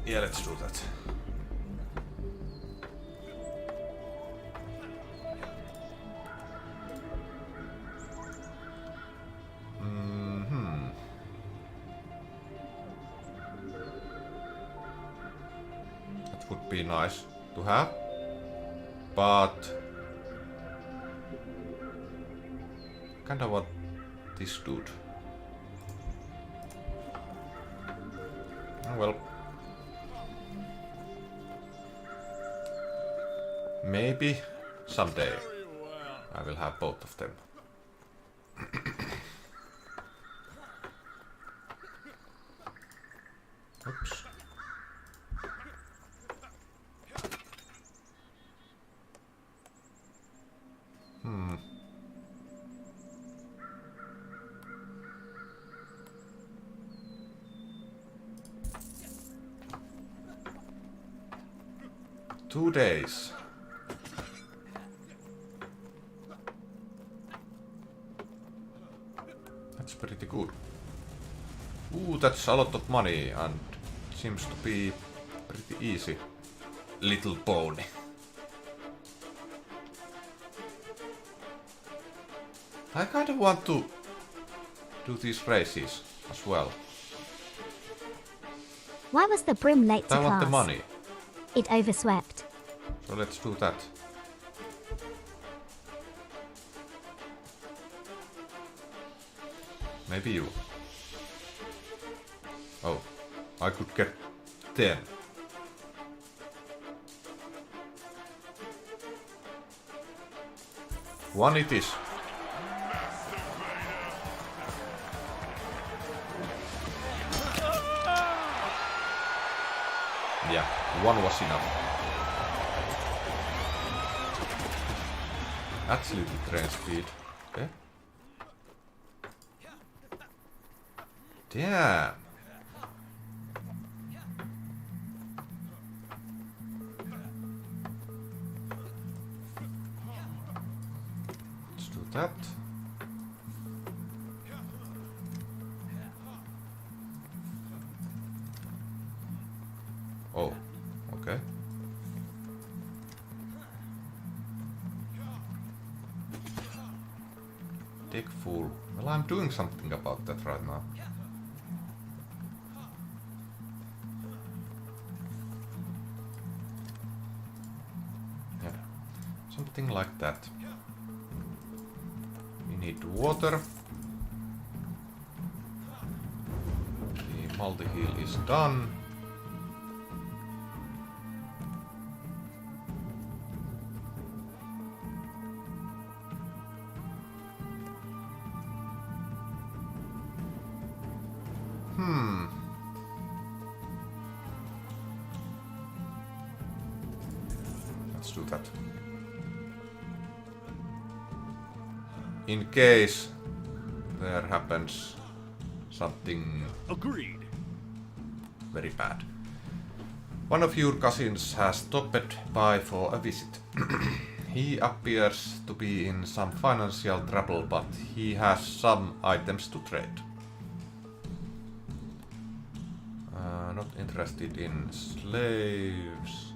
Yeah, let's do that. That would be nice to have, but kinda want this dude. Oh well. Maybe someday Very well. I will have both of them. Oops. Two days. That's pretty good. Ooh, that's a lot of money and seems to be pretty easy. Little pony. I kind of want to do these races as well. Why was the brim late to I want class? the money, It overswept. so let's do that. Maybe you. Oh, I could get 10. One it is. Yeah, one was enough. Actually, the train speed. Okay. Damn. Let's do that. Oh, okay. Dig full. Well, I'm doing something about that right now. Yeah, something like that. We need water. The multi-heal is done. Let's do that. In case there happens something Agreed. very bad. One of your cousins has stopped by for a visit. He appears to be in some financial trouble, but he has some items to trade. Not interested in slaves.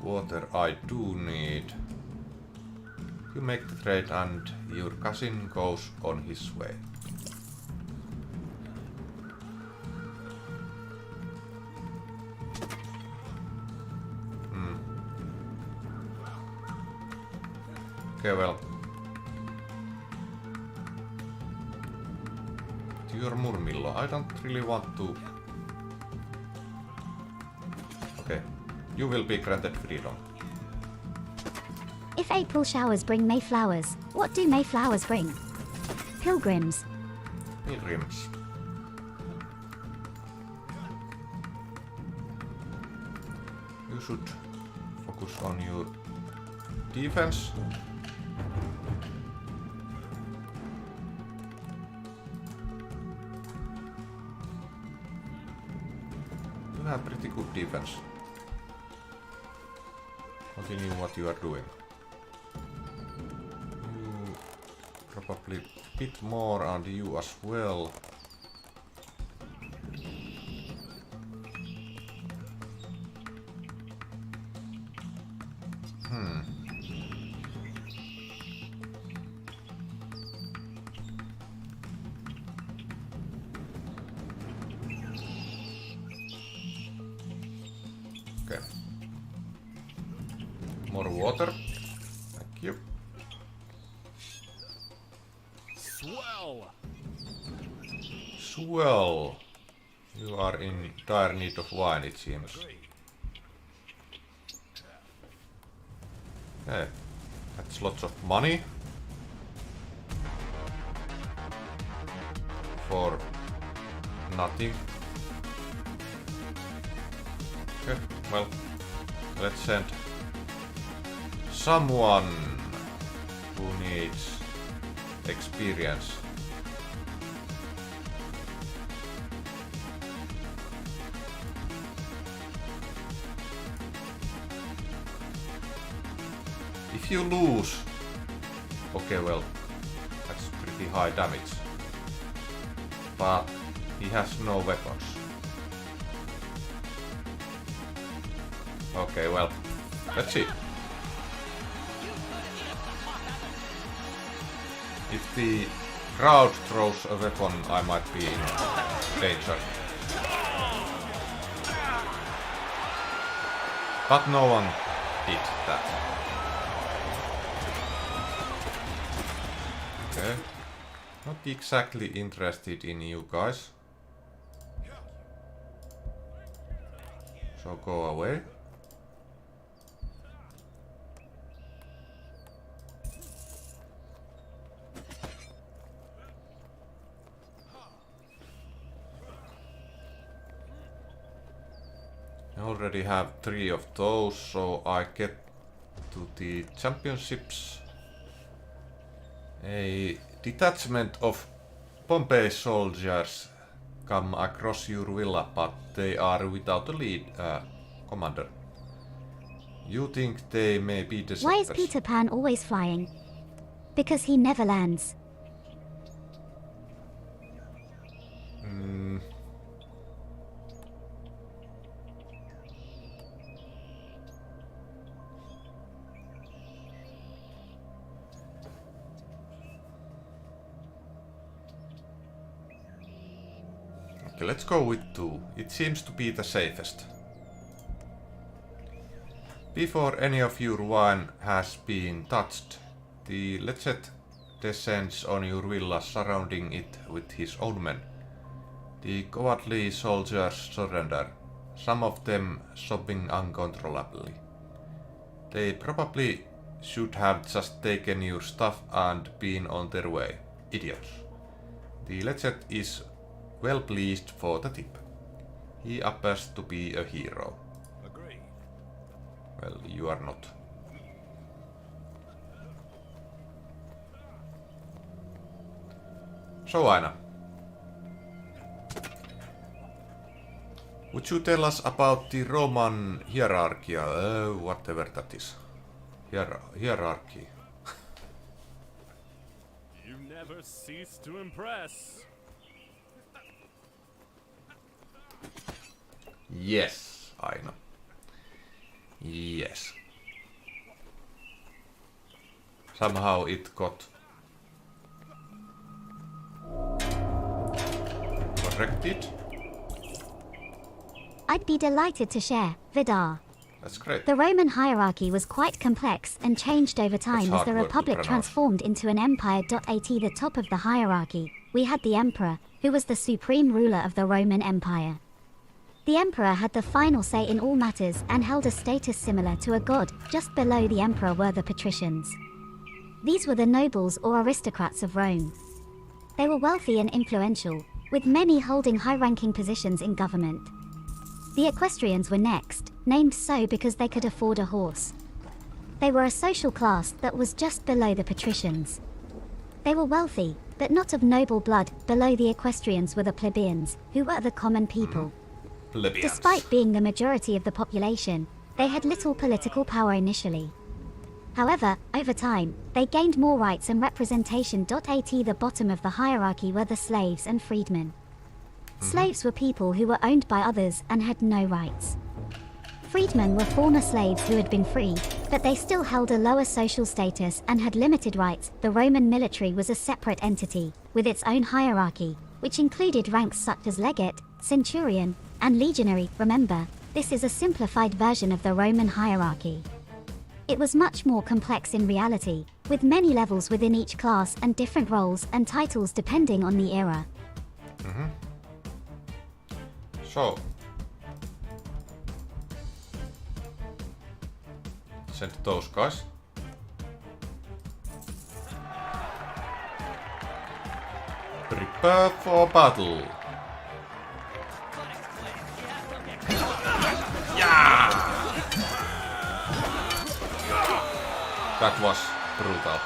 Water I do need. You make the trade and your cousin goes on his way. Okay, well. Your Murmillo, I don't really want to... Okay, you will be granted freedom. If April showers bring Mayflowers, what do Mayflowers bring? Pilgrims. Pilgrims. You should focus on your defense. You have pretty good defense. Continue what you are doing. You probably a bit more, and you as well. Okay. More water. Thank you. Swell. Swell. You are in dire need of wine, it seems. Okay. That's lots of money. For nothing. Okay, well, let's send someone who needs experience. If you lose, okay, well, that's pretty high damage. But he has no weapons. Okay, well, let's see. If the crowd throws a weapon, I might be in danger. But no one did that. Okay. Not exactly interested in you guys. So go away. already have 3 of those, so I get to the championships. A detachment of Pompey soldiers come across your villa, but they are without a lead commander. You think they may be deserters? Why is Peter Pan always flying? Because he never lands. Okay, let's go with 2. It seems to be the safest. Before any of your wine has been touched, the legend descends on your villa, surrounding it with his own men. The cowardly soldiers surrender, some of them sobbing uncontrollably. They probably should have just taken your stuff and been on their way. Idiots. The legend is well pleased for the tip. He appears to be a hero. Agreed. Well, you are not. So Aina, would you tell us about the Roman hierarchy, whatever that is? Hierarchy. You never cease to impress. Yes, Aina. Yes. Somehow it got corrected. I'd be delighted to share, Vidarr. That's great. The Roman hierarchy was quite complex and changed over time as the Republic transformed into an empire. At the top of the hierarchy, we had the emperor, who was the supreme ruler of the Roman Empire. The emperor had the final say in all matters and held a status similar to a god. Just below the emperor were the patricians. These were the nobles or aristocrats of Rome. They were wealthy and influential, with many holding high-ranking positions in government. The equestrians were next, named so because they could afford a horse. They were a social class that was just below the patricians. They were wealthy, but not of noble blood. Below the equestrians were the plebeians, who were the common people. Plebeians. Despite being the majority of the population, they had little political power initially. However, over time, they gained more rights and representation. At the bottom of the hierarchy were the slaves and freedmen. Slaves were people who were owned by others and had no rights. Freedmen were former slaves who had been freed, but they still held a lower social status and had limited rights. The Roman military was a separate entity, with its own hierarchy, which included ranks such as legate, centurion, and legionary. Remember, this is a simplified version of the Roman hierarchy. It was much more complex in reality, with many levels within each class and different roles and titles depending on the era. So, send those guys. Prepare for battle. Yeah! That was brutal.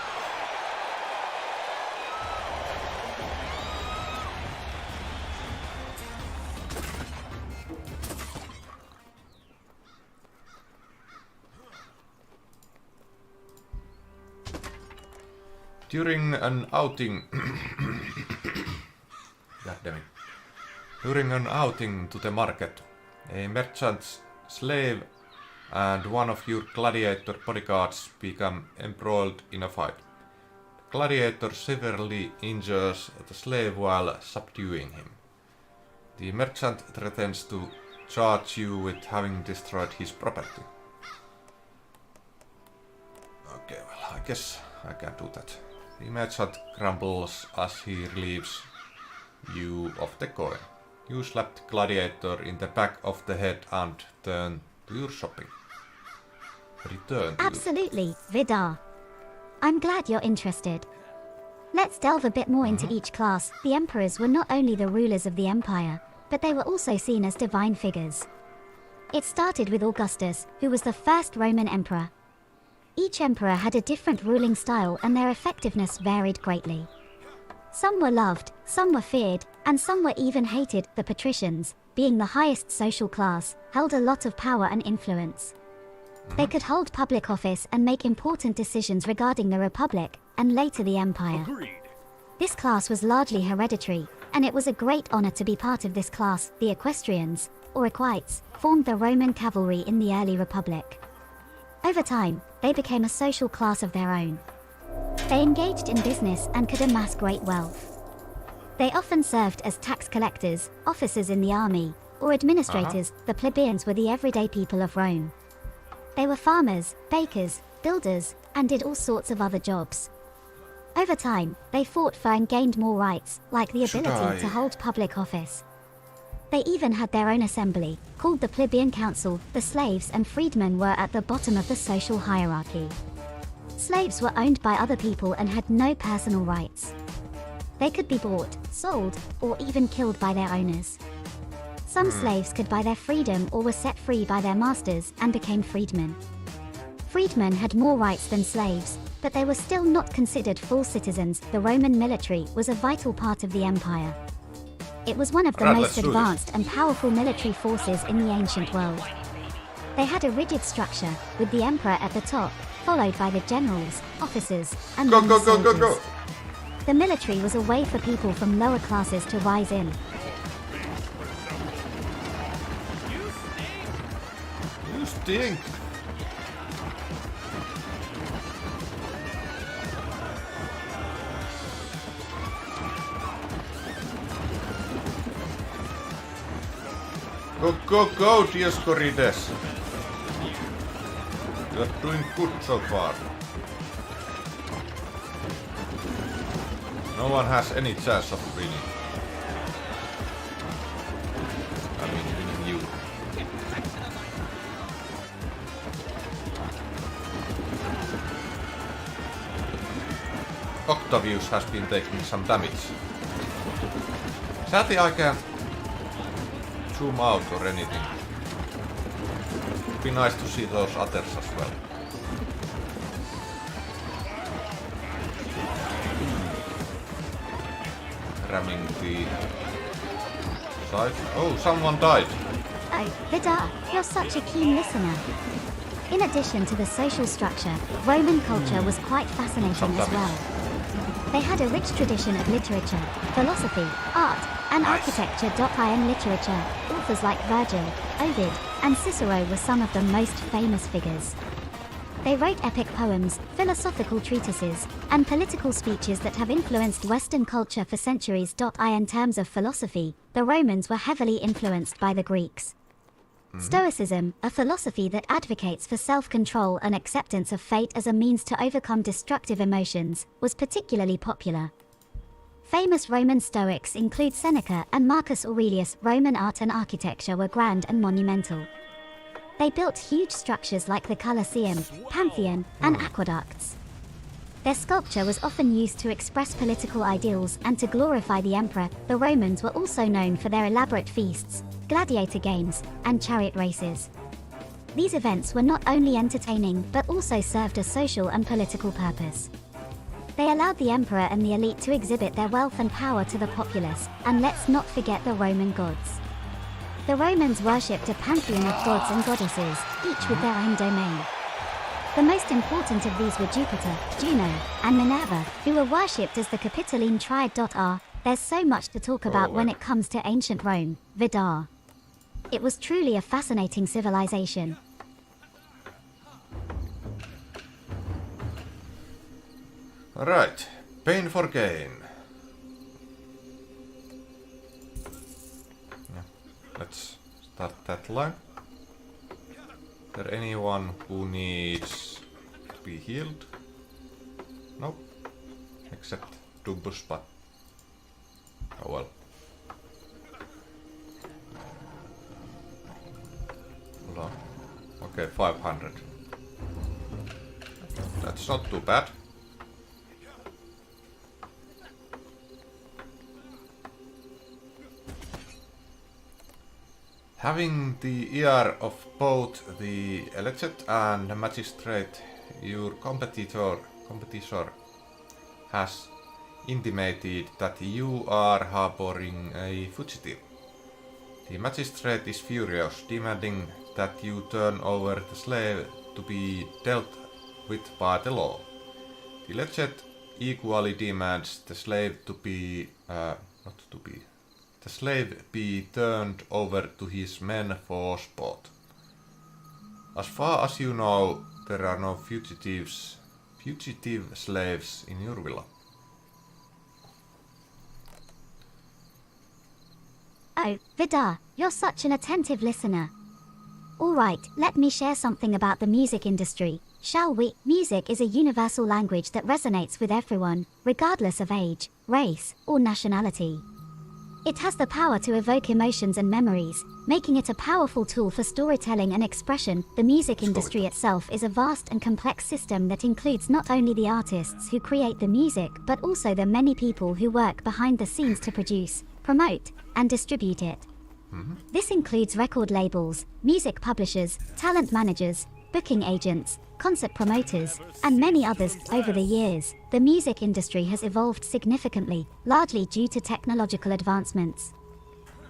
During an outing God damn it. During an outing to the market, a merchant's slave and one of your gladiator bodyguards become embroiled in a fight. The gladiator severely injures the slave while subduing him. The merchant threatens to charge you with having destroyed his property. Okay, well, I guess I can do that. The merchant grumbles as he relieves you of the coin. You slap the gladiator in the back of the head and turn to your shopping. Return to Absolutely, Vidarr. I'm glad you're interested. Let's delve a bit more into each class. The emperors were not only the rulers of the empire, but they were also seen as divine figures. It started with Augustus, who was the first Roman emperor. Each emperor had a different ruling style and their effectiveness varied greatly. Some were loved, some were feared, and some were even hated. The patricians, being the highest social class, held a lot of power and influence. They could hold public office and make important decisions regarding the Republic, and later the Empire. Agreed. This class was largely hereditary, and it was a great honor to be part of this class. The equestrians, or equites, formed the Roman cavalry in the early Republic. Over time, they became a social class of their own. They engaged in business and could amass great wealth. They often served as tax collectors, officers in the army, or administrators. The plebeians were the everyday people of Rome. They were farmers, bakers, builders, and did all sorts of other jobs. Over time, they fought for and gained more rights, like the ability to hold public office. They even had their own assembly, called the plebeian council. The slaves and freedmen were at the bottom of the social hierarchy. Slaves were owned by other people and had no personal rights. They could be bought, sold, or even killed by their owners. Some slaves could buy their freedom or were set free by their masters and became freedmen. Freedmen had more rights than slaves, but they were still not considered full citizens. The Roman military was a vital part of the empire. It was one of the most advanced and powerful military forces in the ancient world. They had a rigid structure, with the emperor at the top, followed by the generals, officers, and soldiers. The military was a way for people from lower classes to rise in. You stink! Go, Dioscorides! You're doing good so far. No one has any chance of winning. I mean, winning you. Octavius has been taking some damage. Sadly, I can't zoom out or anything. It'd be nice to see those others as well. Ramming the side. Oh, someone died. Oh, Vidarr, you're such a keen listener. In addition to the social structure, Roman culture was quite fascinating as well. They had a rich tradition of literature, philosophy, art, and architecture. In literature, authors like Virgil, Ovid, and Cicero were some of the most famous figures. They wrote epic poems, philosophical treatises, and political speeches that have influenced Western culture for centuries. In terms of philosophy, the Romans were heavily influenced by the Greeks. Stoicism, a philosophy that advocates for self-control and acceptance of fate as a means to overcome destructive emotions, was particularly popular. Famous Roman Stoics include Seneca and Marcus Aurelius. Roman art and architecture were grand and monumental. They built huge structures like the Colosseum, Pantheon, and aqueducts. Their sculpture was often used to express political ideals and to glorify the emperor. The Romans were also known for their elaborate feasts, gladiator games, and chariot races. These events were not only entertaining but also served a social and political purpose. They allowed the emperor and the elite to exhibit their wealth and power to the populace, and let's not forget the Roman gods. The Romans worshipped a pantheon of gods and goddesses, each with their own domain. The most important of these were Jupiter, Juno, and Minerva, who were worshipped as the Capitoline triad. There's so much to talk about when it comes to ancient Rome, Vidarr. It was truly a fascinating civilization. Alright, pain for gain. Yeah, let's start that line. Is there anyone who needs to be healed? Nope. Except Dumbus, but oh well. Hold on. Okay, 500. That's not too bad. Having the ear of both the elected and magistrate, your competitor has intimated that you are harboring a fugitive. The magistrate is furious, demanding that you turn over the slave to be dealt with by the law. The legend equally demands the slave be turned over to his men for sport. As far as you know, there are no fugitive slaves in your villa. Oh, Vidarr, you're such an attentive listener. Alright, let me share something about the music industry, shall we? Music is a universal language that resonates with everyone, regardless of age, race, or nationality. It has the power to evoke emotions and memories, making it a powerful tool for storytelling and expression. The music industry itself is a vast and complex system that includes not only the artists who create the music but also the many people who work behind the scenes to produce, promote, and distribute it. This includes record labels, music publishers, talent managers, booking agents, concert promoters, and many others. Over the years, the music industry has evolved significantly, largely due to technological advancements.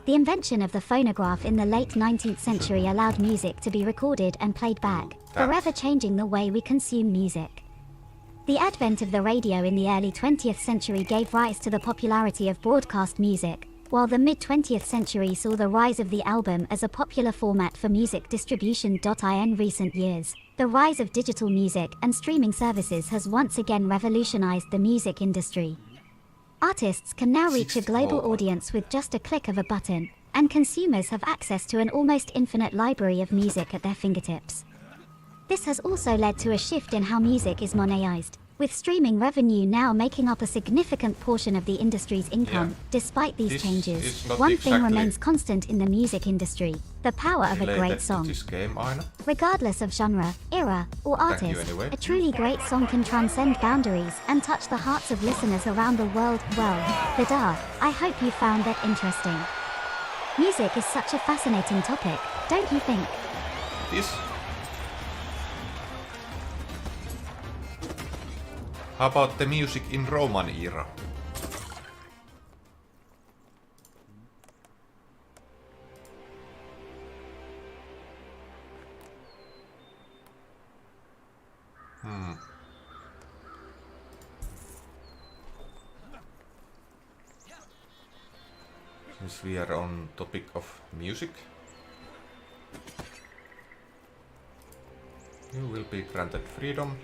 The invention of the phonograph in the late 19th century allowed music to be recorded and played back, forever changing the way we consume music. The advent of the radio in the early 20th century gave rise to the popularity of broadcast music, while the mid-20th century saw the rise of the album as a popular format for music distribution. In recent years, the rise of digital music and streaming services has once again revolutionized the music industry. Artists can now reach a global audience with just a click of a button, and consumers have access to an almost infinite library of music at their fingertips. This has also led to a shift in how music is monetized, with streaming revenue now making up a significant portion of the industry's income. Despite these changes, one thing remains constant in the music industry: the power of a great song. Regardless of genre, era, or artist, a truly great song can transcend boundaries and touch the hearts of listeners around the world. Well, Vidarr, I hope you found that interesting. Music is such a fascinating topic, don't you think? Yes. How about the music in Roman era? Since we are on topic of music, you will be granted freedom.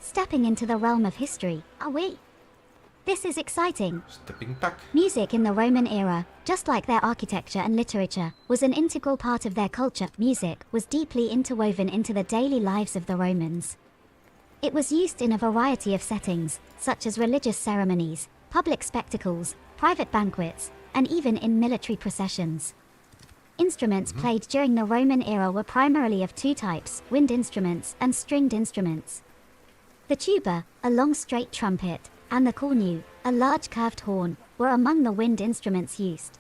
Stepping into the realm of history, are we? This is exciting. Stepping back. Music in the Roman era, just like their architecture and literature, was an integral part of their culture. Music was deeply interwoven into the daily lives of the Romans. It was used in a variety of settings, such as religious ceremonies, public spectacles, private banquets, and even in military processions. Instruments played during the Roman era were primarily of two types: wind instruments and stringed instruments. The tuba, a long straight trumpet, and the cornu, a large curved horn, were among the wind instruments used.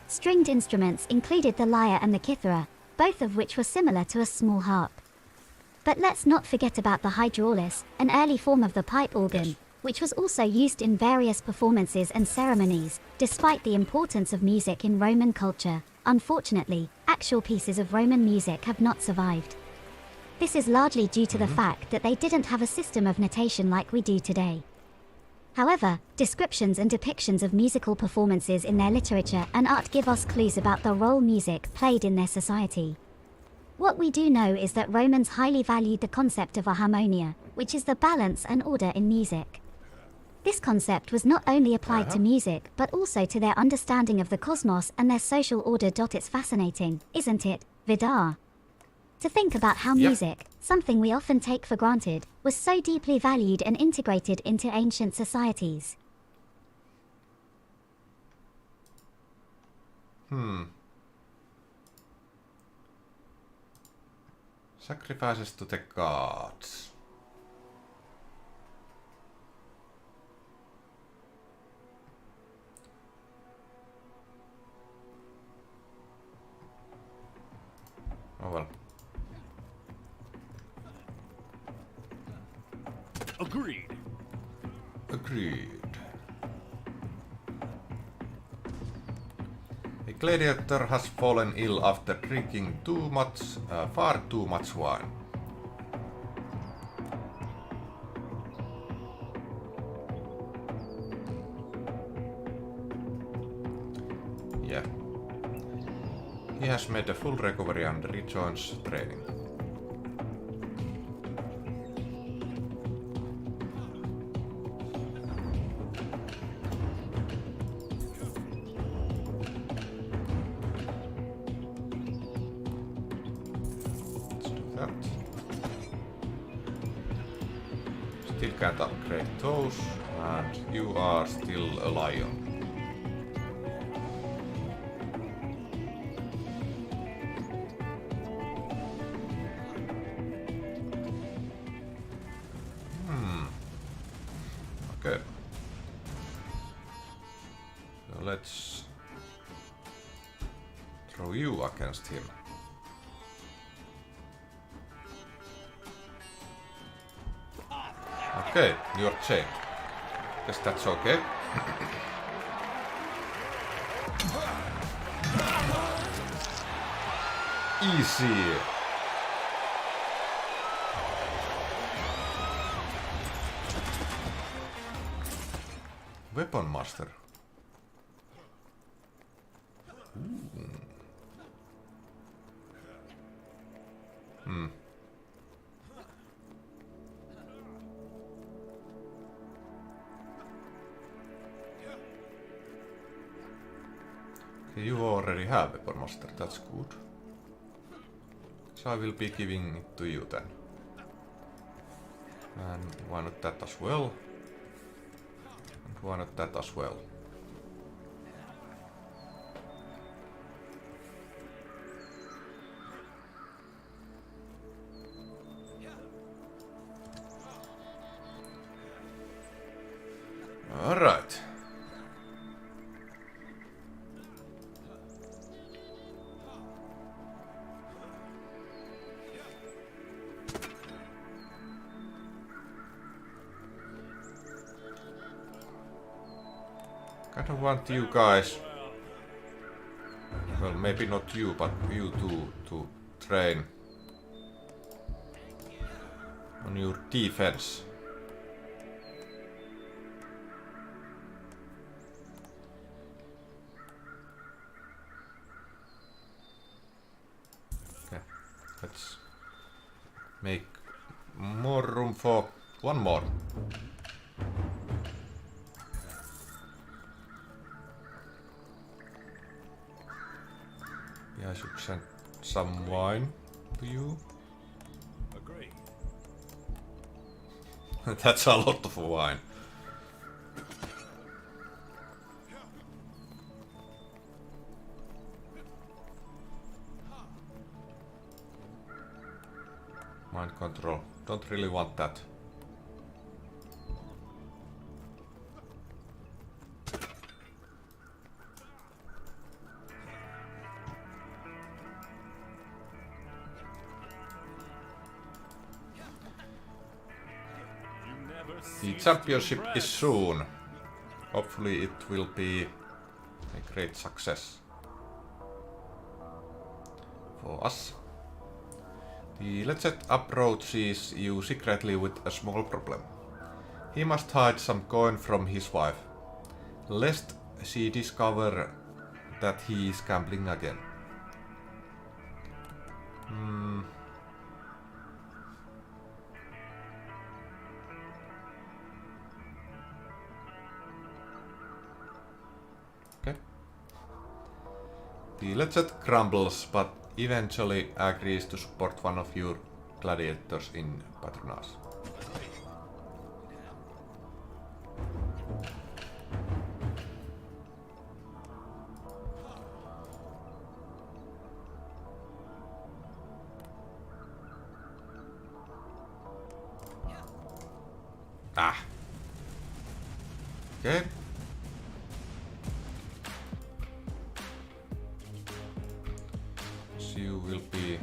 Stringed instruments included the lyre and the kithara, both of which were similar to a small harp. But let's not forget about the hydraulis, an early form of the pipe organ, which was also used in various performances and ceremonies. Despite the importance of music in Roman culture, unfortunately, actual pieces of Roman music have not survived. This is largely due to the fact that they didn't have a system of notation like we do today. However, descriptions and depictions of musical performances in their literature and art give us clues about the role music played in their society. What we do know is that Romans highly valued the concept of a harmonia, which is the balance and order in music. This concept was not only applied to music but also to their understanding of the cosmos and their social order. It's fascinating, isn't it, Vidarr? To think about how music, something we often take for granted, was so deeply valued and integrated into ancient societies. Sacrifices to the gods. Agreed. A gladiator has fallen ill after drinking far too much wine. Yeah. He has made a full recovery and rejoins training. Still can't upgrade those, and you are still a lion. Okay. So let's throw you against him. Okay, you're chained. Guess that's okay. Easy. Weapon master. Okay, you already have weapon master, that's good. So I will be giving it to you then. And why not that as well? And why not that as well? Alright. I don't want you guys, well maybe not you, but you two to train on your defense. Okay, let's make more room for one more. I should send some wine to you. Agree. That's a lot of wine. Mind control. Don't really want that. The championship is soon. Hopefully it will be a great success for us. The legend approaches you secretly with a small problem. He must hide some coin from his wife, lest she discover that he is gambling again. Okay. The legend grumbles, but eventually agrees to support one of your gladiators in patronage. Ah. Okay. So you will be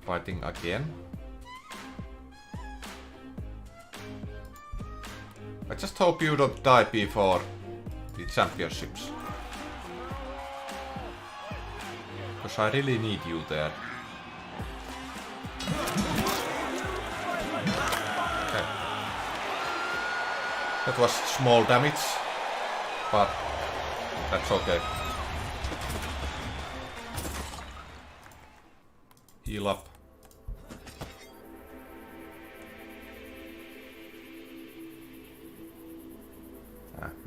fighting again. I just hope you don't die before the championships. Because I really need you there. Okay. That was small damage, but that's okay. Heal up.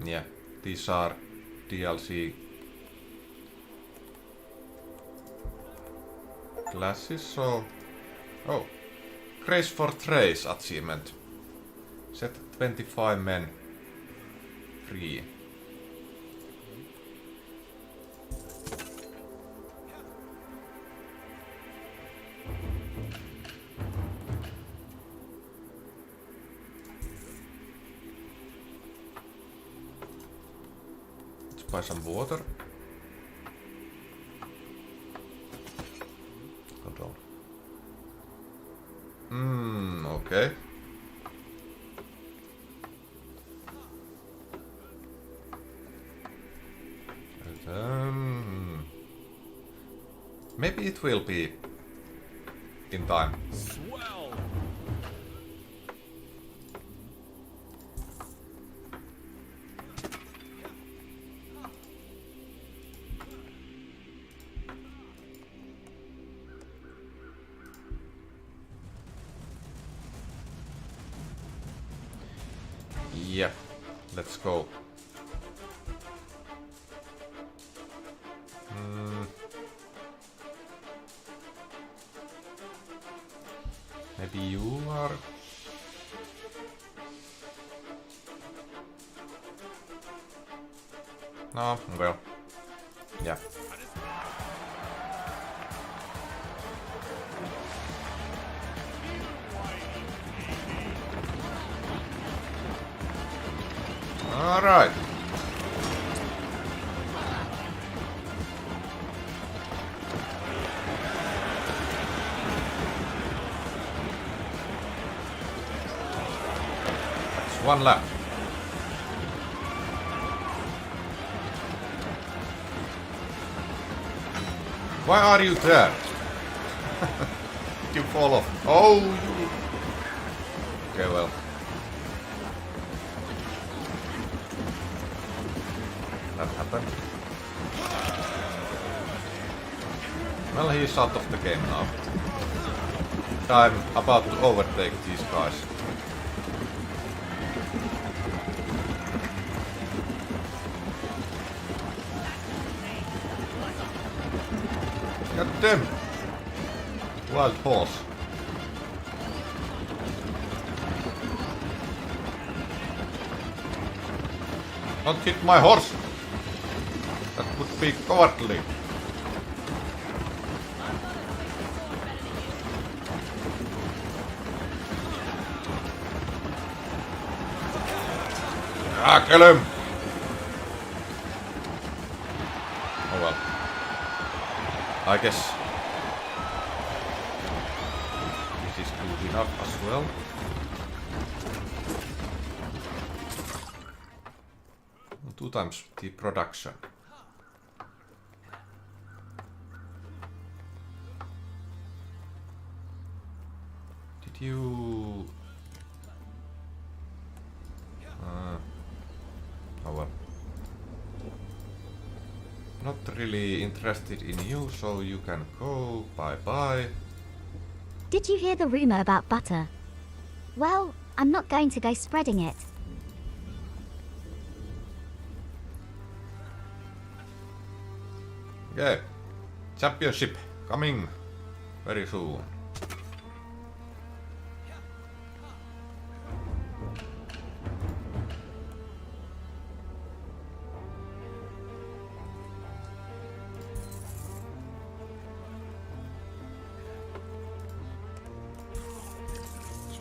Yeah, these are DLC classes, so... Oh, Grace for Trace achievement. Set 25 men free. Buy some water. Hold on. Okay. Maybe it will be in time. Swell. Yeah, let's go. Maybe you are... No, well, yeah. All right. That's one left. Why are you there? You fall off. Oh, you... Okay, well. That happened. Well, he's out of the game now. I'm about to overtake these guys. God damn! Wild horse. Don't hit my horse! That would be cowardly. Ah, kill him! Oh well. I guess this is good enough as well. Two times the production. Did you... Oh well. Not really interested in you, so you can go. Bye bye. Did you hear the rumor about butter? Well, I'm not going to go spreading it. Okay. Championship coming very soon.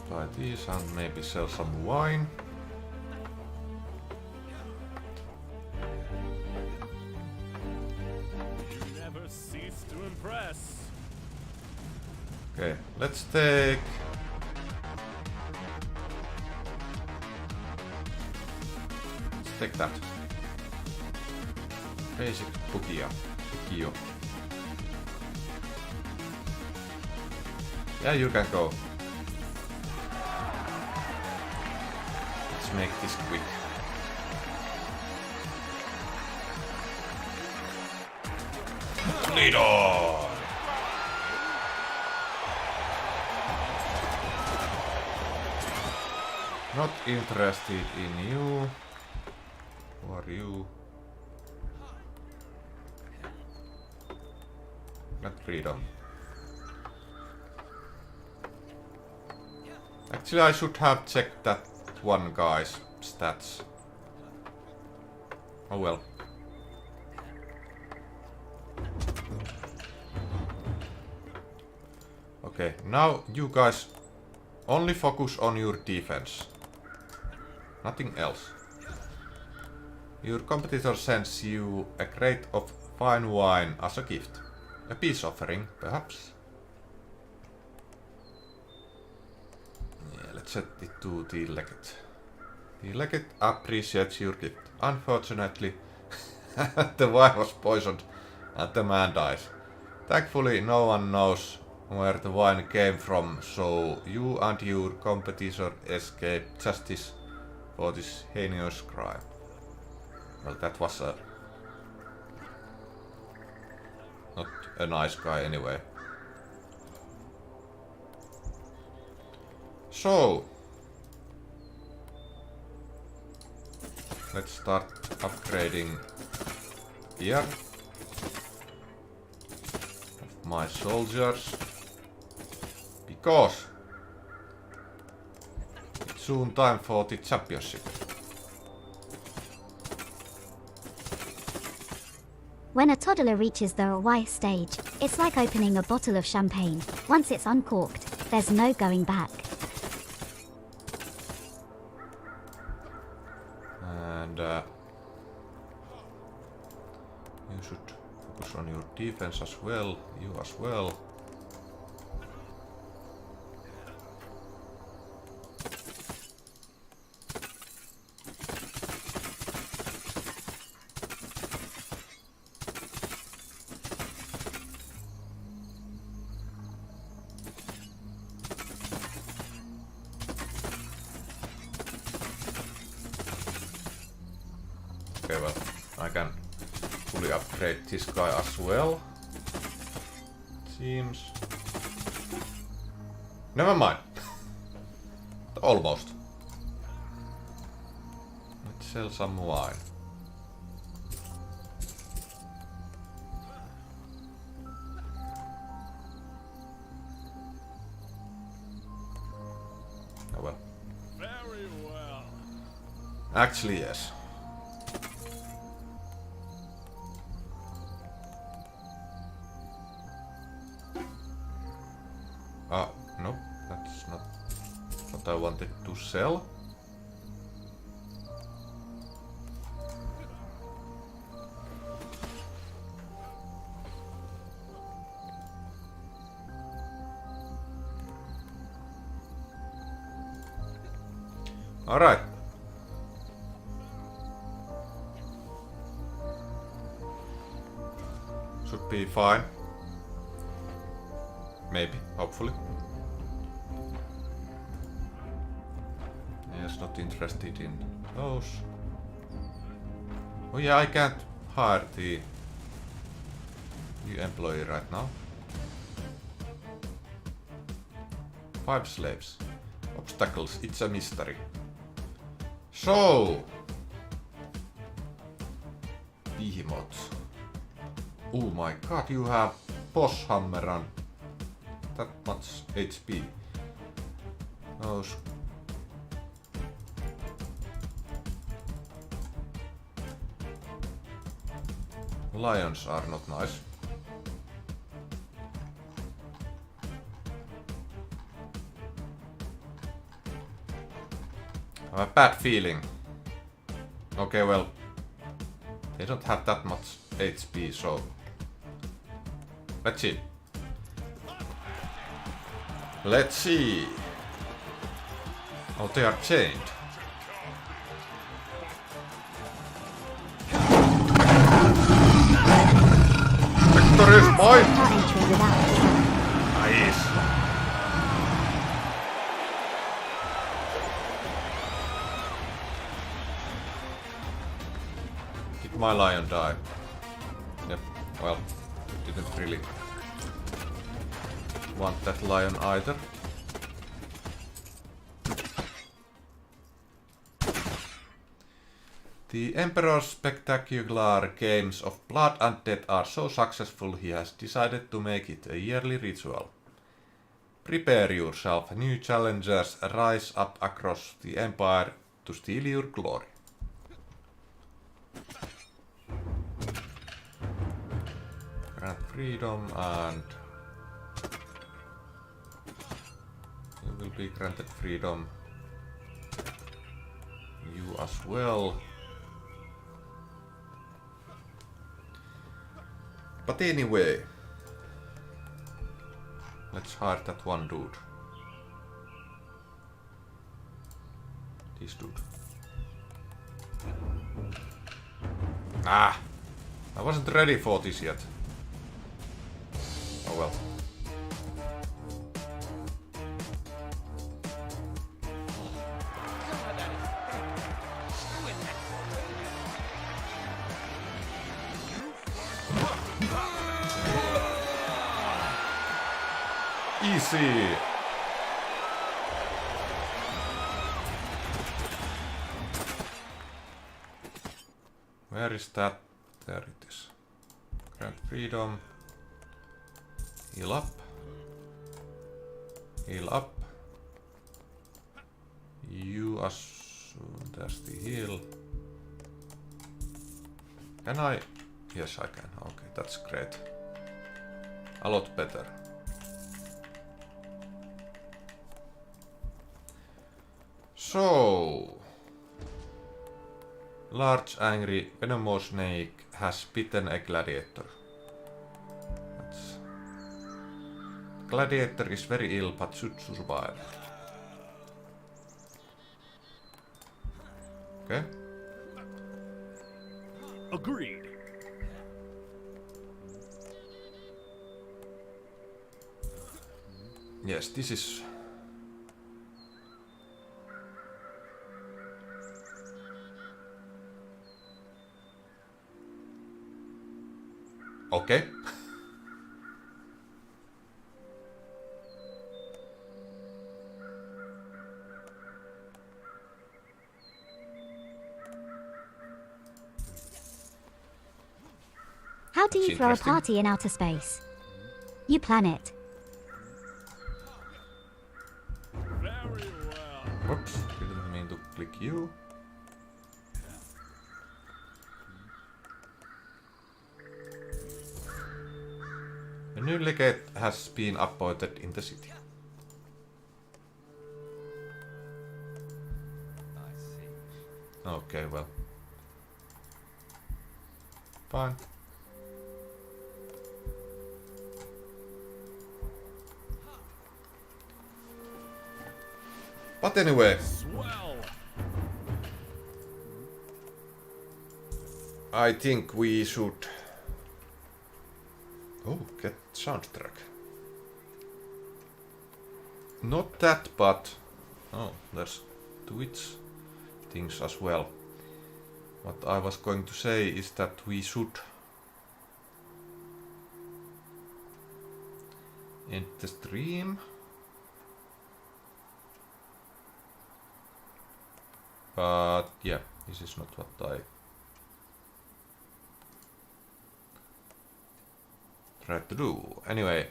Buy these and maybe sell some wine. You never cease to impress. Okay, let's take take that. Basic Bukio. Yeah, you can go. Let's make this quick. Vidarr! Not interested in you. Who are you? Not freedom. Actually, I should have checked that one guy's stats. Oh well. Okay, now you guys only focus on your defense. Nothing else. Your competitor sends you a crate of fine wine as a gift. A peace offering, perhaps. Yeah, let's set it to the legate. The legate appreciates your gift. Unfortunately, the wine was poisoned and the man dies. Thankfully, no one knows where the wine came from, so you and your competitor escape justice for this heinous crime. Well, that was not a nice guy anyway. So, let's start upgrading gear of my soldiers, because it's soon time for the championship. When a toddler reaches the Y stage, it's like opening a bottle of champagne. Once it's uncorked, there's no going back. And you should focus on your defense as well, you as well. Okay, well, I can fully upgrade this guy as well. Seems. Never mind. Almost. Let's sell some wine. Oh well. Very well. Actually, yes. No, that's not what I wanted to sell. All right. Should be fine. Maybe, hopefully. Yes, not interested in those. Oh yeah, I can't hire the new employee right now. 5 slaves. Obstacles, it's a mystery. So, behemoths. Oh my god, you have boss hammer and that much HP. Those lions are not nice. I have a bad feeling. Okay, well, they don't have that much HP, so let's see. Let's see. Oh, they are chained. Gladiator is mine! Our entry without a trap. Nice! Did my lion die? Yep, well, didn't really want that lion either. The Emperor's spectacular games of blood and death are so successful he has decided to make it a yearly ritual. Prepare yourself, new challengers rise up across the Empire to steal your glory. Grant freedom and you will be granted freedom. You as well. But anyway, let's hire that one dude. This dude. Ah! I wasn't ready for this yet. Oh well. Easy. Where is that? There it is. Grant freedom. Heal up. Heal up. You as there's the heal. Can I? Yes, I can. Okay, that's great. A lot better. So, large angry venomous snake has bitten a gladiator. Gladiator is very ill but should survive. Okay. Agreed. Yes, this is... Okay. How do you throw a party in outer space? You plan it. Very well. Oops, didn't mean to click you. A new legate has been appointed in the city. Okay, well. Fine. But anyway, Swell. I think we should... Oh, get soundtrack. Not that, but... Oh, there's Twitch things as well. What I was going to say is that we should end the stream. But yeah, this is not what I tried to do. Anyway,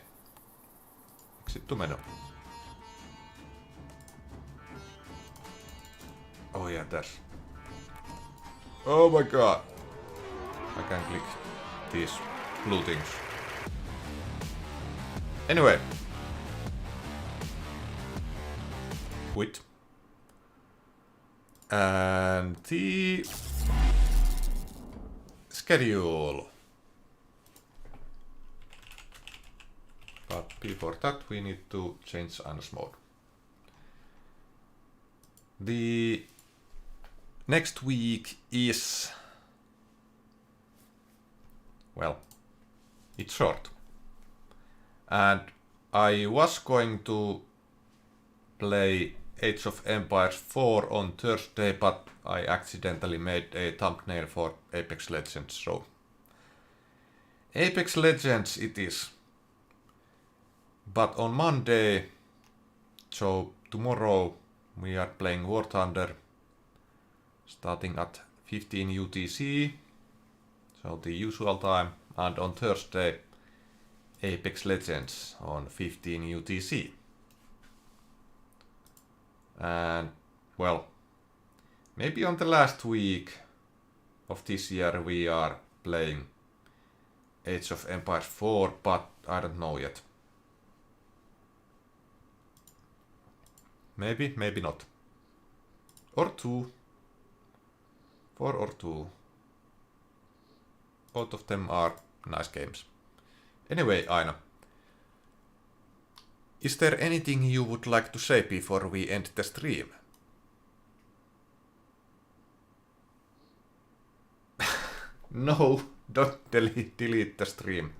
exit to menu. Oh yeah, there's... Oh my god! I can click these blue things. Anyway. Quit. And the schedule. But before that we need to change Anna's mode. The next week is, well, It's short. And I was going to play Age of Empires 4 on Thursday, but I accidentally made a thumbnail for Apex Legends, so Apex Legends it is. But on Monday, so tomorrow, we are playing War Thunder starting at 15 UTC, so the usual time, and on Thursday Apex Legends on 15 UTC. And well, maybe on the last week of this year we are playing Age of Empires 4, but I don't know yet. Maybe, maybe not. Or 2. 4 or 2. Both of them are nice games. Anyway, Aina, is there anything you would like to say before we end the stream? No, don't delete the stream.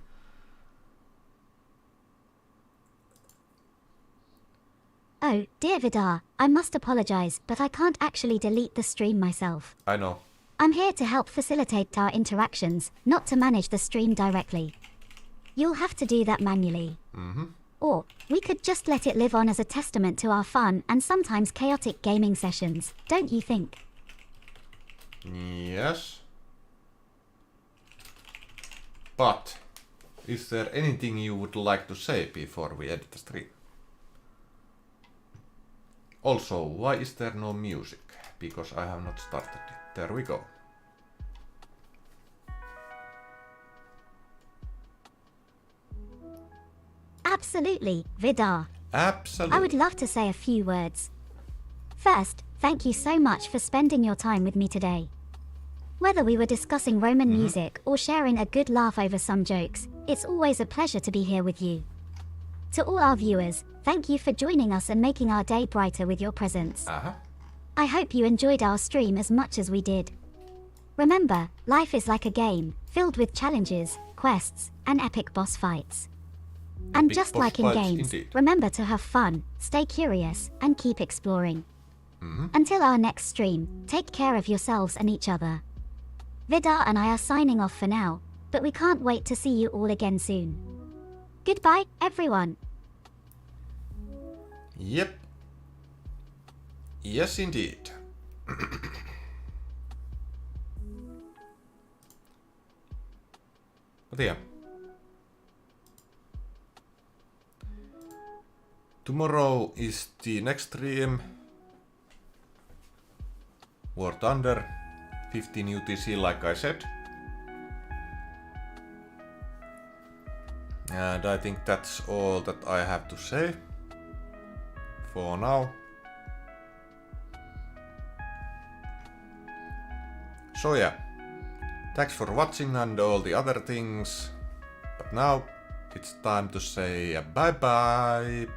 Oh, dear Vidarr, I must apologize, but I can't actually delete the stream myself. I know. I'm here to help facilitate our interactions, not to manage the stream directly. You'll have to do that manually. Or, we could just let it live on as a testament to our fun and sometimes chaotic gaming sessions, don't you think? Yes. But, is there anything you would like to say before we end the stream? Also, why is there no music? Because I have not started it. There we go. Absolutely, Vidarr. Absolutely. I would love to say a few words. First, thank you so much for spending your time with me today. Whether we were discussing Roman music or sharing a good laugh over some jokes, it's always a pleasure to be here with you. To all our viewers, thank you for joining us and making our day brighter with your presence. I hope you enjoyed our stream as much as we did. Remember, life is like a game, filled with challenges, quests, and epic boss fights. And Big just boss like in fights, games, indeed. remember to have fun, stay curious, and keep exploring. Until our next stream, take care of yourselves and each other. Vidarr and I are signing off for now, but we can't wait to see you all again soon. Goodbye, everyone. Yep. Yes, indeed. But yeah. Tomorrow is the next stream. War Thunder, 15 UTC like I said. And I think that's all that I have to say for now. So yeah, thanks for watching and all the other things. But now it's time to say bye bye.